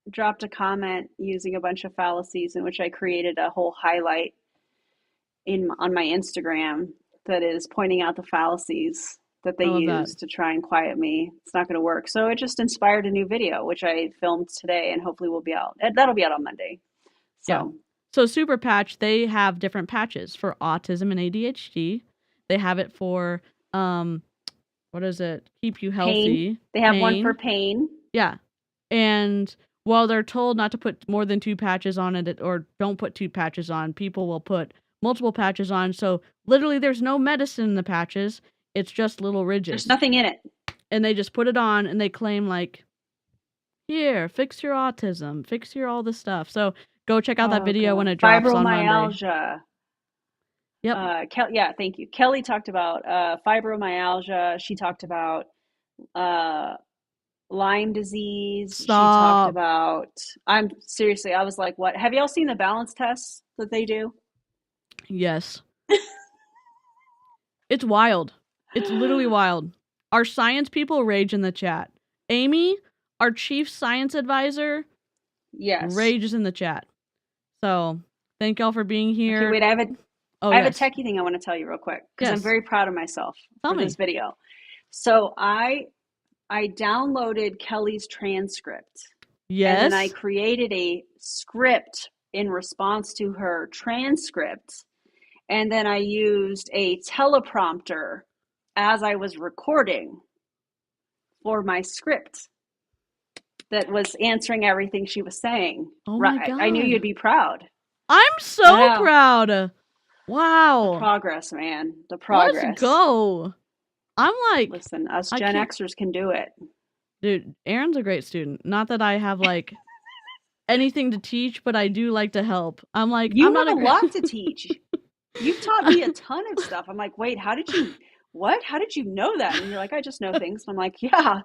dropped a comment using a bunch of fallacies in which I created a whole highlight on my Instagram that is pointing out the fallacies that they use to try and quiet me. It's not going to work. So it just inspired a new video, which I filmed today and hopefully will be out. That'll be out on Monday. So. Yeah. So Super Patch, they have different patches for autism and ADHD. They have it for, what is it? Keep you healthy. Pain. They have one for pain. Yeah. And while they're told not to put more than 2 patches on it, or don't put 2 patches on, people will put multiple patches on. So literally there's no medicine in the patches. It's just little ridges. There's nothing in it. And they just put it on and they claim like, here, fix your autism, fix your all this stuff. So go check out that video when it drops on Monday. Fibromyalgia. Yep. Yeah, thank you. Kelly talked about fibromyalgia. She talked about Lyme disease. Stop. She talked about, I was like, what? Have y'all seen the balance tests that they do? Yes. It's wild. It's literally wild. Our science people rage in the chat. Amy, our chief science advisor, rages in the chat. So thank y'all for being here. Okay, wait, I have a techie thing I want to tell you real quick because I'm very proud of myself for this video. So I downloaded Kelly's transcript. Yes. And then I created a script in response to her transcript. And then I used a teleprompter as I was recording for my script that was answering everything she was saying. Oh my God. I knew you'd be proud. I'm so proud. Wow. The progress, man. The progress. Let's go. I'm like, Listen, us I Gen can't- Xers can do it. dude, Erin's a great student. Not that I have like anything to teach, but I do like to help. I'm like, You I'm not have a great- lot to teach. You've taught me a ton of stuff. I'm like, wait, how did you know that? And you're like, I just know things. And I'm like, yeah,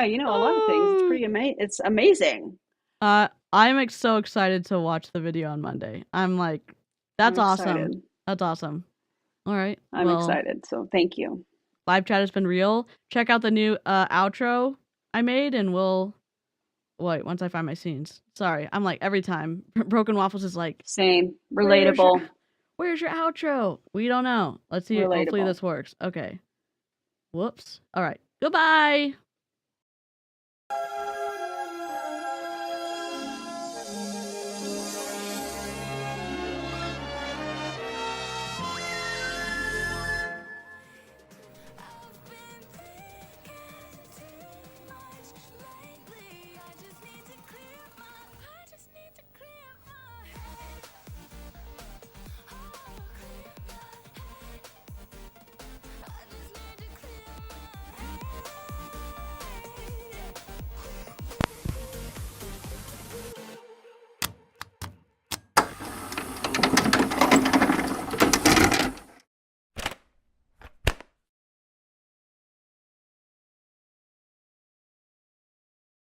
you know a lot of things. It's pretty amazing. It's amazing. I'm so excited to watch the video on Monday. I'm like, that's I'm awesome. excited. That's awesome. All right. I'm excited. So thank you. Live chat has been real. Check out the new outro I made, and we'll wait once I find my scenes. Sorry, I'm like every time Broken Waffles is like Same. Relatable. Where's your outro? We don't know. Let's see. Relatable. Hopefully this works. Okay. Whoops. All right. Goodbye.